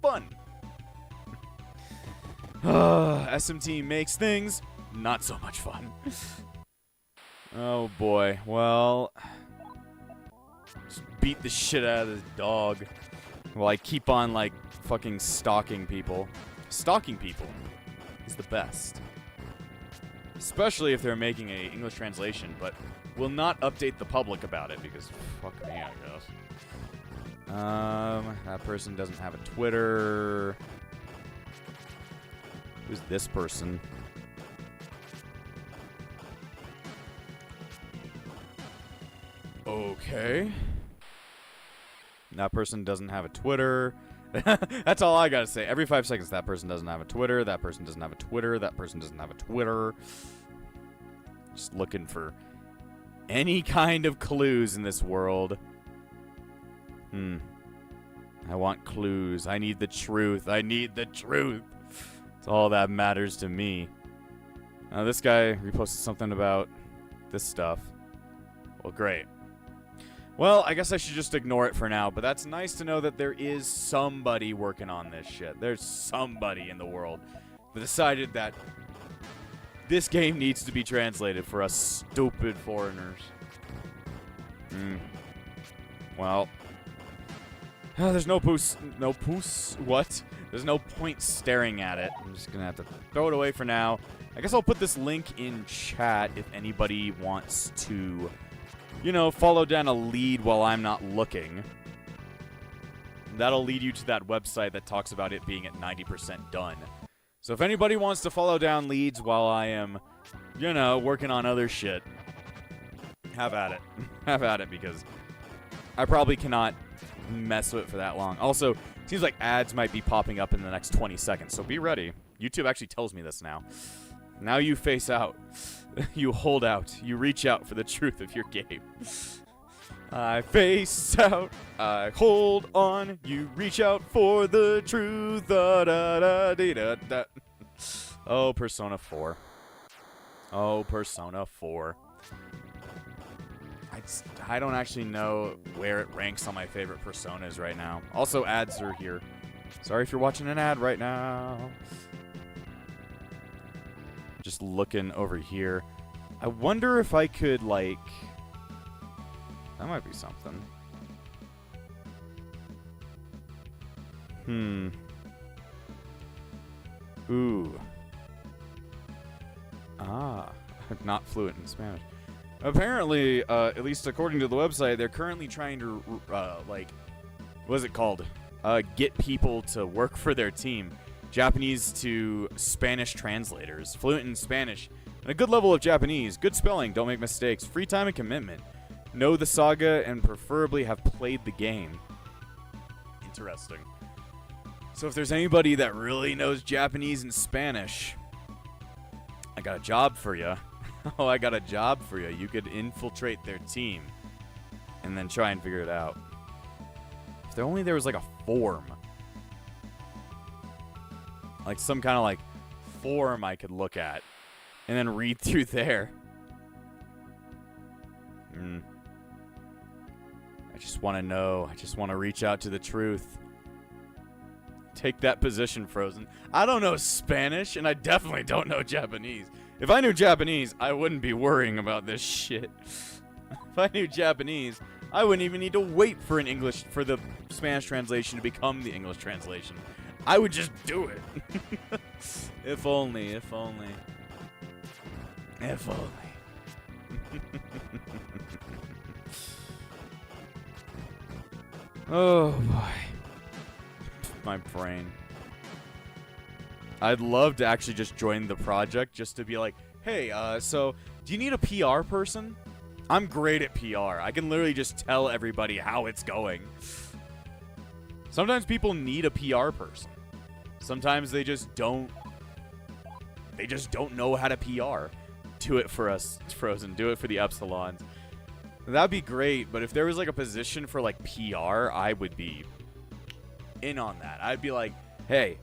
Fun. SMT makes things not so much fun. Oh boy. Well, just beat the shit out of this dog while I keep on, like, fucking stalking people. Stalking people is the best. Especially if they're making a English translation, but will not update the public about it because fuck me, I guess. That person doesn't have a Twitter. Who's this person? Okay. That person doesn't have a Twitter. That's all I gotta say. Every 5 seconds, that person doesn't have a Twitter. That person doesn't have a Twitter. That person doesn't have a Twitter. Just looking for any kind of clues in this world. I want clues. I need the truth. I need the truth. It's all that matters to me. Now, this guy reposted something about this stuff. Well, great. Well, I guess I should just ignore it for now, but that's nice to know that there is somebody working on this shit. There's somebody in the world that decided that this game needs to be translated for us stupid foreigners. Well, there's no what? There's no point staring at it. I'm just gonna have to throw it away for now. I guess I'll put this link in chat if anybody wants to, you know, follow down a lead while I'm not looking. That'll lead you to that website that talks about it being at 90% done. So if anybody wants to follow down leads while I am, you know, working on other shit, have at it. Have at it, because I probably cannot mess with it for that long. Also, it seems like ads might be popping up in the next 20 seconds, so be ready. YouTube actually tells me this now. Now you face out. You hold out. You reach out for the truth of your game. I face out. I hold on. You reach out for the truth. Da, da, da, da, da, da. Oh, Persona 4. Oh, Persona 4. I don't actually know where it ranks on my favorite Personas right now. Also, ads are here. Sorry if you're watching an ad right now. Just looking over here. I wonder if I could, like... That might be something. Ooh. Ah. I'm not fluent in Spanish. Apparently, at least according to the website, they're currently trying to, like... What is it called? Get people to work for their team. Japanese to Spanish translators. Fluent in Spanish. And a good level of Japanese. Good spelling. Don't make mistakes. Free time and commitment. Know the saga and preferably have played the game. Interesting. So if there's anybody that really knows Japanese and Spanish, I got a job for you. Oh, I got a job for you. You could infiltrate their team and then try and figure it out. If there was like a form. Like some kind of like form I could look at and then read through there. I just want to know. I just want to reach out to the truth. Take that position, Frozen. I don't know Spanish, and I definitely don't know Japanese. If I knew Japanese, I wouldn't be worrying about this shit. If I knew Japanese, I wouldn't even need to wait for the Spanish translation to become the English translation. I would just do it. If only, if only. If only. Oh, boy. My brain. I'd love to actually just join the project just to be like, hey, so do you need a PR person? I'm great at PR. I can literally just tell everybody how it's going. Sometimes people need a PR person. Sometimes they just don't know how to PR. Do it for us, Frozen. Do it for the Epsilons. That'd be great, but if there was like a position for like PR, I would be in on that. I'd be like, hey,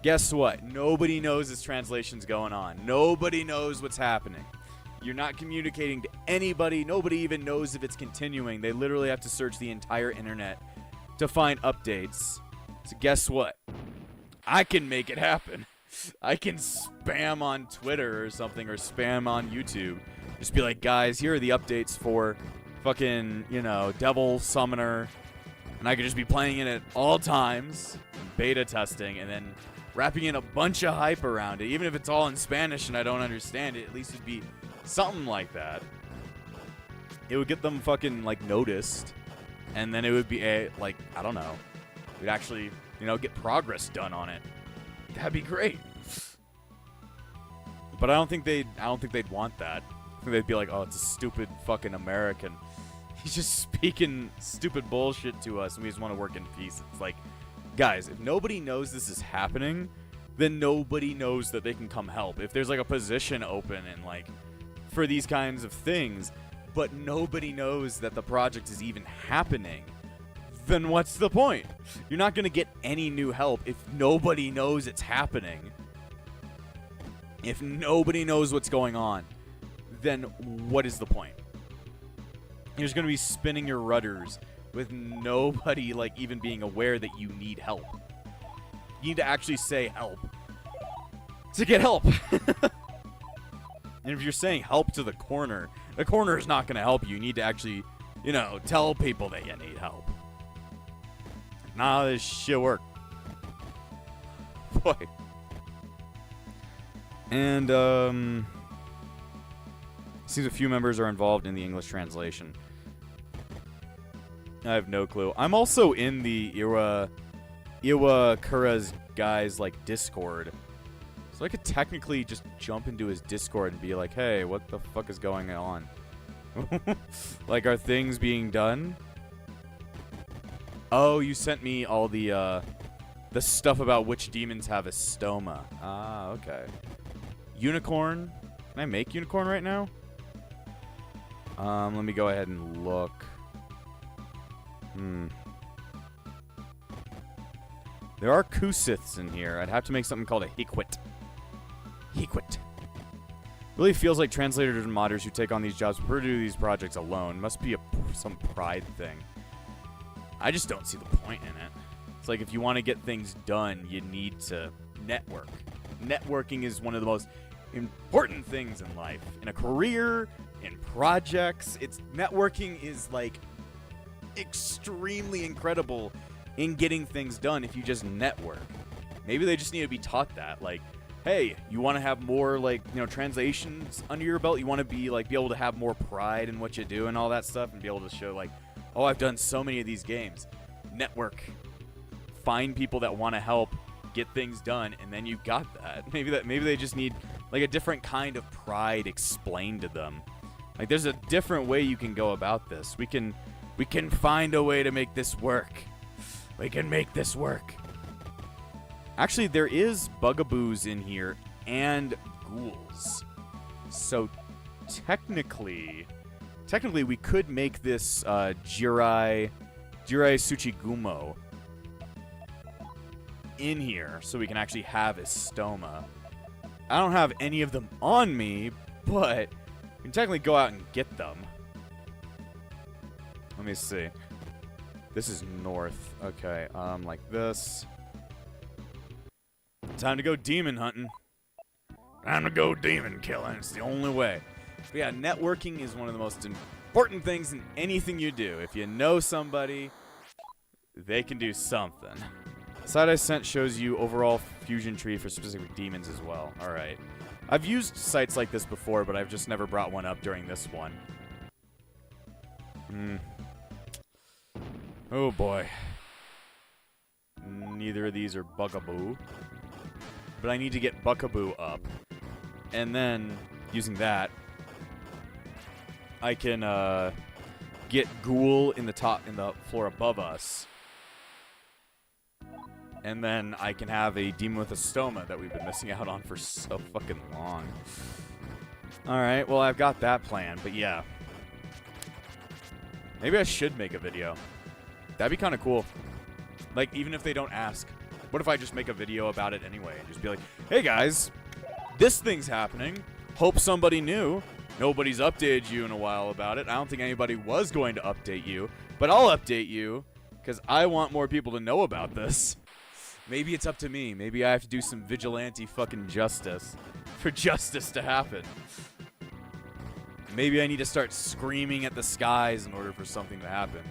guess what? Nobody knows this translation's going on. Nobody knows what's happening. You're not communicating to anybody. Nobody even knows if it's continuing. They literally have to search the entire internet to find updates. So guess what? I can make it happen. I can spam on Twitter or something, or spam on YouTube. Just be like, guys, here are the updates for fucking, you know, Devil Summoner. And I could just be playing it at all times, beta testing, and then wrapping in a bunch of hype around it. Even if it's all in Spanish and I don't understand it, at least it'd be something like that. It would get them fucking, like, noticed. And then it would be, like, I don't know. We'd actually, you know, get progress done on it. That'd be great. But I don't think they'd want that. I think they'd be like, oh, it's a stupid fucking American. He's just speaking stupid bullshit to us, and we just want to work in peace. It's like, guys, if nobody knows this is happening, then nobody knows that they can come help. If there's like a position open and like for these kinds of things, but nobody knows that the project is even happening, then what's the point? You're not going to get any new help if nobody knows it's happening. If nobody knows what's going on, then what is the point? You're just going to be spinning your rudders with nobody like even being aware that you need help. You need to actually say help to get help. And if you're saying help to the corner is not going to help you. You need to actually, you know, tell people that you need help. Nah, this shit work. Boy. And, seems a few members are involved in the English translation. I have no clue. I'm also in the Iwakura's guys, like, Discord. So I could technically just jump into his Discord and be like, hey, what the fuck is going on? Like, are things being done? Oh, you sent me all the stuff about which demons have a stoma. Ah, okay. Unicorn. Can I make unicorn right now? Let me go ahead and look. There are Kusiths in here. I'd have to make something called a Hiquit. Hiquit. Really feels like translators and modders who take on these jobs prefer to do these projects alone. Must be some pride thing. I just don't see the point in it. It's like if you want to get things done, you need to network. Networking is one of the most important things in life. In a career, in projects, networking is like extremely incredible in getting things done if you just network. Maybe they just need to be taught that. Like, hey, you want to have more, like, you know, translations under your belt? You want to be able to have more pride in what you do and all that stuff, and be able to show, like, oh, I've done so many of these games. Network. Find people that want to help get things done, and then you've got that. Maybe they just need, like, a different kind of pride explained to them. Like, there's a different way you can go about this. We can find a way to make this work. We can make this work. Actually, there is bugaboos in here and ghouls. So technically we could make this Jirai Tsuchigumo in here so we can actually have his stoma. I don't have any of them on me, but we can technically go out and get them. Let me see. This is north. Okay, like this. Time to go demon hunting. Time to go demon killing. It's the only way. But yeah, networking is one of the most important things in anything you do. If you know somebody, they can do something. The site I sent shows you overall fusion tree for specific demons as well. Alright. I've used sites like this before, but I've just never brought one up during this one. Oh boy. Neither of these are bugaboo. But I need to get Buckaboo up. And then, using that, I can get Ghoul in the floor above us. And then I can have a demon with a stoma that we've been missing out on for so fucking long. Alright, well, I've got that plan, but yeah. Maybe I should make a video. That'd be kind of cool. Like, even if they don't ask. What if I just make a video about it anyway and just be like, hey guys, this thing's happening. Hope somebody knew. Nobody's updated you in a while about it. I don't think anybody was going to update you, but I'll update you because I want more people to know about this. Maybe it's up to me. Maybe I have to do some vigilante fucking justice for justice to happen. Maybe I need to start screaming at the skies in order for something to happen.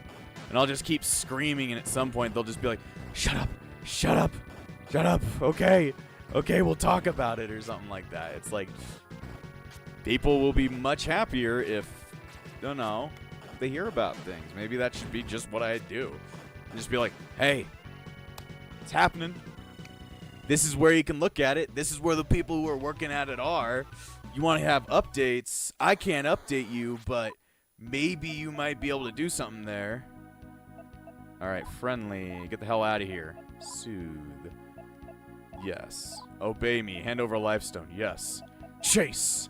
And I'll just keep screaming, and at some point they'll just be like, shut up, shut up, shut up, okay, we'll talk about it, or something like that. It's like, people will be much happier if, I don't know, they hear about things. Maybe that should be just what I do. And just be like, hey, it's happening. This is where you can look at it. This is where the people who are working at it are. You want to have updates. I can't update you, but maybe you might be able to do something there. Alright, friendly. Get the hell out of here. Soothe. Yes. Obey me. Hand over lifestone. Yes. Chase!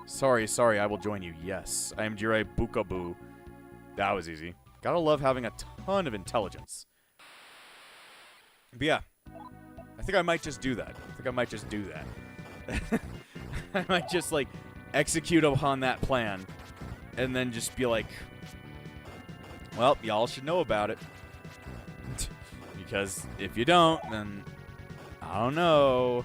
Sorry, I will join you. Yes. I am Jirai Bukabu. That was easy. Gotta love having a ton of intelligence. But yeah. I think I might just do that. I might just, like, execute upon that plan. And then just be like, well, y'all should know about it. Because if you don't, then I don't know.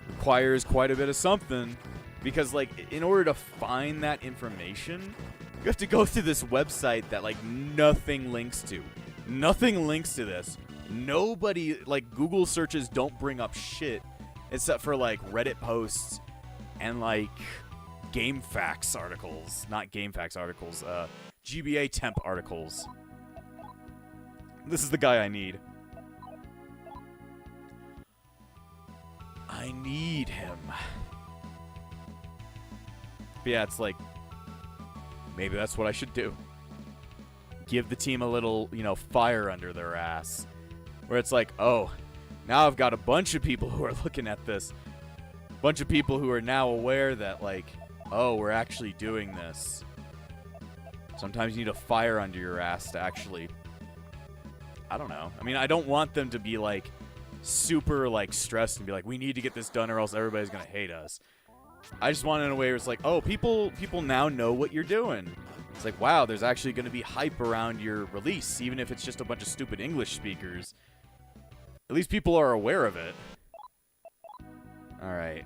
Requires quite a bit of something. Because, like, in order to find that information, you have to go through this website that, like, nothing links to. Nothing links to this. Nobody, like, Google searches don't bring up shit except for, like, Reddit posts and, like, GameFAQs articles. Not GameFAQs articles, GBA temp articles. This is the guy I need. I need him. But yeah, it's like, maybe that's what I should do. Give the team a little, you know, fire under their ass. Where it's like, oh, now I've got a bunch of people who are looking at this. A bunch of people who are now aware that, like, oh, we're actually doing this. Sometimes you need a fire under your ass to actually, I don't know. I mean, I don't want them to be, like, super, like, stressed and be like, we need to get this done or else everybody's going to hate us. I just want it in a way where it's like, oh, people now know what you're doing. It's like, wow, there's actually going to be hype around your release, even if it's just a bunch of stupid English speakers. At least people are aware of it. Alright.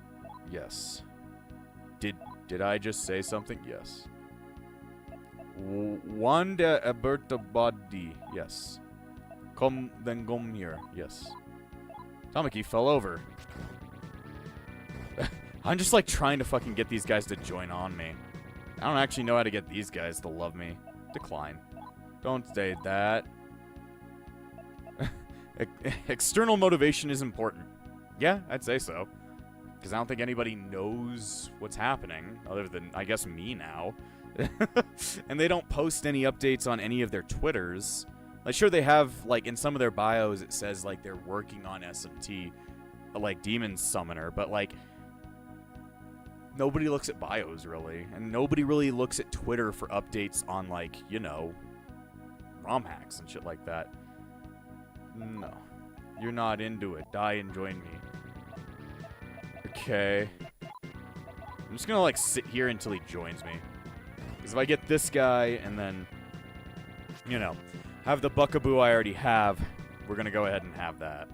Yes. Did I just say something? Yes. Wanda Aberta Body. Yes. Come then come here. Yes. Tamaki fell over. I'm just like trying to fucking get these guys to join on me. I don't actually know how to get these guys to love me. Decline. Don't say that. External motivation is important. Yeah, I'd say so. Because I don't think anybody knows what's happening, other than, I guess, me now. And they don't post any updates on any of their Twitters. Like, sure, they have, like, in some of their bios, it says, like, they're working on SMT, like, Demon Summoner, but, like, nobody looks at bios, really. And nobody really looks at Twitter for updates on, like, you know, ROM hacks and shit like that. No. You're not into it. Die and join me. Okay. I'm just gonna, like, sit here until he joins me. Because if I get this guy and then, you know, have the Buckaboo I already have, we're gonna go ahead and have that.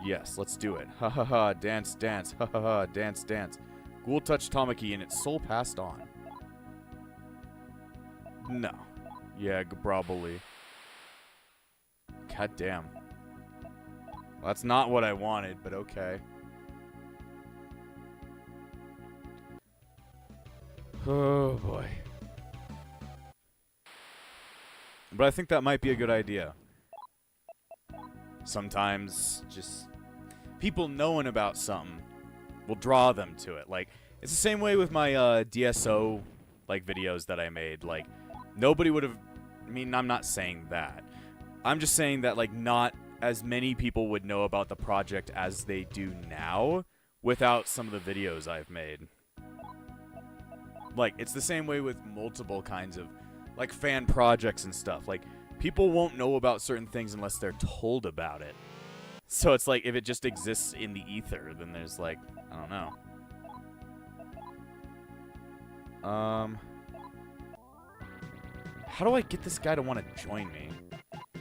Yes, let's do it. Ha ha ha, dance, dance. Ha ha ha, dance, dance. Ghoul touched Tamaki and its soul passed on. No. Yeah, probably. God damn. Well, that's not what I wanted, but okay. Oh, boy. But I think that might be a good idea. Sometimes, just people knowing about something will draw them to it. Like, it's the same way with my DSO, like, videos that I made. Like, nobody would have... I mean, I'm not saying that. I'm just saying that, like, not as many people would know about the project as they do now without some of the videos I've made. Like, it's the same way with multiple kinds of, like, fan projects and stuff. Like, people won't know about certain things unless they're told about it. So it's like, if it just exists in the ether, then there's, like, I don't know. How do I get this guy to want to join me?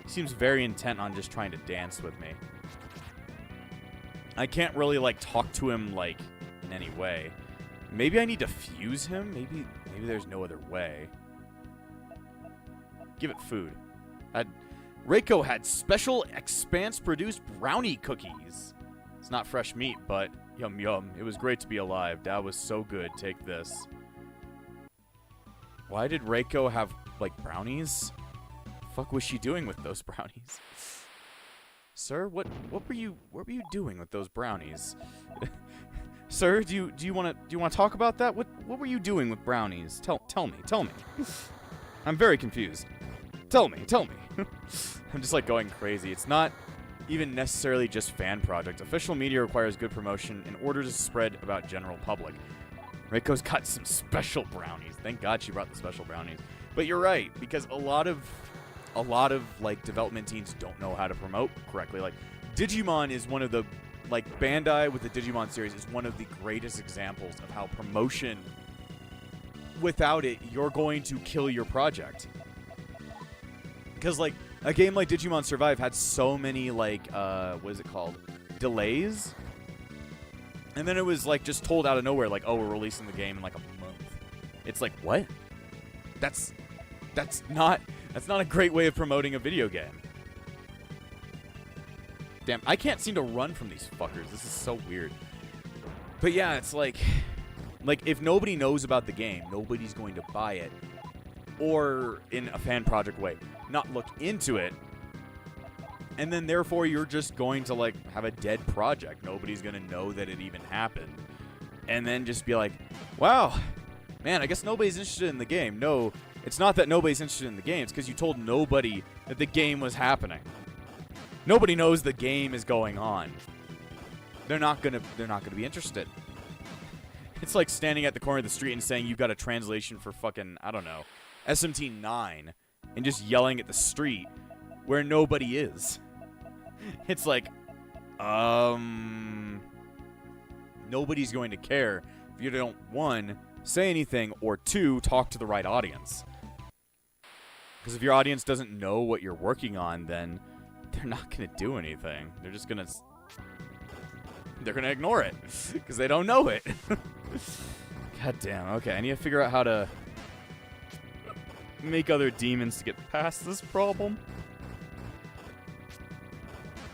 He seems very intent on just trying to dance with me. I can't really, like, talk to him, like, in any way. Maybe I need to fuse him? Maybe there's no other way. Give it food. Reiko had special Expanse-produced brownie cookies. It's not fresh meat, but yum yum. It was great to be alive. That was so good. Take this. Why did Reiko have, like, brownies? Fuck was she doing with those brownies? Sir, what were you doing with those brownies? Sir, do you want to talk about that? What were you doing with brownies? Tell me. I'm very confused. Tell me. I'm just, like, going crazy. It's not even necessarily just fan project. Official media requires good promotion in order to spread about general public. Reiko's got some special brownies. Thank God she brought the special brownies. But you're right, because a lot of like development teams don't know how to promote correctly. Like Digimon is one of the, like, Bandai with the Digimon series is one of the greatest examples of how promotion, without it, you're going to kill your project. Because, like, a game like Digimon Survive had so many, like, what is it called? Delays. And then it was, like, just told out of nowhere, like, oh, we're releasing the game in, like, a month. It's like, what? That's not a great way of promoting a video game. Damn, I can't seem to run from these fuckers. This is so weird. But yeah, it's like if nobody knows about the game, nobody's going to buy it. Or, in a fan project way, not look into it. And then, therefore, you're just going to, like, have a dead project. Nobody's going to know that it even happened. And then just be like, wow, man, I guess nobody's interested in the game. No, it's not that nobody's interested in the game. It's because you told nobody that the game was happening. Nobody knows the game is going on. They're not gonna be interested. It's like standing at the corner of the street and saying you've got a translation for fucking, I don't know, SMT 9 and just yelling at the street where nobody is. It's like, nobody's going to care if you don't, one, say anything, or two, talk to the right audience. Because if your audience doesn't know what you're working on, then they're not going to do anything. They're just going to... They're going to ignore it. Because they don't know it. God damn. Okay, I need to figure out how to make other demons to get past this problem.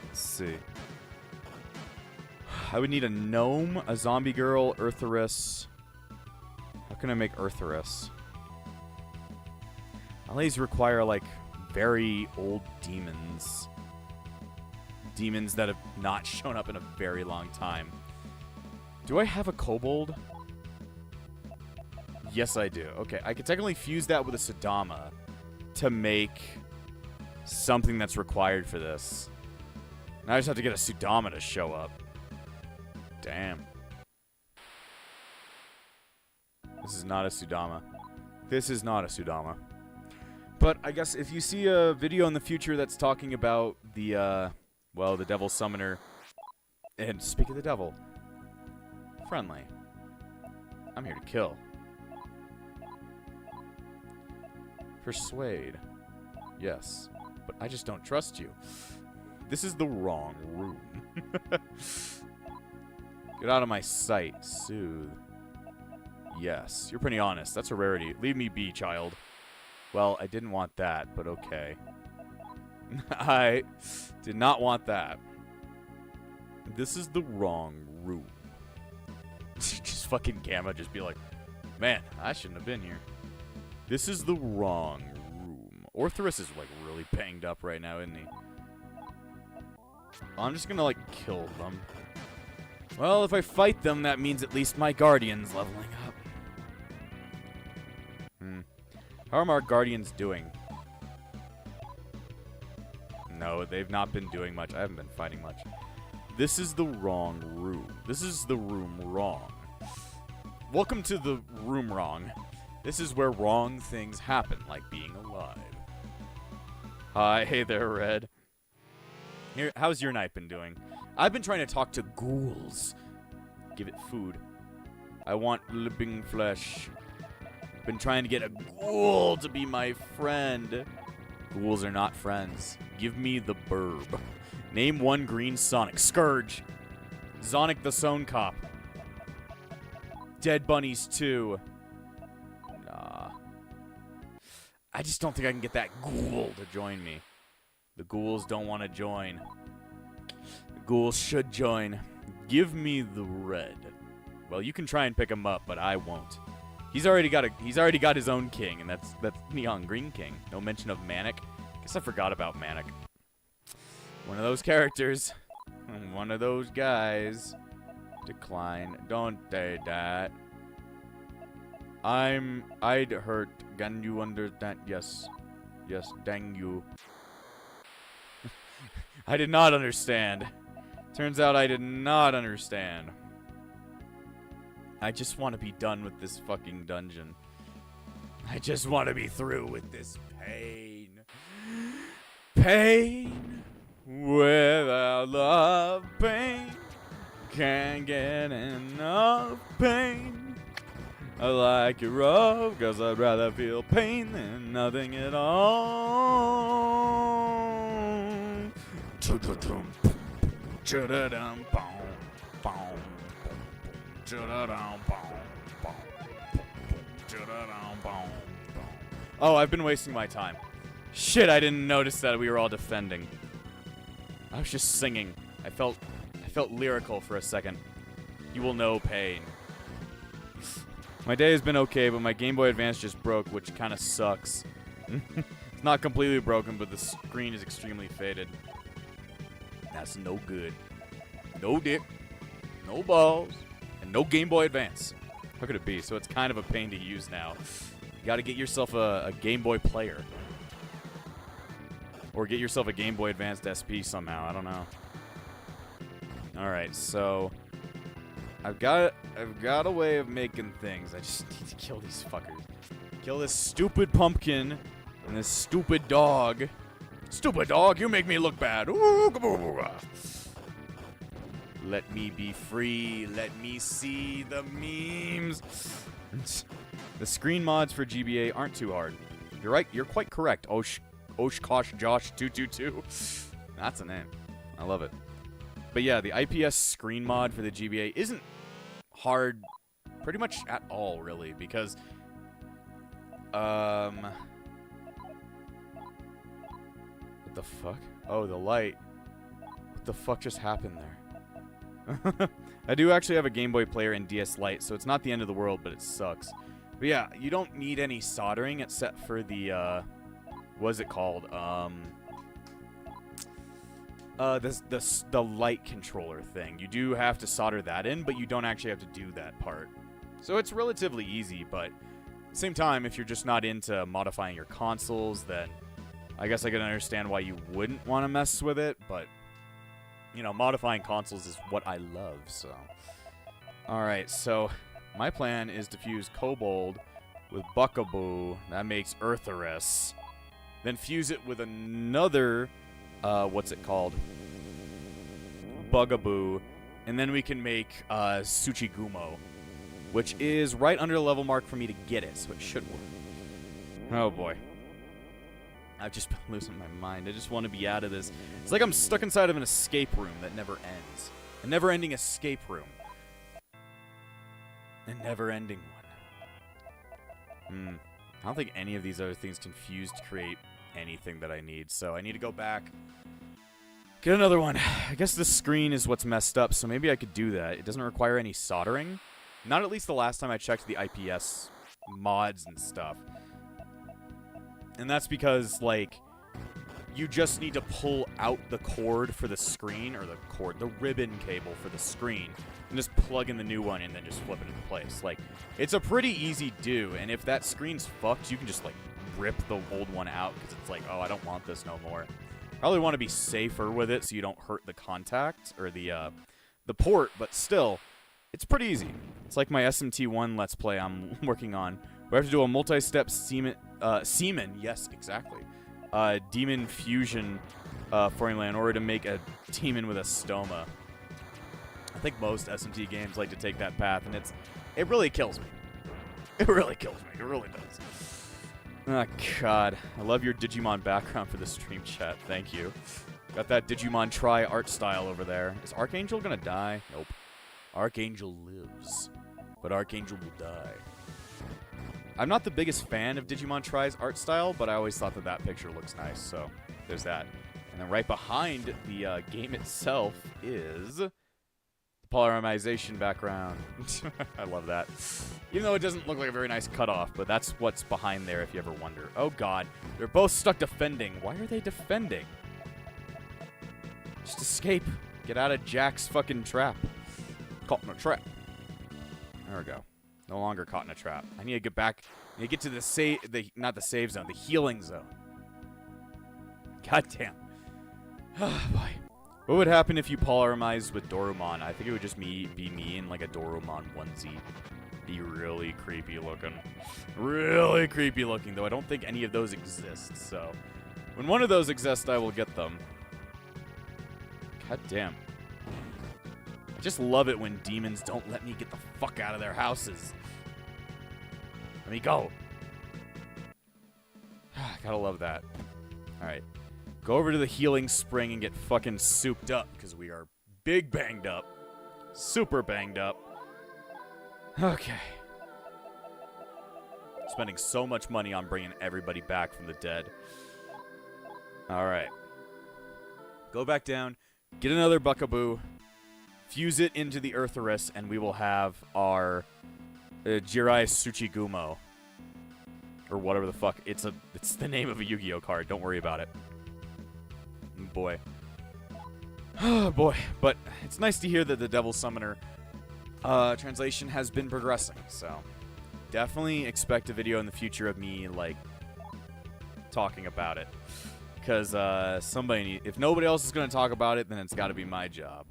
Let's see. I would need a gnome, a zombie girl, Eartherus. How can I make Eartherus? All these require, like, very old demons. Demons that have not shown up in a very long time. Do I have a kobold? Yes, I do. Okay, I could technically fuse that with a Sudama to make something that's required for this. Now I just have to get a Sudama to show up. Damn. This is not a Sudama. This is not a Sudama. But I guess if you see a video in the future that's talking about the, well, the Devil Summoner, and speak of the devil, friendly. I'm here to kill. Persuade. Yes. But I just don't trust you. This is the wrong room. Get out of my sight. Soothe. Yes. You're pretty honest. That's a rarity. Leave me be, child. Well, I didn't want that, but okay. I did not want that. This is the wrong room. Just fucking Gamma just be like, man, I shouldn't have been here. This is the wrong room. Orthrus is, like, really banged up right now, isn't he? I'm just gonna, like, kill them. Well, if I fight them, that means at least my Guardian's leveling up. How are our Guardians doing? though. They've not been doing much. I haven't been fighting much. This is the wrong room. This is the room wrong. Welcome to the room wrong. This is where wrong things happen, like being alive. Hi, hey there, Red. Here, how's your night been doing? I've been trying to talk to ghouls. Give it food. I want living flesh. Been trying to get a ghoul to be my friend. Ghouls are not friends. Give me the burb. Name one green Sonic. Scourge. Sonic the Zone Cop. Dead Bunnies 2. Nah. I just don't think I can get that ghoul to join me. The ghouls don't want to join. The ghouls should join. Give me the red. Well, you can try and pick him up, but I won't. He's already got his own king, and that's Neon Green King. No mention of Manic. Guess I forgot about Manic. One of those characters. One of those guys. Decline. Don't say that. I'd hurt. Can you understand? Yes. Yes, dang you. I did not understand. Turns out I did not understand. I just want to be done with this fucking dungeon. I just want to be through with this pain. Pain without love, pain. Can't get enough pain. I like it rough, cause I'd rather feel pain than nothing at all. Oh, I've been wasting my time. Shit, I didn't notice that we were all defending. I was just singing. I felt lyrical for a second. You will know pain. My day has been okay, but my Game Boy Advance just broke, which kind of sucks. It's not completely broken, but the screen is extremely faded. That's no good. No dick, no balls, and no Game Boy Advance. How could it be? So it's kind of a pain to use now. You gotta get yourself a Game Boy player. Or get yourself a Game Boy Advanced SP somehow. I don't know. Alright, so I've got a way of making things. I just need to kill these fuckers. Kill this stupid pumpkin and this stupid dog. Stupid dog, you make me look bad. Ooh, let me be free. Let me see the memes. The screen mods for GBA aren't too hard. You're right. You're quite correct. Oshkosh Josh 222. That's a name. I love it. But yeah, the IPS screen mod for the GBA isn't hard pretty much at all, really, because what the fuck? Oh, the light. What the fuck just happened there? I do actually have a Game Boy player and DS Lite, so it's not the end of the world, but it sucks. But yeah, you don't need any soldering except for the what's it called? The light controller thing. You do have to solder that in, but you don't actually have to do that part. So it's relatively easy, but at the same time, if you're just not into modifying your consoles, then I guess I can understand why you wouldn't want to mess with it, but you know, modifying consoles is what I love, so. Alright, so my plan is to fuse Kobold with Buckaboo. That makes Eartherus. Then fuse it with another, what's it called? Bugaboo. And then we can make Tsuchigumo, which is right under the level mark for me to get it, so it should work. Oh boy. I've just been losing my mind. I just want to be out of this. It's like I'm stuck inside of an escape room that never ends. A never-ending escape room. A never-ending one. I don't think any of these other things can fuse to create anything that I need, so I need to go back. Get another one. I guess this screen is what's messed up, so maybe I could do that. It doesn't require any soldering. Not at least the last time I checked the IPS mods and stuff. And that's because, like, you just need to pull out the cord for the screen, or the ribbon cable for the screen, and just plug in the new one and then just flip it into place. Like, it's a pretty easy do, and if that screen's fucked, you can just, like, rip the old one out, because it's like, oh, I don't want this no more. Probably want to be safer with it so you don't hurt the contact or the port, but still, it's pretty easy. It's like my SMT1 Let's Play I'm working on. We have to do a multi-step semen, yes, exactly. Demon fusion formula in order to make a demon with a stoma. I think most SMT games like to take that path, and it really kills me. It really kills me. It really does. Oh, God. I love your Digimon background for the stream chat. Thank you. Got that Digimon Tri art style over there. Is Archangel gonna die? Nope. Archangel lives, but Archangel will die. I'm not the biggest fan of Digimon Tri's art style, but I always thought that picture looks nice, so there's that. And then right behind the game itself is the polymerization background. I love that. Even though it doesn't look like a very nice cutoff, but that's what's behind there if you ever wonder. Oh, God. They're both stuck defending. Why are they defending? Just escape. Get out of Jack's fucking trap. Caught in a trap. There we go. No longer caught in a trap. I need to get back. I need to get to not the save zone, the healing zone. God damn. Oh, boy. What would happen if you polymerized with Dorumon? I think it would just be me in like a Dorumon onesie. Be really creepy looking. Really creepy looking, though I don't think any of those exist, so. When one of those exists, I will get them. God damn. I just love it when demons don't let me get the fuck out of their houses. Let me go. Gotta love that. Alright. Go over to the healing spring and get fucking souped up, because we are big banged up. Super banged up. Okay. Spending so much money on bringing everybody back from the dead. Alright. Go back down. Get another Buckaboo. Fuse it into the Eartherus, and we will have our Jirai Tsuchigumo. Or whatever the fuck. It's the name of a Yu-Gi-Oh card. Don't worry about it. Boy. Oh, boy. But it's nice to hear that the Devil Summoner translation has been progressing, so definitely expect a video in the future of me, like, talking about it. Because if nobody else is going to talk about it, then it's got to be my job.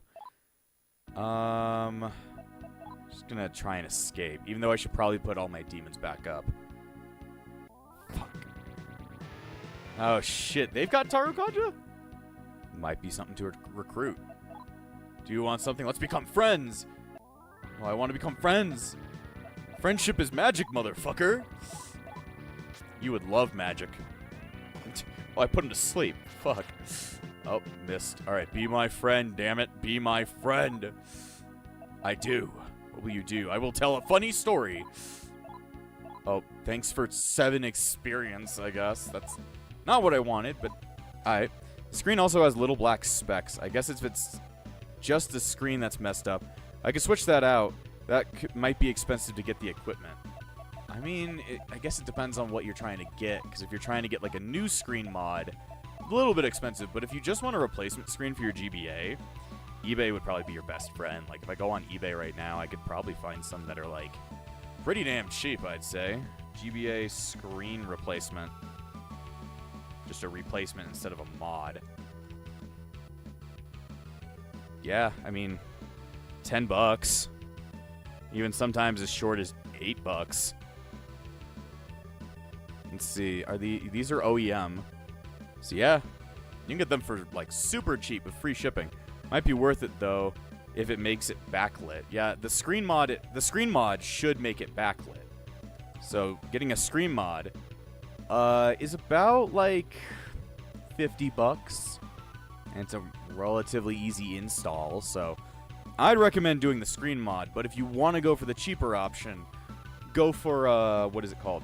Just going to try and escape, even though I should probably put all my demons back up. Fuck. Oh, shit. They've got Tarukaja? Might be something to recruit. Do you want something? Let's become friends. Oh, I want to become friends. Friendship is magic, motherfucker. You would love magic. Oh, I put him to sleep. Fuck. Oh, missed. Alright, be my friend, damn it. Be my friend. I do. What will you do? I will tell a funny story. Oh, thanks for 7 experience, I guess. That's not what I wanted, but alright. The screen also has little black specks. I guess if it's just the screen that's messed up, I could switch that out. That might be expensive to get the equipment. I mean, I guess it depends on what you're trying to get, because if you're trying to get like a new screen mod, a little bit expensive, but if you just want a replacement screen for your GBA, eBay would probably be your best friend. Like, if I go on eBay right now, I could probably find some that are, like, pretty damn cheap, I'd say. GBA screen replacement. Just a replacement instead of a mod. Yeah, I mean, $10. Even sometimes as short as $8. Let's see, these are OEM. So yeah, you can get them for like super cheap with free shipping. Might be worth it though if it makes it backlit. Yeah, the screen mod should make it backlit. So getting a screen mod is about like $50, and it's a relatively easy install. So I'd recommend doing the screen mod. But if you want to go for the cheaper option, go for what is it called?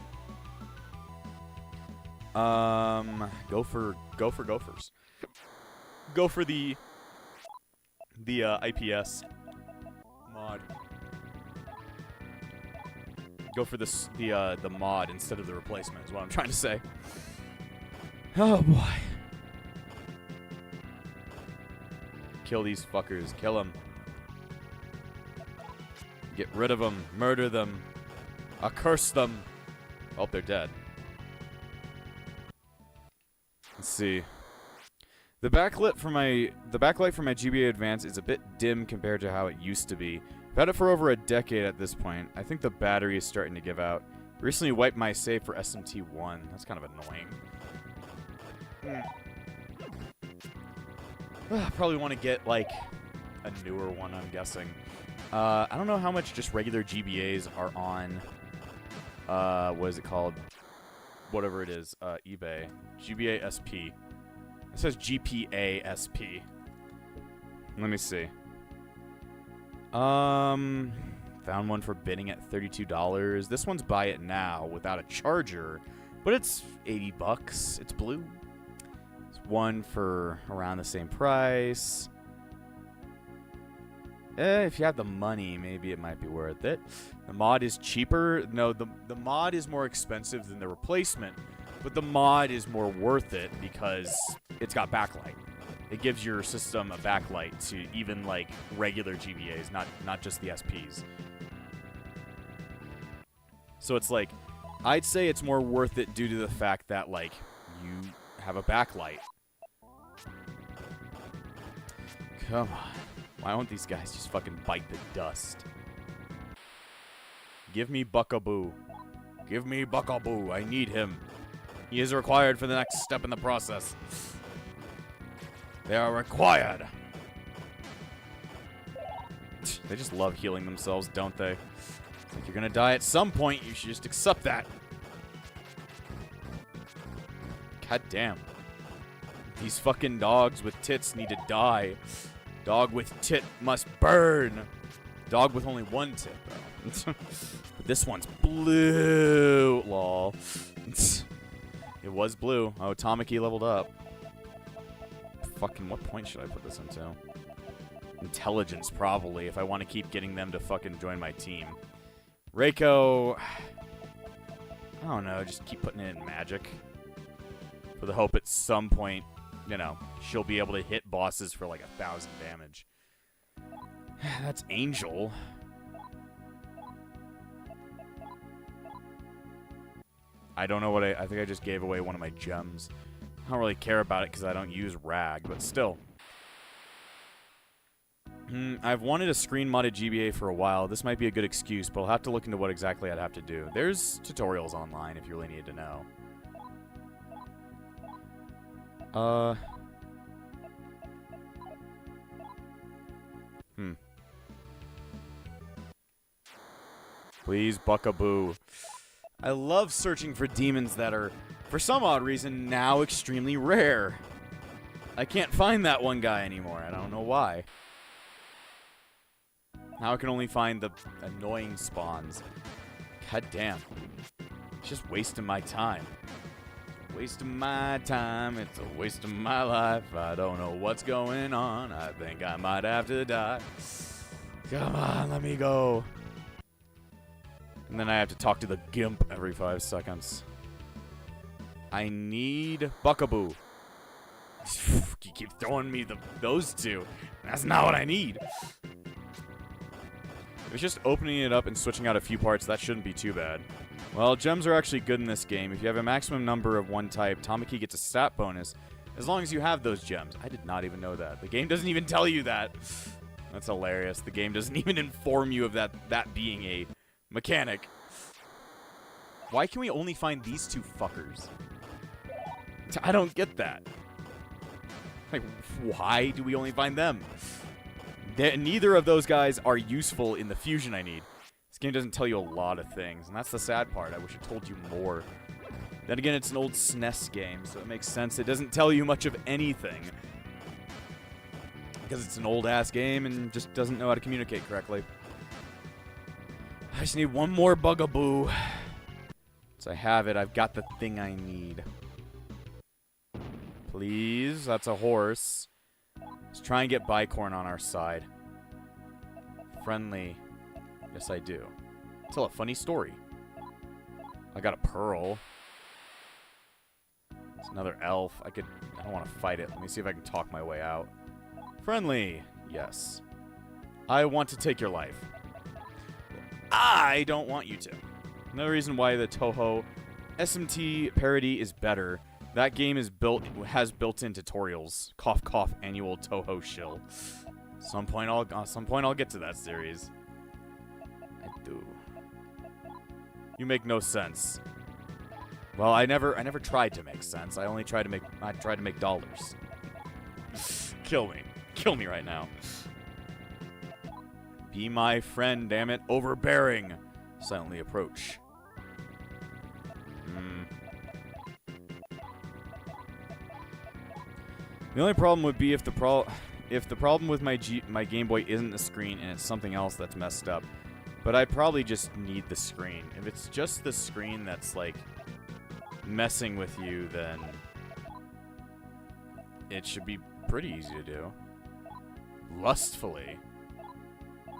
Go for Gophers. Go for the IPS mod. Go for the mod instead of the replacement is what I'm trying to say. Oh boy. Kill these fuckers. Kill them. Get rid of them. Murder them. Curse them. Oh, they're dead. Let's see. The backlight for my GBA Advance is a bit dim compared to how it used to be. I've had it for over a decade at this point. I think the battery is starting to give out. Recently wiped my save for SMT1. That's kind of annoying. Probably want to get, like, a newer one, I'm guessing. I don't know how much just regular GBAs are on, what is it called? Whatever it is, eBay. GBA SP. It says GPA SP. Let me see. Found one for bidding at $32. This one's buy it now without a charger, but it's $80. It's blue. It's one for around the same price. If you have the money, maybe it might be worth it. The mod is cheaper. No, the mod is more expensive than the replacement, but the mod is more worth it because it's got backlight. It gives your system a backlight to even, like, regular GBAs, not just the SPs. So it's like, I'd say it's more worth it due to the fact that, like, you have a backlight. Come on. Why won't these guys just fucking bite the dust? Give me Buckaboo. Give me Buckaboo. I need him. He is required for the next step in the process. They are required. They just love healing themselves, don't they? It's like you're gonna die at some point. You should just accept that. God damn. These fucking dogs with tits need to die. Dog with tit must burn. Dog with only one tit, though. But this one's blue. Lol. It was blue. Oh, Tamaki leveled up. Fucking what point should I put this into? Intelligence, probably, if I want to keep getting them to fucking join my team. Reiko... I don't know, just keep putting it in magic. For the hope at some point, you know, she'll be able to hit bosses for like 1,000 damage. That's Angel. I don't know what I think I just gave away one of my gems. I don't really care about it because I don't use Rag, but still. I've wanted a screen modded GBA for a while. This might be a good excuse, but I'll have to look into what exactly I'd have to do. There's tutorials online if you really need to know. Please, Buckaboo. I love searching for demons that are, for some odd reason, now extremely rare. I can't find that one guy anymore. I don't know why. Now I can only find the annoying spawns. God damn. It's just wasting my time. Wasting my time. It's a waste of my life. I don't know what's going on. I think I might have to die. Come on, let me go. And then I have to talk to the gimp every 5 seconds. I need Buckaboo. You keep throwing me those two. That's not what I need. If it's just opening it up and switching out a few parts, that shouldn't be too bad. Well, gems are actually good in this game. If you have a maximum number of one type, Tamaki gets a stat bonus as long as you have those gems. I did not even know that. The game doesn't even tell you that. That's hilarious. The game doesn't even inform you of that being a mechanic. Why can we only find these two fuckers? I don't get that. Like, why do we only find them? Neither of those guys are useful in the fusion I need. This game doesn't tell you a lot of things, and that's the sad part. I wish it told you more. Then again, it's an old SNES game, so it makes sense. It doesn't tell you much of anything. Because it's an old-ass game and just doesn't know how to communicate correctly. I just need one more Bugaboo. So I have it. I've got the thing I need. Please. That's a horse. Let's try and get Bicorn on our side. Friendly. Yes, I do. Tell a funny story. I got a pearl. It's another elf. I don't want to fight it. Let me see if I can talk my way out. Friendly. Yes. I want to take your life. I don't want you to. Another reason why the Toho SMT parody is better That game has built-in tutorials. Cough cough annual Toho shill. Some point I'll get to that series. I do. You make no sense. Well, I never tried to make sense. I tried to make dollars. Kill me. Kill me right now. Be my friend, damn it. Overbearing. Silently approach. The only problem would be if the problem with my Game Boy isn't the screen and it's something else that's messed up. But I probably just need the screen. If it's just the screen that's like messing with you, then it should be pretty easy to do. Lustfully.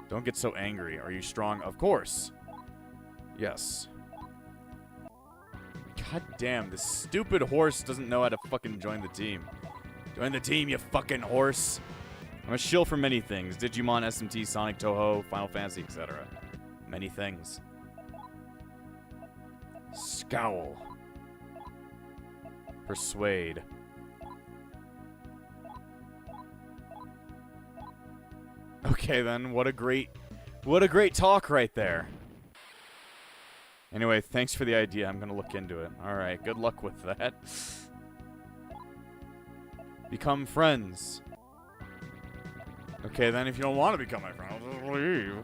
Don't get so angry. Are you strong? Of course. Yes. God damn, this stupid horse doesn't know how to fucking join the team. Join the team, you fucking horse. I'm a shill for many things. Digimon, SMT, Sonic, Toho, Final Fantasy, etc. Many things. Scowl. Persuade. Okay then, what a great talk right there. Anyway, thanks for the idea. I'm gonna look into it. Alright, good luck with that. Become friends. Okay then, if you don't want to become my friend, I'll just leave.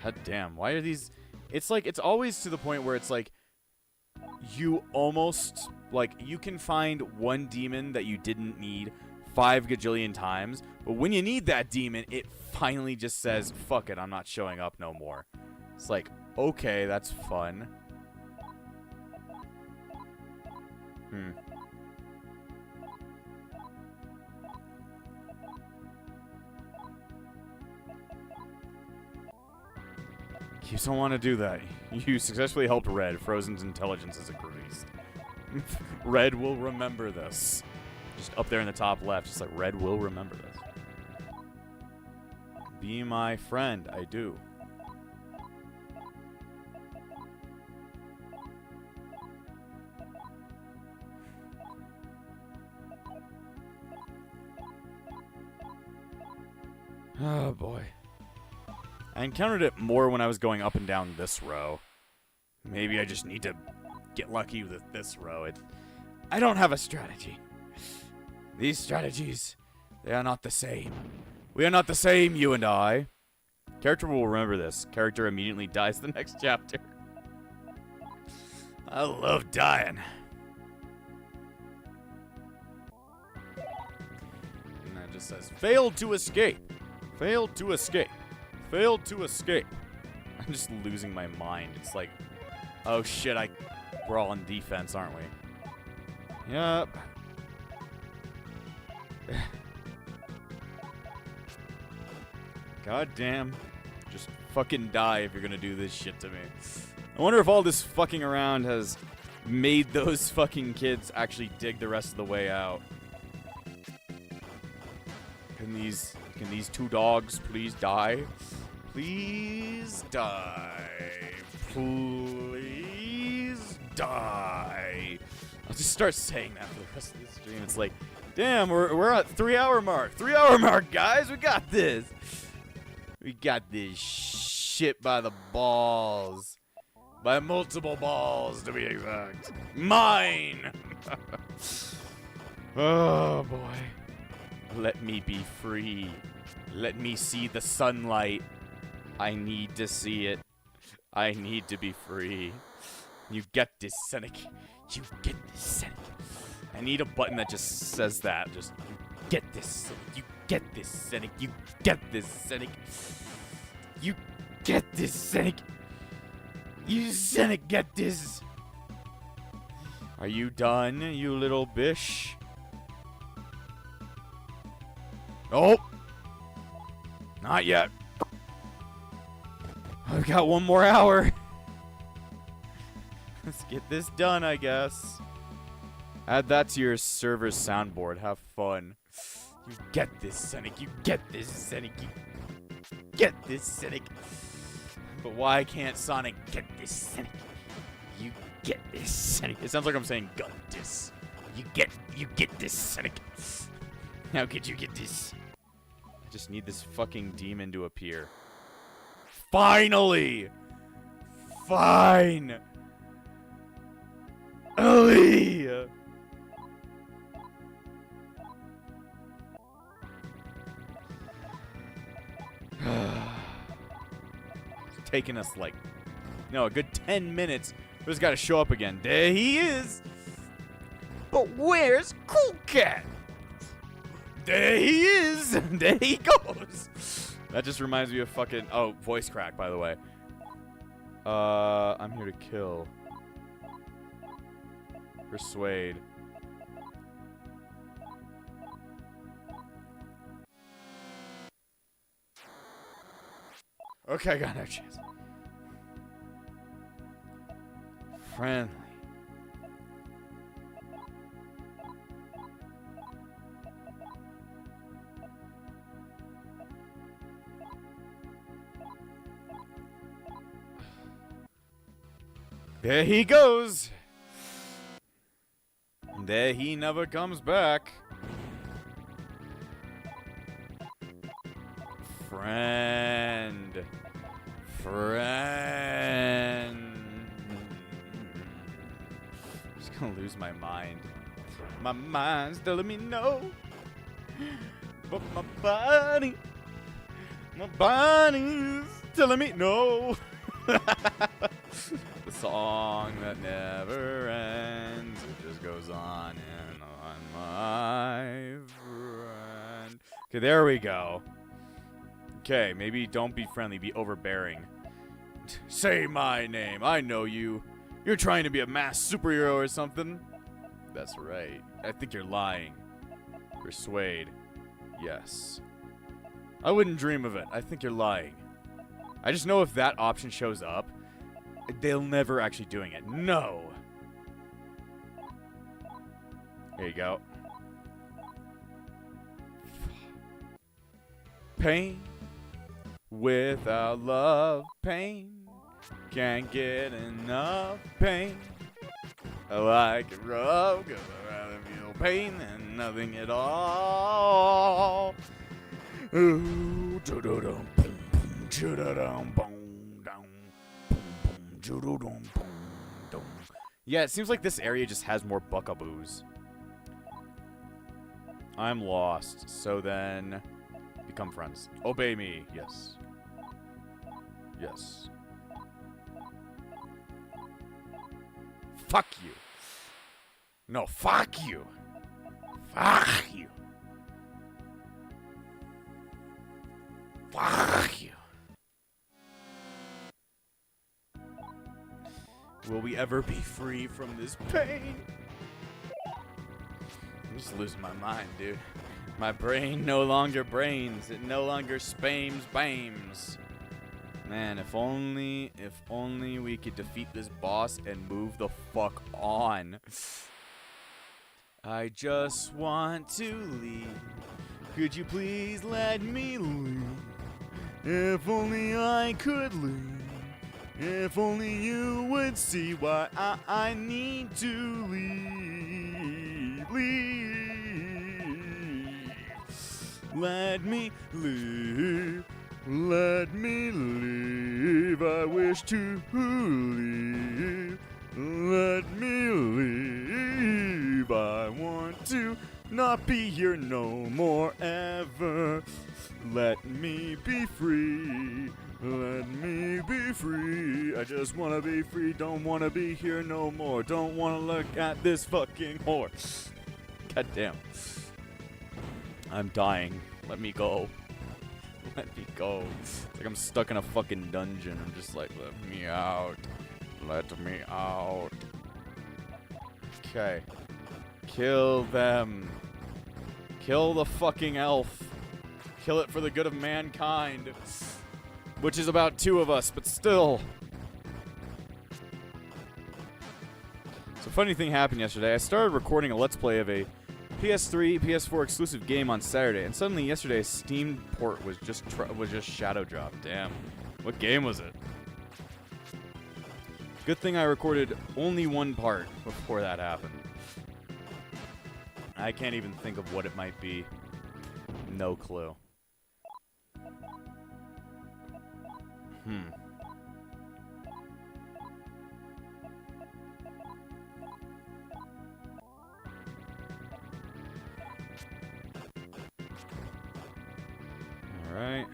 God damn, why are these... It's like, it's always to the point where it's like, you almost, like, you can find one demon that you didn't need 5 gajillion times, but when you need that demon, it finally just says, fuck it, I'm not showing up no more. It's like, okay, that's fun. You don't want to do that. You successfully helped Red. Frozen's intelligence is increased. Red will remember this. Just up there in the top left, just like Red will remember this. Be my friend. I do. Oh boy. I encountered it more when I was going up and down this row. Maybe I just need to get lucky with this row. I don't have a strategy. These strategies, they are not the same. We are not the same, you and I. Character will remember this. Character immediately dies the next chapter. I love dying. And that just says, failed to escape. Failed to escape. Failed to escape. I'm just losing my mind. It's like, oh shit, we're all on defense, aren't we? Yep. God damn. Just fucking die if you're gonna do this shit to me. I wonder if all this fucking around has made those fucking kids actually dig the rest of the way out. Can these 2 dogs please die? Please die. Please die. I'll just start saying that for the rest of the stream. It's like, damn, we're at 3-hour mark. 3-hour mark, guys. We got this. We got this shit by the balls. By multiple balls, to be exact. Mine. Oh, boy. Let me be free. Let me see the sunlight. I need to see it. I need to be free. You get this, Sonic. You get this, Sonic. I need a button that just says that. Just, you get this, Sonic. You get this, Sonic. You get this, Sonic. You get this, Sonic. You, Sonic, get this. Are you done, you little bish? Nope. Not yet. I've got 1 more hour. Let's get this done, I guess. Add that to your server's soundboard. Have fun. You get this, Sonic. You get this, Sonic. You get this, Sonic. But why can't Sonic get this, Sonic? You get this, Seneca. It sounds like I'm saying got this. You get this, Seneca. How could you get this? I just need this fucking demon to appear. Finally! Fine! Ali! It's taken us like, a good 10 minutes. We just gotta show up again. There he is! But where's Cool Cat? There he is! There he goes! That just reminds me of fucking... Oh, voice crack, by the way. I'm here to kill. Persuade. Okay, I got no chance. Friendly. There he goes. There he never comes back. Friend. I'm just gonna lose my mind. My mind's telling me no. But my body's telling me no. The song that never ends, it just goes on and on, my friend. Okay, there we go. Okay, maybe don't be friendly, be overbearing. Say my name, I know you. You're trying to be a masked superhero or something. That's right. I think you're lying. Persuade. Yes. I wouldn't dream of it. I think you're lying. I just know if that option shows up, they'll never actually doing it. No. There you go. Pain without love, pain. Can't get enough pain. I like it rough, 'cause I'd rather feel pain than nothing at all. Ooh, do-do-dum, boom, boom, choo-da-dum, boom, down, boom, boom, choo-do-dum, boom, dum. Yeah, it seems like this area just has more buckaboos. I'm lost, so then become friends. Obey me, yes. Yes. Fuck you. No, fuck you. Fuck you. Fuck you. Will we ever be free from this pain? I'm just losing my mind, dude. My brain no longer brains. It no longer spams bames. Man, if only we could defeat this boss and move the fuck on. I just want to leave. Could you please let me leave? If only I could leave. If only you would see why I need to leave. Leave. Let me leave. Let me leave. I wish to leave. Let me leave. I want to not be here no more ever. Let me be free. Let me be free. I just want to be free. Don't want to be here no more. Don't want to look at this fucking whore. God damn. I'm dying. Let me go. Let me go. It's like I'm stuck in a fucking dungeon. I'm just like, let me out. Let me out. Okay. Kill them. Kill the fucking elf. Kill it for the good of mankind. Which is about 2 of us, but still. So, funny thing happened yesterday. I started recording a Let's Play of a PS3, PS4 exclusive game on Saturday, and suddenly yesterday a Steam port was just shadow dropped. Damn. What game was it? Good thing I recorded only one part before that happened. I can't even think of what it might be. No clue. Alright.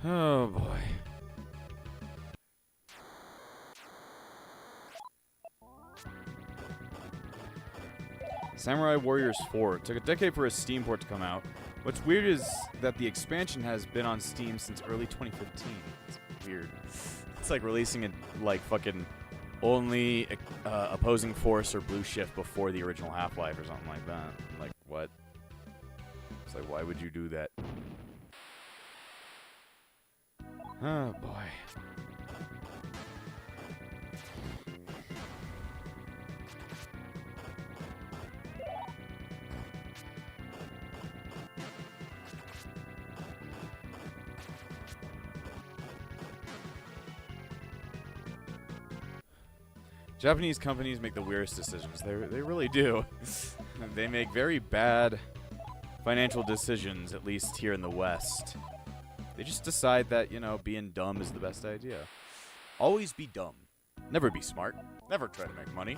Oh boy. Samurai Warriors 4. It took a decade for a Steam port to come out. What's weird is that the expansion has been on Steam since early 2015. It's weird. It's like releasing it like fucking only Opposing Force or Blue Shift before the original Half-Life or something like that. Like, what? It's like, why would you do that? Oh, boy. Japanese companies make the weirdest decisions. They really do. They make very bad financial decisions, at least here in the West. They just decide that, you know, being dumb is the best idea. Always be dumb. Never be smart. Never try to make money.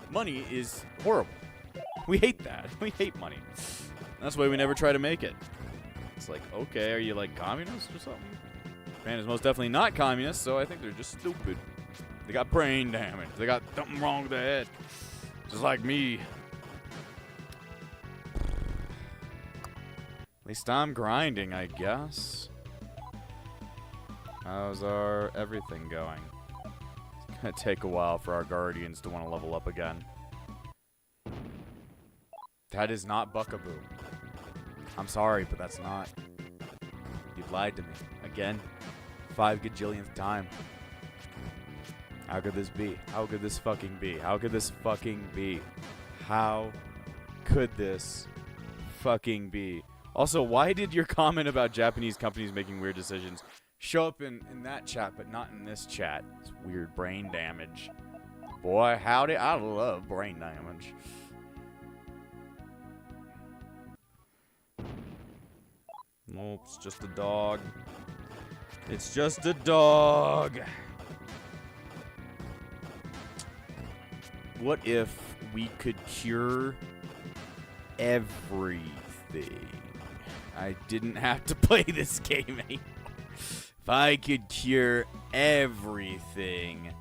Money is horrible. We hate that. We hate money. That's why we never try to make it. It's like, okay, are you like communist or something? Japan is most definitely not communist, so I think they're just stupid. They got brain damage. They got something wrong with their head. Just like me. At least I'm grinding, I guess. How's our everything going? It's gonna take a while for our guardians to want to level up again. That is not Buckaboo. I'm sorry, but that's not. You lied to me. Again. 5 gajillionth time. How could this be? How could this fucking be? How could this fucking be? How could this fucking be? Also, why did your comment about Japanese companies making weird decisions show up in that chat, but not in this chat? It's weird brain damage. Boy, howdy, I love brain damage. No, it's just a dog. It's just a dog. What if we could cure everything? I didn't have to play this game anymore. If I could cure everything,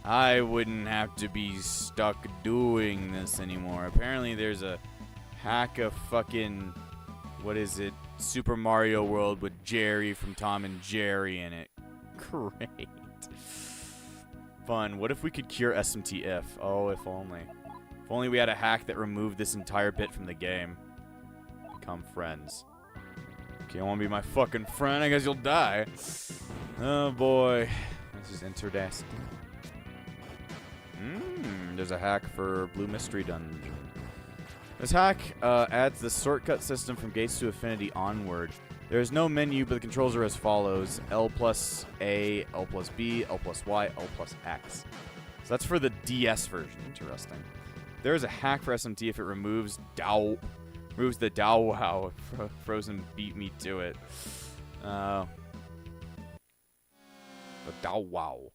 I wouldn't have to be stuck doing this anymore. Apparently there's a hack of fucking, what is it? Super Mario World with Jerry from Tom and Jerry in it. Great. Fun. What if we could cure SMT If? Oh, if only. If only we had a hack that removed this entire bit from the game. Become friends. Okay, you want to be my fucking friend? I guess you'll die. Oh boy. This is interesting. There's a hack for Blue Mystery Dungeon. This hack adds the shortcut system from Gates to Affinity onward. There is no menu, but the controls are as follows. L plus A, L plus B, L plus Y, L plus X. So that's for the DS version. Interesting. There is a hack for SMT if it removes the Dow Wow. Frozen beat me to it. The Dow Wow.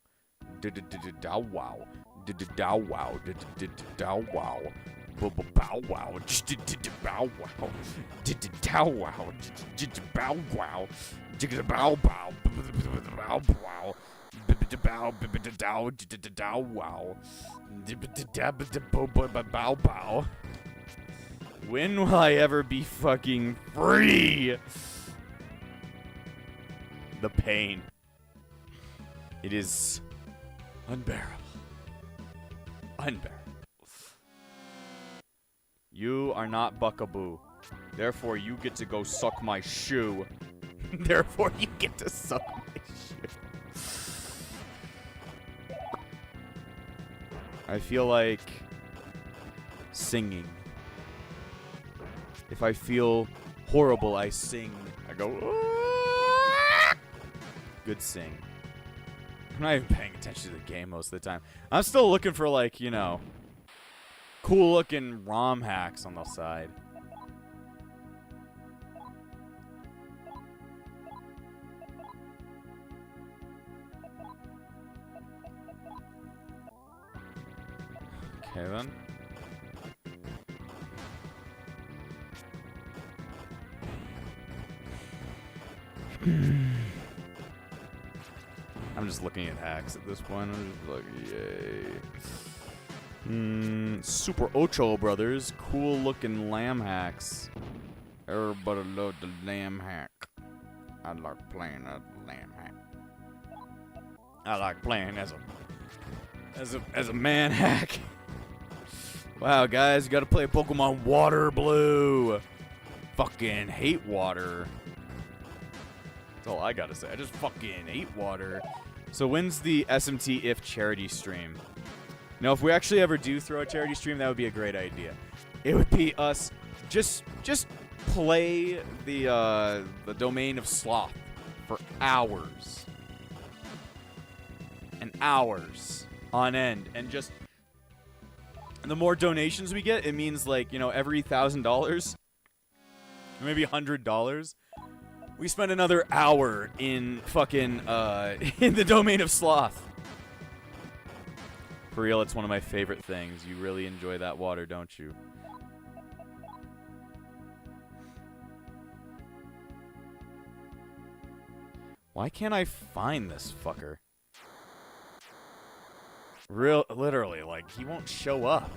Dow Wow. Dow Wow. Dow Wow. Bow wow, bow wow, dow wow, bow wow, bow bow, bow wow, dow wow, bow bow. When will I ever be fucking free? The pain. It is unbearable. Unbearable. You are not Buckaboo. Therefore, you get to go suck my shoe. Therefore, you get to suck my shoe. I feel like singing. If I feel horrible, I sing. I I go, "Ah!" Good sing. I'm not even paying attention to the game most of the time. I'm still looking for, like, you know, cool looking ROM hacks on the side. Okay, then. I'm just looking at hacks at this point. I'm just like, yay. Super Ocho Brothers. Cool looking lamb hacks. Everybody love the lamb hack. I like playing a lamb hack. I like playing as a man hack. Wow, guys, you gotta play Pokemon Water Blue. Fucking hate water. That's all I gotta say. I just fucking hate water. So when's the SMT If charity stream? Now, if we actually ever do throw a charity stream, that would be a great idea. It would be us just play the domain of Sloth for hours and hours on end, and just the more donations we get, it means, like, you know, every $1,000, maybe $100. We spend another hour in fucking, in the domain of Sloth. For real, it's one of my favorite things. You really enjoy that water, don't you? Why can't I find this fucker? Literally, like, he won't show up.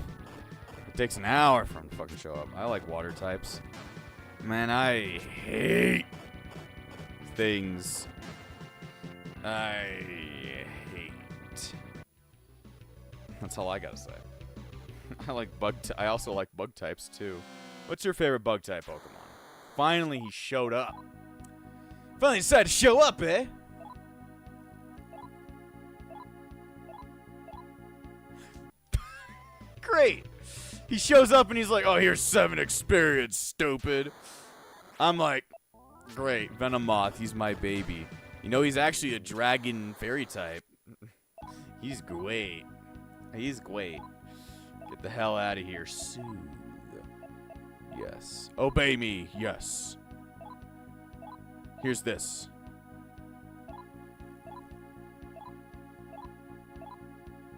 It takes an hour for him to fucking show up. I like water types. Man, I hate things. I hate. That's all I gotta say. I like I also like bug types too. What's your favorite bug type Pokemon? Finally, he showed up. Finally decided to show up, eh? Great. He shows up and he's like, "Oh, here's 7 experience, stupid." I'm like, great, Venomoth, he's my baby. You know, he's actually a dragon fairy type. He's great. He's great. Get the hell out of here. Soothe. Yes. Obey me. Yes. Here's this.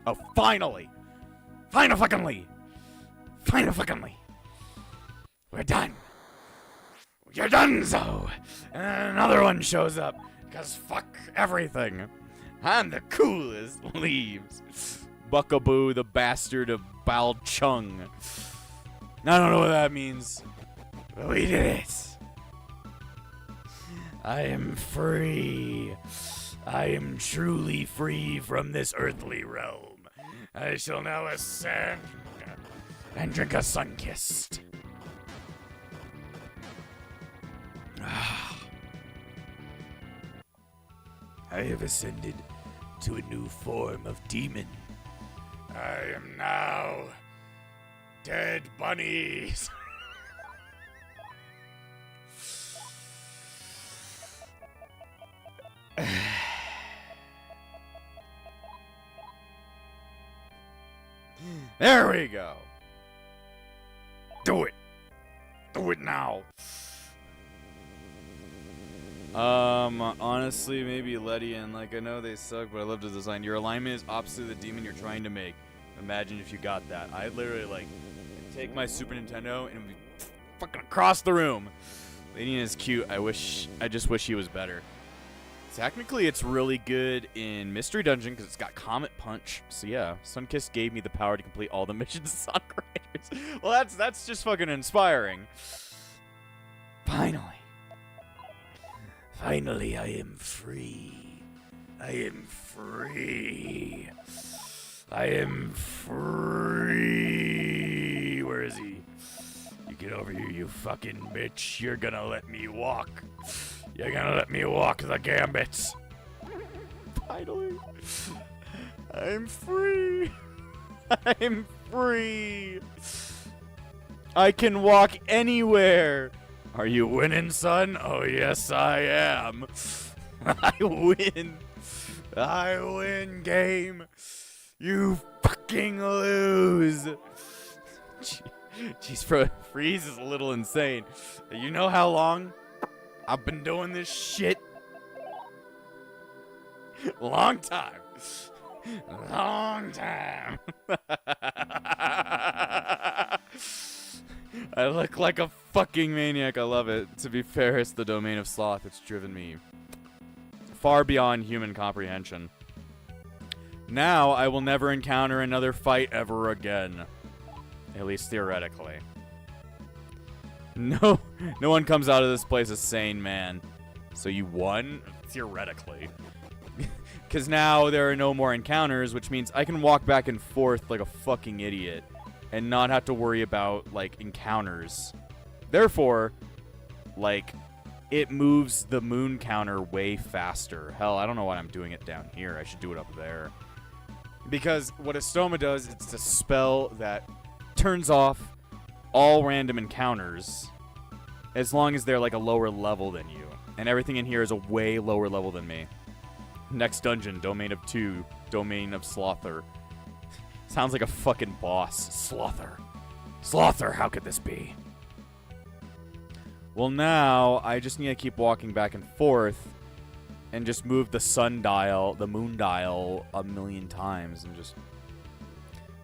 Oh, finally! Finally! We're done! You're done, so! And another one shows up, because fuck everything. I'm the coolest. Leaves. Buckaboo, the bastard of Bao Chung. I don't know what that means, but we did it. I am free. I am truly free from this earthly realm. I shall now ascend and drink a sun-kissed. I have ascended to a new form of demon. I am now dead bunnies. There we go. Do it. Do it now. Honestly, maybe Ledian. Like, I know they suck, but I love the design. Your alignment is opposite of the demon you're trying to make. Imagine if you got that. I'd literally, like, take my Super Nintendo and be fucking across the room. Ledian is cute. I just wish he was better. Technically, it's really good in Mystery Dungeon because it's got Comet Punch. So yeah, Sunkist gave me the power to complete all the missions in Sonic Riders. Well, that's just fucking inspiring. Finally, I am free. I am free. Where is he? You get over here, you fucking bitch. You're gonna let me walk. You're gonna let me walk the gambits. Finally. I'm free. I'm free. I can walk anywhere. Are you winning, son? Oh, yes, I am. I win. I win, game. You fucking lose. Jeez, Freeze is a little insane. You know how long I've been doing this shit? Long time. Long time. I look like a fucking maniac. I love it. To be fair, it's the domain of Sloth. It's driven me far beyond human comprehension. Now, I will never encounter another fight ever again. At least theoretically. No one comes out of this place a sane man. So you won? Theoretically. Because now there are no more encounters, which means I can walk back and forth like a fucking idiot and not have to worry about, like, encounters. Therefore, like, it moves the moon counter way faster. Hell, I don't know why I'm doing it down here. I should do it up there. Because what Estoma does, it's a spell that turns off all random encounters as long as they're, like, a lower level than you. And everything in here is a way lower level than me. Next dungeon, Domain of 2, Domain of Slother. Sounds like a fucking boss. Slother. Slother, how could this be? Well, now, I just need to keep walking back and forth and just move the sun dial, the moon dial, a million times and just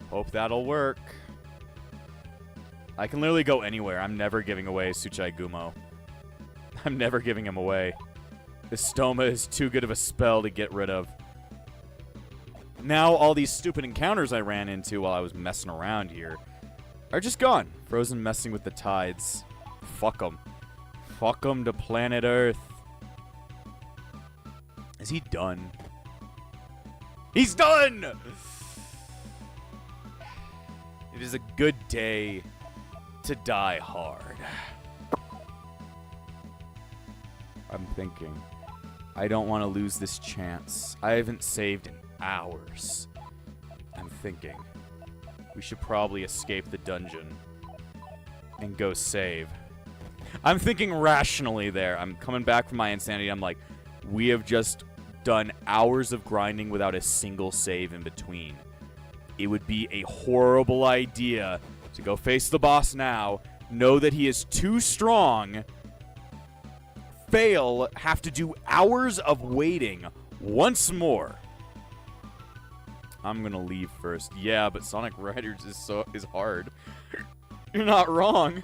hope that'll work. I can literally go anywhere. I'm never giving away Suchai Gumo. I'm never giving him away. Estoma is too good of a spell to get rid of. Now all these stupid encounters I ran into while I was messing around here are just gone. Frozen messing with the tides. Fuck them. Fuck them to planet Earth. Is he done? He's done! It is a good day to die hard. I'm thinking, I don't want to lose this chance. I haven't saved in hours. I'm thinking, we should probably escape the dungeon and go save. I'm thinking rationally there. I'm coming back from my insanity. I'm like, we have just done hours of grinding without a single save in between. It would be a horrible idea to go face the boss now, know that he is too strong, fail, have to do hours of waiting once more. I'm gonna leave first. Yeah, but Sonic Riders is hard. You're not wrong.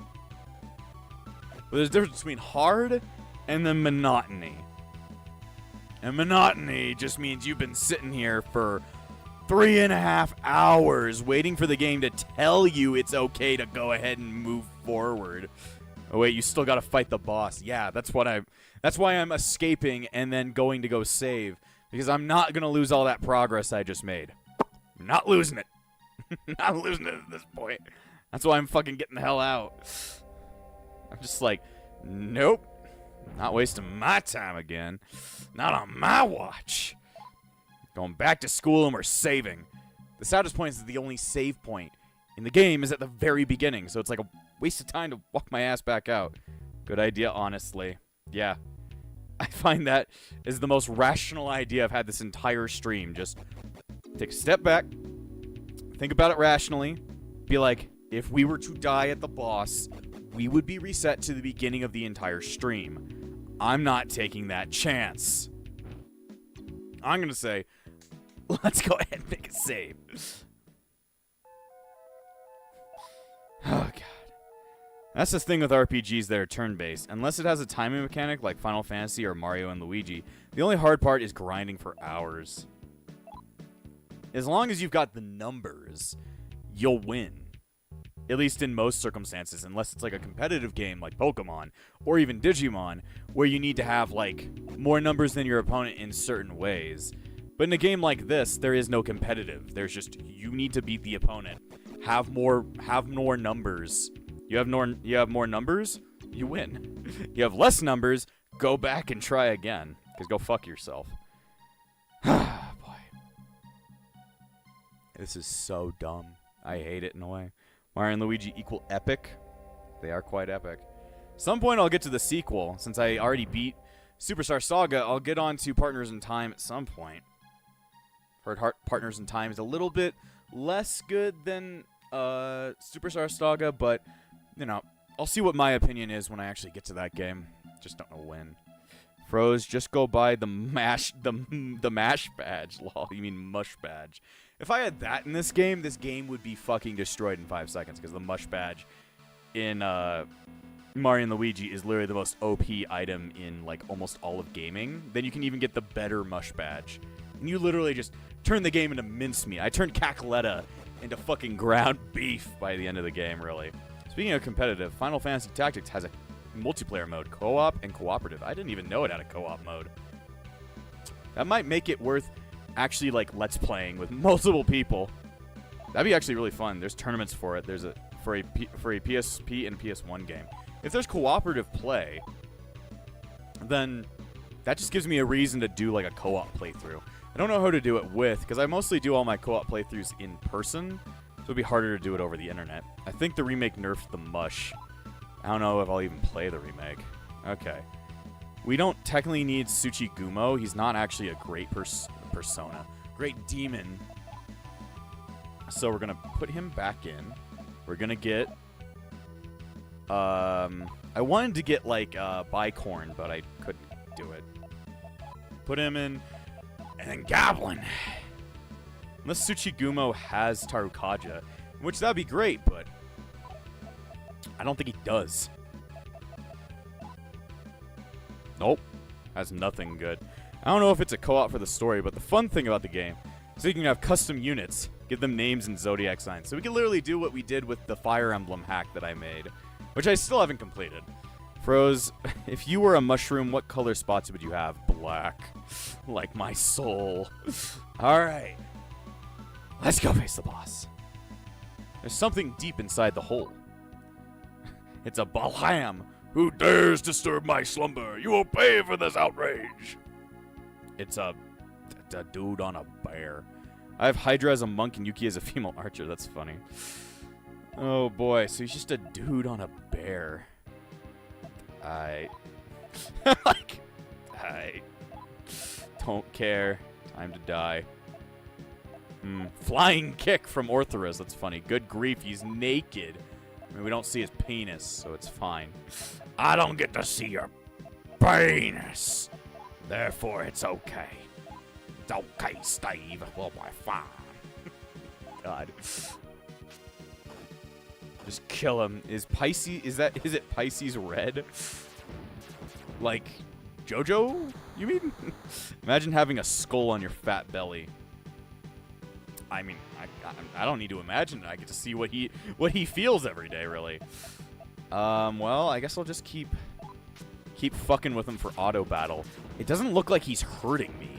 But there's a difference between hard and then monotony. And monotony just means you've been sitting here for 3.5 hours waiting for the game to tell you it's okay to go ahead and move forward. Oh wait, you still gotta fight the boss. Yeah, that's why I'm escaping and then going to go save. Because I'm not gonna lose all that progress I just made. I'm not losing it. Not losing it at this point. That's why I'm fucking getting the hell out. I'm just like, nope. Not wasting my time again. Not on my watch. Going back to school and we're saving. The saddest point is that the only save point in the game is at the very beginning. So it's like a waste of time to walk my ass back out. Good idea, honestly. Yeah. I find that is the most rational idea I've had this entire stream. Just take a step back. Think about it rationally. Be like, if we were to die at the boss, we would be reset to the beginning of the entire stream. I'm not taking that chance. I'm going to say, let's go ahead and make a save. Oh, God. That's the thing with RPGs that are turn-based. Unless it has a timing mechanic like Final Fantasy or Mario and Luigi, the only hard part is grinding for hours. As long as you've got the numbers, you'll win. At least in most circumstances, unless it's like a competitive game like Pokemon or even Digimon, where you need to have like more numbers than your opponent in certain ways. But in a game like this, there is no competitive. There's just, you need to beat the opponent. Have more numbers. You have more numbers, you win. You have less numbers, go back and try again. Because go fuck yourself. Boy. This is so dumb. I hate it in a way. Mario and Luigi equal epic. They are quite epic. Some point I'll get to the sequel. Since I already beat Superstar Saga, I'll get on to Partners in Time at some point. Heard Partners in Time is a little bit less good than Superstar Saga, but, you know, I'll see what my opinion is when I actually get to that game. Just don't know when. Froze, just go buy the mash badge. Lol, you mean mush badge. If I had that in this game would be fucking destroyed in 5 seconds, because the mush badge in Mario and Luigi is literally the most OP item in, like, almost all of gaming. Then you can even get the better mush badge. And you literally just turn the game into mincemeat. I turned Cackletta into fucking ground beef by the end of the game, really. Speaking of competitive, Final Fantasy Tactics has a multiplayer mode, co-op and cooperative. I didn't even know it had a co-op mode. That might make it worth actually, like, let's playing with multiple people. That'd be actually really fun. There's tournaments for it. There's for a PSP and PS1 game. If there's cooperative play, then that just gives me a reason to do, like, a co-op playthrough. I don't know how to do it with, because I mostly do all my co-op playthroughs in person, so it'd be harder to do it over the internet. I think the remake nerfed the mush. I don't know if I'll even play the remake. Okay. We don't technically need Tsuchigumo. He's not actually a great persona. Great demon. So we're going to put him back in. We're going to get... I wanted to get, like, Bicorn, but I couldn't do it. Put him in... And then Goblin. Unless Tsuchigumo has Tarukaja, which that'd be great, but I don't think he does. Nope. Has nothing good. I don't know if it's a co-op for the story, but the fun thing about the game is you can have custom units, give them names and zodiac signs. So we can literally do what we did with the Fire Emblem hack that I made, which I still haven't completed. Froze, if you were a mushroom, what color spots would you have? Black. Like my soul. Alright. Let's go face the boss. There's something deep inside the hole. It's a Balham. Who dares disturb my slumber? You will pay for this outrage. It's a dude on a bear. I have Hydra as a monk and Yuki as a female archer. That's funny. Oh boy, so he's just a dude on a bear. I don't care. Time to die. Flying kick from Orthoros. That's funny. Good grief, he's naked. I mean, we don't see his penis, so it's fine. I don't get to see your penis. Therefore, it's okay. It's okay, Steve. Well, we're fine. God. Just kill him. Is it Pisces red? Like JoJo? You mean? Imagine having a skull on your fat belly. I mean, I don't need to imagine it. I get to see what he feels every day, really. Well, I guess I'll just keep fucking with him for auto battle. It doesn't look like he's hurting me.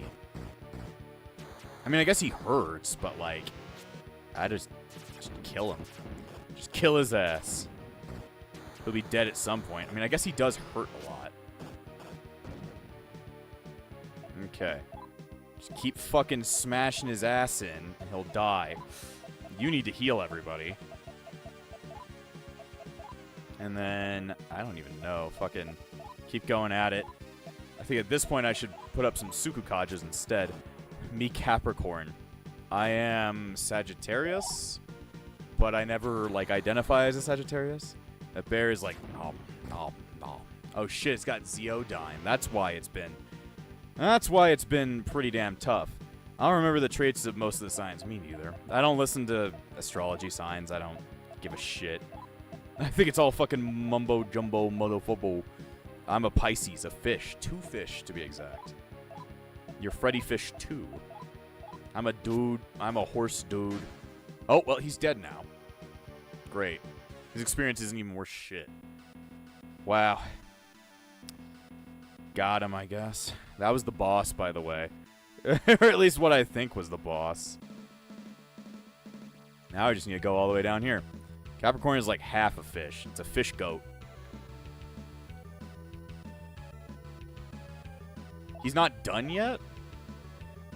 I mean, I guess he hurts, but like, I just kill him. Just kill his ass. He'll be dead at some point. I mean, I guess he does hurt a lot. Okay. Just keep fucking smashing his ass in, and he'll die. You need to heal everybody. And then, I don't even know. Fucking keep going at it. I think at this point I should put up some Sukukajas instead. Me Capricorn. I am Sagittarius, but I never, like, identify as a Sagittarius. That bear is like, nom, nom, nom. Oh shit, it's got Zeodyne. That's why it's been pretty damn tough. I don't remember the traits of most of the signs. Me neither. I don't listen to astrology signs. I don't give a shit. I think it's all fucking mumbo jumbo motherfucker. I'm a Pisces, a fish. 2 fish, to be exact. You're Freddy Fish 2. I'm a dude. I'm a horse dude. Oh, well, he's dead now. Great. His experience isn't even worth shit. Wow. Got him, I guess. That was the boss, by the way. Or at least what I think was the boss. Now I just need to go all the way down here. Capricorn is like half a fish. It's a fish goat. He's not done yet?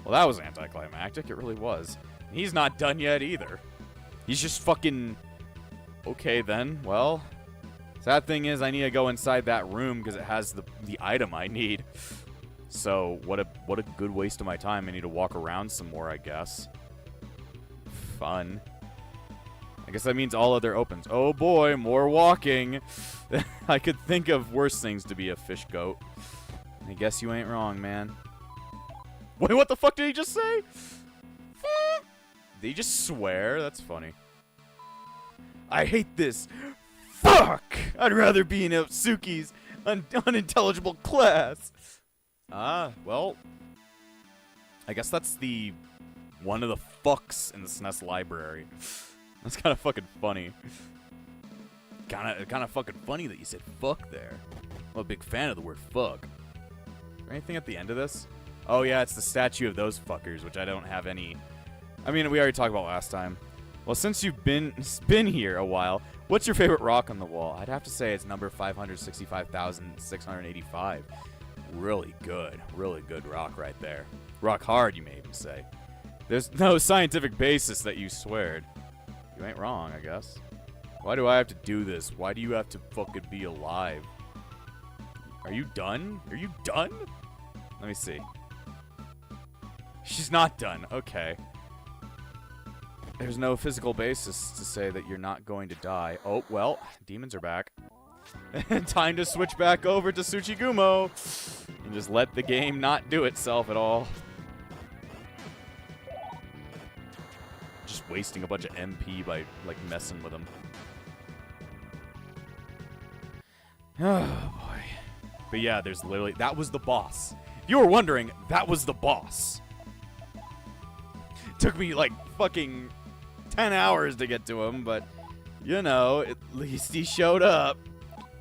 Well, that was anticlimactic. It really was. He's not done yet either. He's just fucking... Okay, then. Well, Sad thing is, I need to go inside that room because it has the item I need. So, what a good waste of my time. I need to walk around some more, I guess. Fun. I guess that means all other opens. Oh boy, more walking. I could think of worse things to be a fish goat. I guess you ain't wrong, man. Wait, what the fuck did he just say? Did he just swear? That's funny. I hate this. Fuck! I'd rather be in Otsuki's unintelligible class. Well, I guess that's one of the fucks in the SNES library. That's kind of fucking funny. Kind of fucking funny that you said fuck there. I'm a big fan of the word fuck. Is there anything at the end of this? Oh yeah, it's the statue of those fuckers, which I don't have any. I mean, we already talked about last time. Well, since you've been here a while, what's your favorite rock on the wall? I'd have to say it's number 565,685. Really good rock right there. Rock hard, you may even say. There's no scientific basis that you sweared. You ain't wrong, I guess. Why do I have to do this? Why do you have to fucking be alive? Are you done? Are you done? Let me see. She's not done. Okay. There's no physical basis to say that you're not going to die. Oh, well, demons are back. Time to switch back over to Tsuchigumo and just let the game not do itself at all. Just wasting a bunch of MP by, like, messing with them. Oh, boy. But yeah, there's literally... That was the boss. If you were wondering, that was the boss. Took me, like, fucking 10 hours to get to him, but, you know, at least he showed up.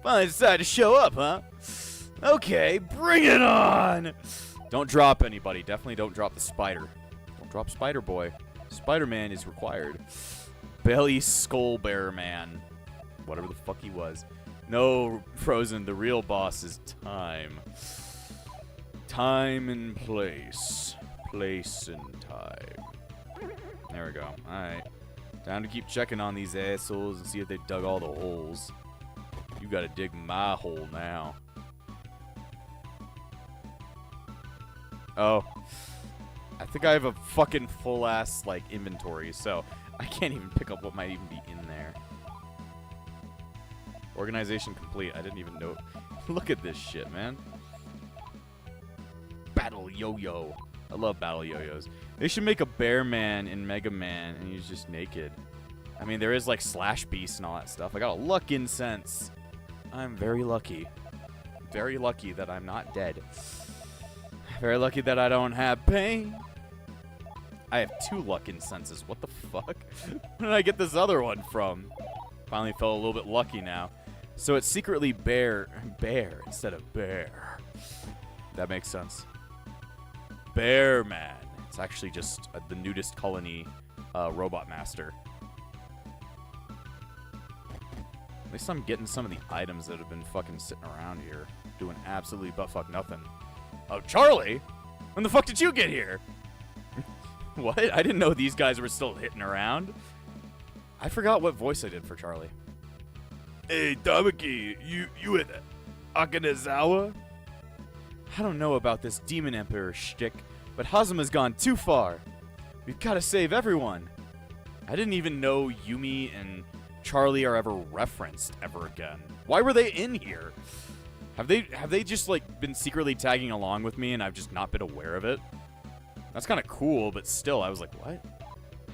Finally decided to show up, huh? Okay, bring it on! Don't drop anybody. Definitely don't drop the spider. Don't drop Spider Boy. Spider-Man is required. Belly Skull Bear Man. Whatever the fuck he was. No, Frozen, the real boss is time. Time and place. Place and time. There we go. Alright. Time to keep checking on these assholes and see if they dug all the holes. You gotta dig my hole now. Oh. I think I have a fucking full-ass, like, inventory, so I can't even pick up what might even be in there. Organization complete. I didn't even know. Look at this shit, man. Battle yo-yo. I love battle yo-yos. They should make a bear man in Mega Man, and he's just naked. I mean, there is, like, Slash Beast and all that stuff. I got a luck incense. I'm very lucky. Very lucky that I'm not dead. Very lucky that I don't have pain. I have 2 luck incenses. What the fuck? Where did I get this other one from? Finally felt a little bit lucky now. So it's secretly bear instead of bear. That makes sense. Bear Man. It's actually just the nudist colony robot master. At least I'm getting some of the items that have been fucking sitting around here. Doing absolutely buttfuck nothing. Oh, Charlie? When the fuck did you get here? What? I didn't know these guys were still hitting around. I forgot what voice I did for Charlie. Hey, Tamaki, you at Akanazawa? I don't know about this Demon Emperor shtick, but Hazuma's gone too far. We've got to save everyone. I didn't even know Yumi and Charlie are ever referenced ever again. Why were they in here? Have they just, like, been secretly tagging along with me and I've just not been aware of it? That's kind of cool, but still, I was like, what?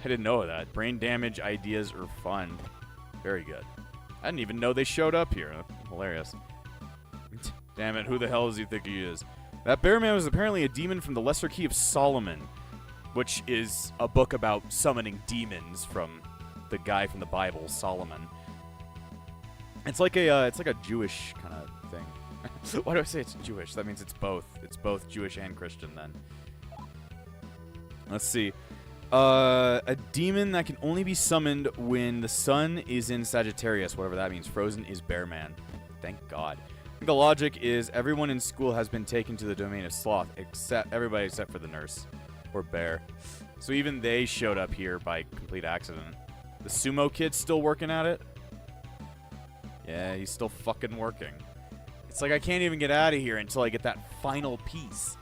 I didn't know that. Brain damage ideas are fun. Very good. I didn't even know they showed up here. Hilarious. Damn it, who the hell does he think he is? That bear man was apparently a demon from the Lesser Key of Solomon, which is a book about summoning demons from the guy from the Bible, Solomon. It's like a Jewish kind of thing. Why do I say it's Jewish? That means it's both. It's both Jewish and Christian then. Let's see. A demon that can only be summoned when the sun is in Sagittarius, whatever that means. Frozen is Bear Man. Thank God. I think the logic is everyone in school has been taken to the domain of Sloth, everybody except for the nurse. Or Bear. So even they showed up here by complete accident. The sumo kid's still working at it? Yeah, he's still fucking working. It's like I can't even get out of here until I get that final piece.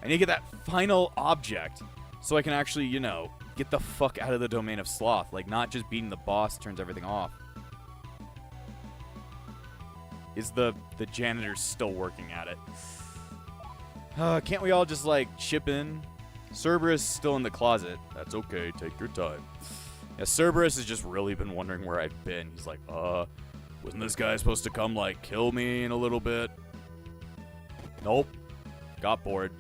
I need to get that final object so I can actually, you know, get the fuck out of the domain of Sloth. Like, not just beating the boss turns everything off. Is the janitor still working at it? Can't we all just, like, chip in? Cerberus still in the closet. That's okay. Take your time. Yeah, Cerberus has just really been wondering where I've been. He's like, wasn't this guy supposed to come, like, kill me in a little bit? Nope. Got bored.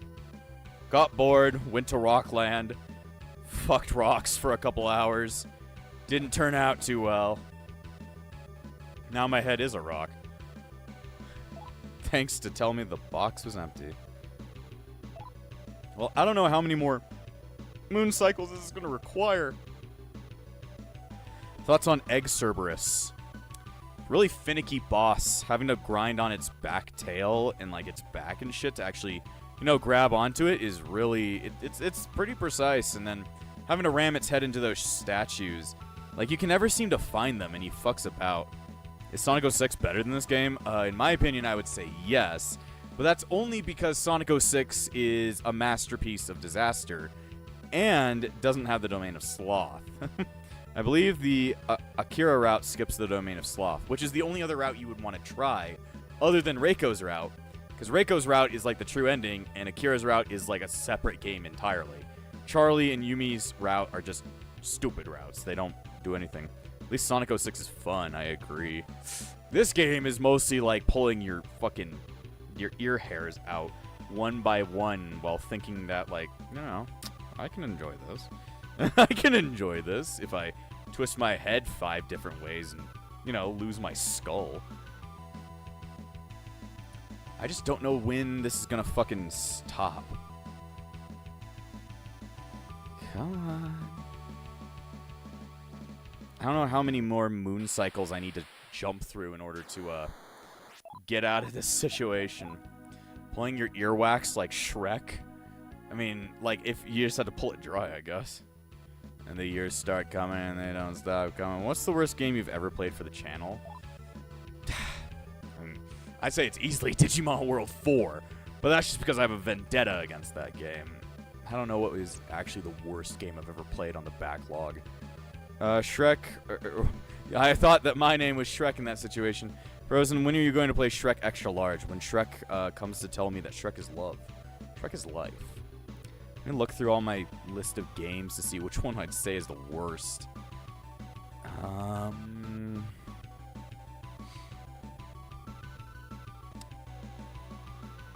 Got bored. Went to Rockland. Fucked rocks for a couple hours. Didn't turn out too well. Now my head is a rock. Thanks to tell me the box was empty. Well, I don't know how many more moon cycles this is going to require. Thoughts on Egg Cerberus? Really finicky boss, having to grind on its back tail and like its back and shit to actually, you know, grab onto it is really it's pretty precise. And then having to ram its head into those statues, like you can never seem to find them, and he fucks about. Is Sonic 06 better than this game? In my opinion, I would say yes. But that's only because Sonic 06 is a masterpiece of disaster and doesn't have the domain of Sloth. I believe the Akira route skips the domain of Sloth, which is the only other route you would want to try other than Reiko's route. Because Reiko's route is like the true ending, and Akira's route is like a separate game entirely. Charlie and Yumi's route are just stupid routes. They don't do anything. At least Sonic 06 is fun, I agree. This game is mostly like pulling your ear hairs out one by one while thinking that, like, no, I can enjoy this. I can enjoy this if I twist my head 5 different ways and, you know, lose my skull. I just don't know when this is gonna fucking stop. Come on. I don't know how many more moon cycles I need to jump through in order to get out of this situation. Pulling your earwax like Shrek. I mean, like, if you just had to pull it dry, I guess. And the years start coming and they don't stop coming. What's the worst game you've ever played for the channel? I'd say it's easily Digimon World 4. But that's just because I have a vendetta against that game. I don't know what was actually the worst game I've ever played on the backlog. Shrek. I thought that my name was Shrek in that situation. Frozen, when are you going to play Shrek Extra Large? When Shrek comes to tell me that Shrek is love. Shrek is life. I'm gonna look through all my list of games to see which one I'd say is the worst.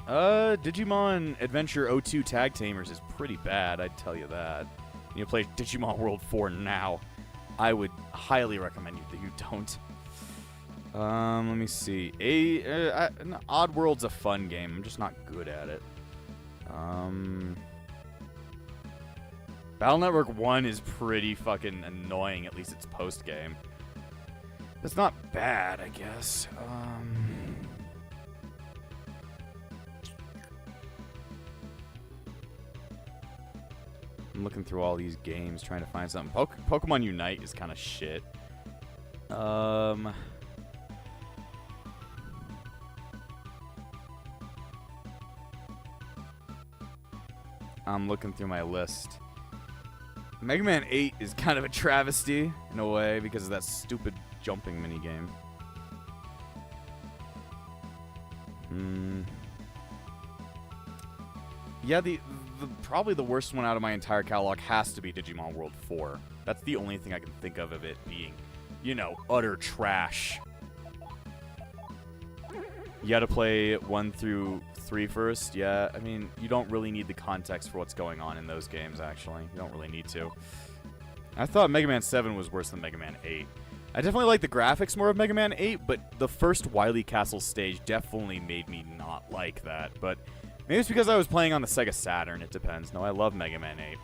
Digimon Adventure 02 Tag Tamers is pretty bad, I'd tell you that. You play Digimon World 4 now. I would highly recommend that you don't. Let me see. Oddworld's a fun game. I'm just not good at it. Battle Network 1 is pretty fucking annoying, at least it's post-game. It's not bad, I guess. I'm looking through all these games, trying to find something. Pokemon Unite is kind of shit. I'm looking through my list. Mega Man 8 is kind of a travesty, in a way, because of that stupid jumping minigame. Yeah, probably the worst one out of my entire catalog has to be Digimon World 4. That's the only thing I can think of it being, you know, utter trash. You gotta play 1 through 3 first. Yeah, I mean, you don't really need the context for what's going on in those games, actually. You don't really need to. I thought Mega Man 7 was worse than Mega Man 8. I definitely like the graphics more of Mega Man 8, but the first Wily Castle stage definitely made me not like that. But maybe it's because I was playing on the Sega Saturn. It depends. No, I love Mega Man 8.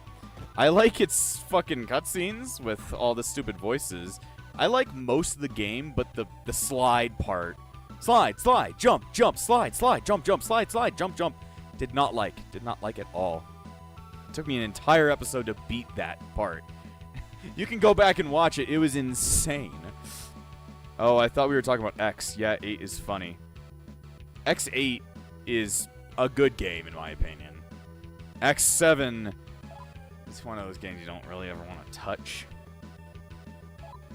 I like its fucking cutscenes with all the stupid voices. I like most of the game, but the slide part. Slide, slide, jump, jump, slide, slide, jump, jump, slide, slide, jump, jump. Did not like at all. It took me an entire episode to beat that part. You can go back and watch it. It was insane. Oh, I thought we were talking about X. Yeah, 8 is funny. X8 is a good game, in my opinion. X7 is one of those games you don't really ever want to touch.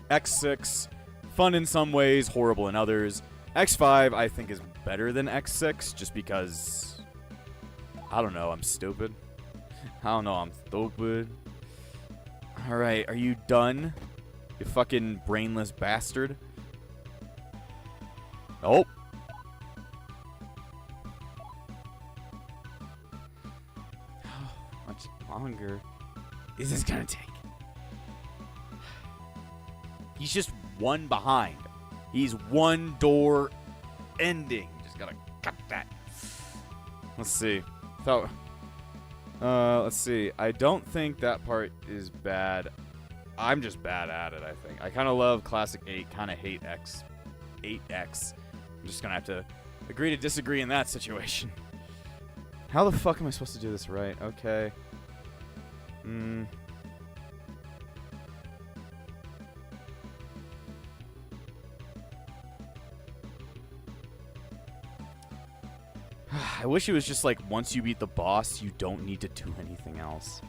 X6, fun in some ways, horrible in others. X5, I think, is better than X6, just because... I don't know, I'm stupid. I'm stupid. Alright, are you done? You fucking brainless bastard. Oh. How much longer is this gonna take? He's just one behind. He's one door ending. Just gotta cut that. Let's see. Let's see. I don't think that part is bad. I'm just bad at it, I think. I kind of love Classic 8, kind of hate 8X. I'm just gonna have to agree to disagree in that situation. How the fuck am I supposed to do this right? Okay. I wish it was just like once you beat the boss, you don't need to do anything else.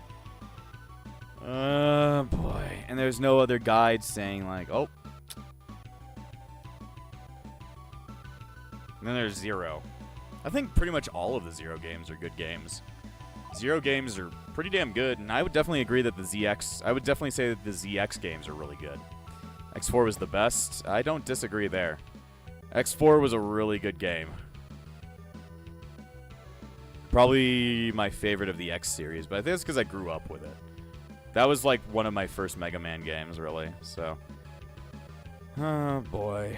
Boy. And there's no other guide saying like, oh. And then there's Zero. I think pretty much all of the Zero games are good games. Zero games are pretty damn good, and I would definitely agree that I would definitely say that the ZX games are really good. X4 was the best. I don't disagree there. X4 was a really good game. Probably my favorite of the X series, but I think it's because I grew up with it. That was like one of my first Mega Man games, really, so. Oh, boy.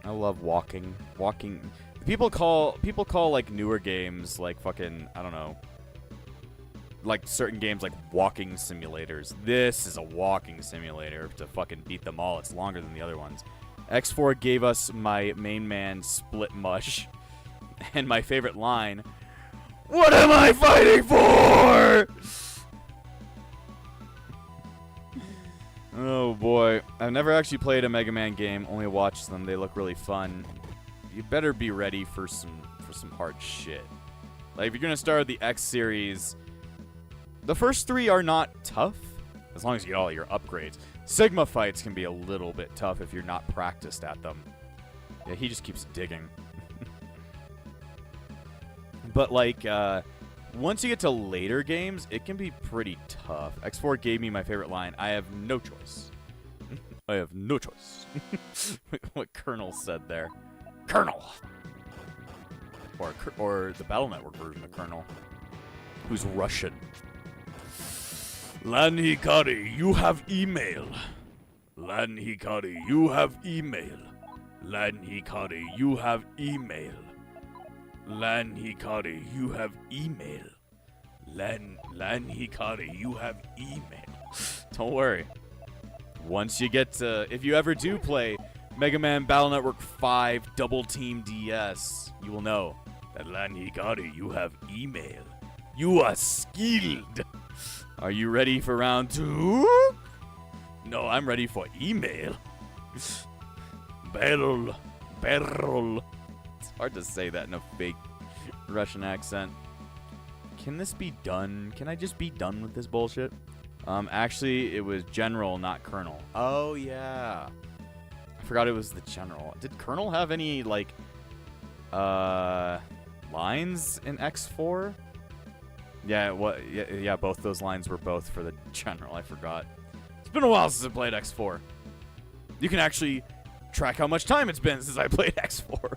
I love walking. People call like newer games like fucking, I don't know, like certain games like walking simulators. This is a walking simulator to fucking beat them all. It's longer than the other ones. X4 gave us my main man Split Mush. And my favorite line, "What am I fighting for?" Oh boy. I've never actually played a Mega Man game, only watched them. They look really fun. You better be ready for some hard shit. Like if you're gonna start the X series, the first 3 are not tough, as long as you get all your upgrades. Sigma fights can be a little bit tough if you're not practiced at them. Yeah, he just keeps digging. But, like, once you get to later games, it can be pretty tough. X4 gave me my favorite line, "I have no choice." I have no choice. What Colonel said there. Colonel! Or the Battle Network version of Colonel, who's Russian. "Lan Hikari, you have email. Lan Hikari, you have email. Lan Hikari, you have email. Lan Hikari, you have email. Lan Hikari, you have email." Don't worry. Once you get to... If you ever do play Mega Man Battle Network 5 Double Team DS, you will know that Lan Hikari, you have email. You are skilled. Are you ready for round 2? No, I'm ready for email. Barrel. It's hard to say that in a fake Russian accent. Can this be done? Can I just be done with this bullshit? Actually, it was General, not Colonel. Oh, yeah. I forgot it was the General. Did Colonel have any, like, lines in X4? Yeah, yeah, both those lines were both for the General. I forgot. It's been a while since I played X4. You can actually track how much time it's been since I played X4.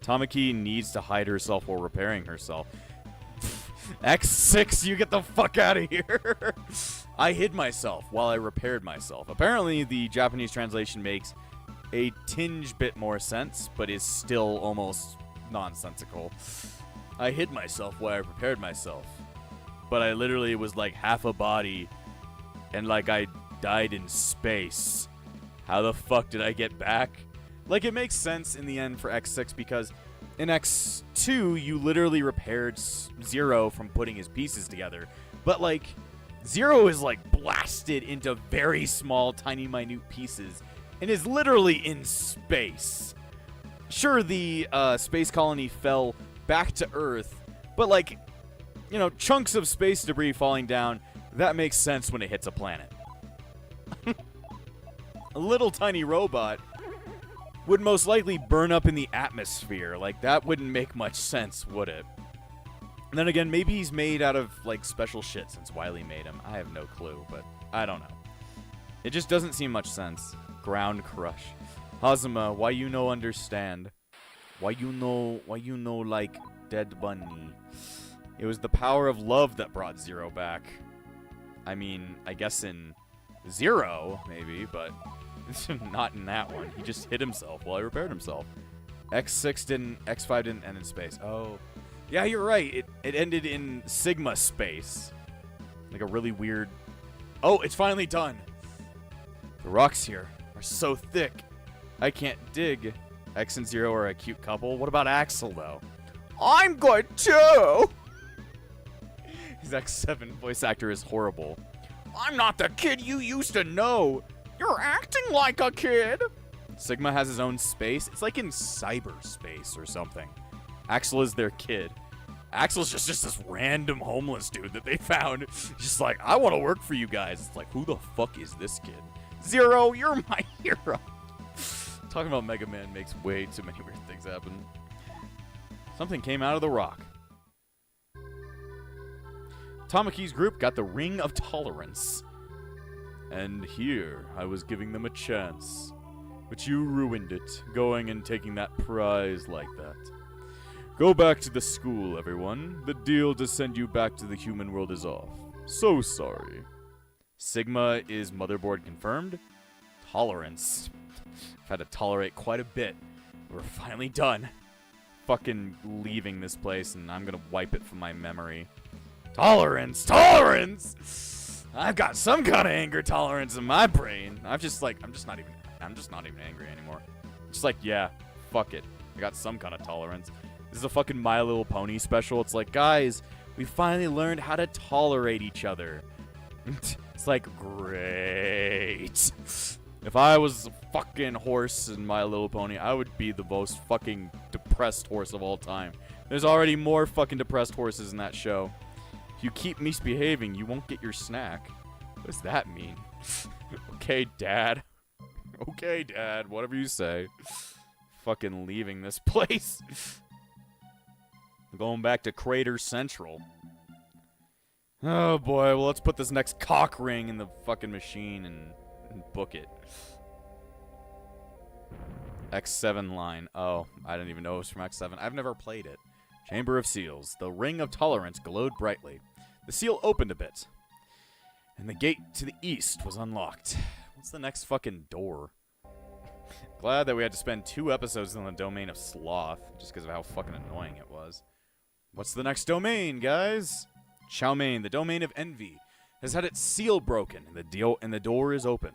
Tamaki needs to hide herself while repairing herself. X6, you get the fuck out of here. I hid myself while I repaired myself. Apparently, the Japanese translation makes a tinge bit more sense, but is still almost nonsensical. I hid myself while I prepared myself. But I literally was like half a body, and like I died in space. How the fuck did I get back? Like, it makes sense in the end for X6 because in X2, you literally repaired Zero from putting his pieces together. But, like, Zero is like blasted into very small, tiny, minute pieces and is literally in space. Sure, the space colony fell back to Earth, but like, you know, chunks of space debris falling down, that makes sense when it hits a planet. A little tiny robot would most likely burn up in the atmosphere. Like, that wouldn't make much sense, would it? And then again, maybe he's made out of, like, special shit since Wily made him. I have no clue, but I don't know. It just doesn't seem much sense. Ground Crush. Hazuma, why you no understand? Why you no like Dead Bunny? It was the power of love that brought Zero back. I mean, I guess in Zero, maybe, but not in that one. He just hit himself while he repaired himself. X6 didn't, X5 didn't end in space. Oh. Yeah, you're right. It ended in Sigma space. Like a really weird... Oh, it's finally done. The rocks here are so thick, I can't dig. X and Zero are a cute couple. What about Axel, though? I'm good, too! His X7 voice actor is horrible. I'm not the kid you used to know. You're acting like a kid. Sigma has his own space. It's like in cyberspace or something. Axel is their kid. Axel's just this random homeless dude that they found. Just like, I want to work for you guys. It's like, who the fuck is this kid? Zero, you're my hero. Talking about Mega Man makes way too many weird things happen. Something came out of the rock. Tamaki's group got the Ring of Tolerance. And here, I was giving them a chance. But you ruined it, going and taking that prize like that. Go back to the school, everyone. The deal to send you back to the human world is off. So sorry. Sigma is motherboard confirmed. Tolerance. I've had to tolerate quite a bit. We're finally done. Fucking leaving this place, and I'm gonna wipe it from my memory. Tolerance! Tolerance! I've got some kind of anger tolerance in my brain. I'm just not even angry anymore. Just like, yeah, fuck it. I got some kind of tolerance. This is a fucking My Little Pony special. It's like, guys, we finally learned how to tolerate each other. It's like, great. If I was a fucking horse in My Little Pony, I would be the most fucking depressed horse of all time. There's already more fucking depressed horses in that show. If you keep misbehaving, you won't get your snack. What does that mean? Okay, Dad. Okay, Dad. Whatever you say. Fucking leaving this place. Going back to Crater Central. Oh, boy. Well, let's put this next cock ring in the fucking machine and book it. X7 line. Oh, I didn't even know it was from X7. I've never played it. Chamber of Seals. The Ring of Tolerance glowed brightly. The seal opened a bit, and the gate to the east was unlocked. What's the next fucking door? Glad that we had to spend 2 episodes in the domain of Sloth, just because of how fucking annoying it was. What's the next domain, guys? Chow Mein, the domain of envy, has had its seal broken, and the door is open.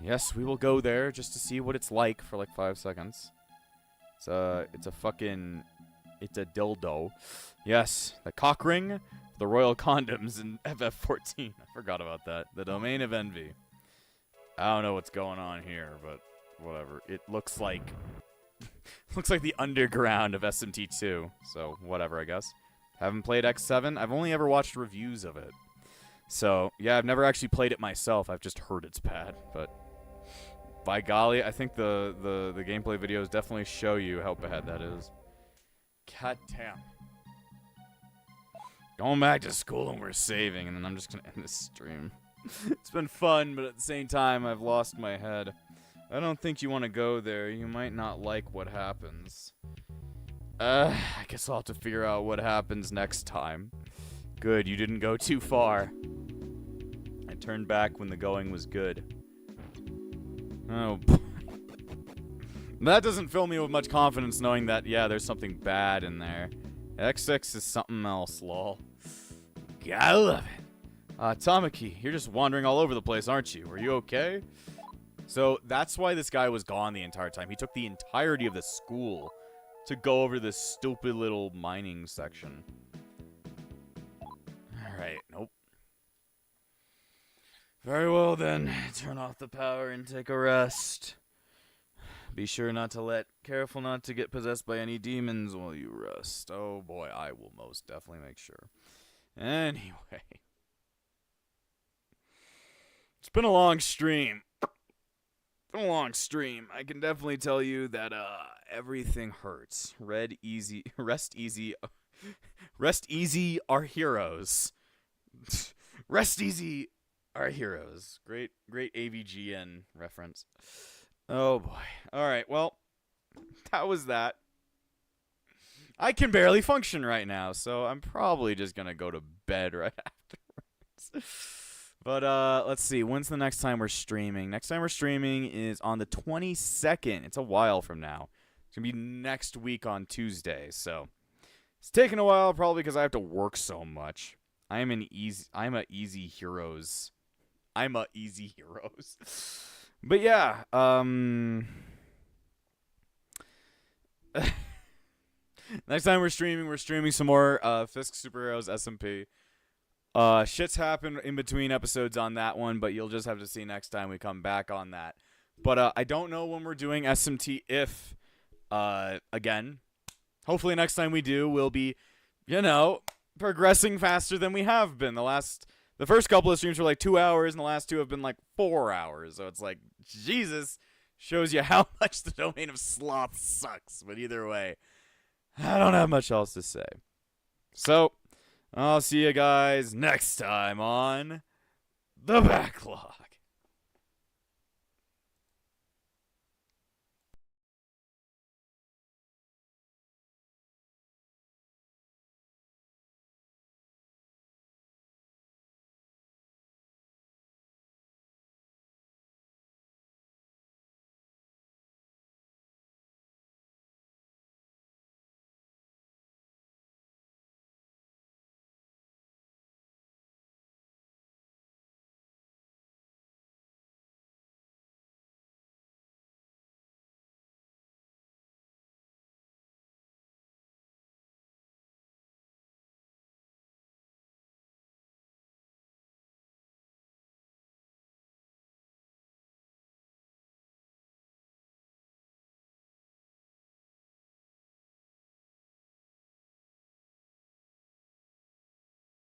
Yes, we will go there just to see what it's like for like 5 seconds. It's a dildo. Yes, the cock ring, the royal condoms, and FF14. I forgot about that. The domain of envy. I don't know what's going on here, but whatever. It looks like the underground of SMT2. So whatever, I guess. Haven't played X7. I've only ever watched reviews of it. So yeah, I've never actually played it myself. I've just heard it's bad, but by golly, I think the gameplay videos definitely show you how bad that is. God damn. Going back to school and we're saving, and then I'm just gonna end this stream. It's been fun, but at the same time, I've lost my head. I don't think you want to go there. You might not like what happens. I guess I'll have to figure out what happens next time. Good, you didn't go too far. I turned back when the going was good. Oh, boy. That doesn't fill me with much confidence knowing that, yeah, there's something bad in there. X6 is something else, lol. Gotta love it. Tamaki, you're just wandering all over the place, aren't you? Are you okay? So, that's why this guy was gone the entire time. He took the entirety of the school to go over this stupid little mining section. Alright, nope. Very well then. Turn off the power and take a rest. Be sure careful not to get possessed by any demons while you rest. Oh boy, I will most definitely make sure. Anyway. It's been a long stream. I can definitely tell you that everything hurts. Rest easy our heroes. Rest easy our heroes. Great AVGN reference. Oh boy. Alright, well, that was that. I can barely function right now, so I'm probably just gonna go to bed right afterwards. But let's see. When's the next time we're streaming? Next time we're streaming is on the 22nd. It's a while from now. It's gonna be next week on Tuesday. So it's taking a while, probably because I have to work so much. I'm a easy heroes. But yeah. Next time we're streaming some more Fisk Superheroes SMP. Shit's happened in between episodes on that one, but you'll just have to see next time we come back on that. But I don't know when we're doing SMT If again. Hopefully next time we do, we'll be, progressing faster than we have been. The first couple of streams were like 2 hours, and the last two have been like 4 hours. So it's like, Jesus, shows you how much the domain of Sloth sucks. But either way, I don't have much else to say. So I'll see you guys next time on The Backlog.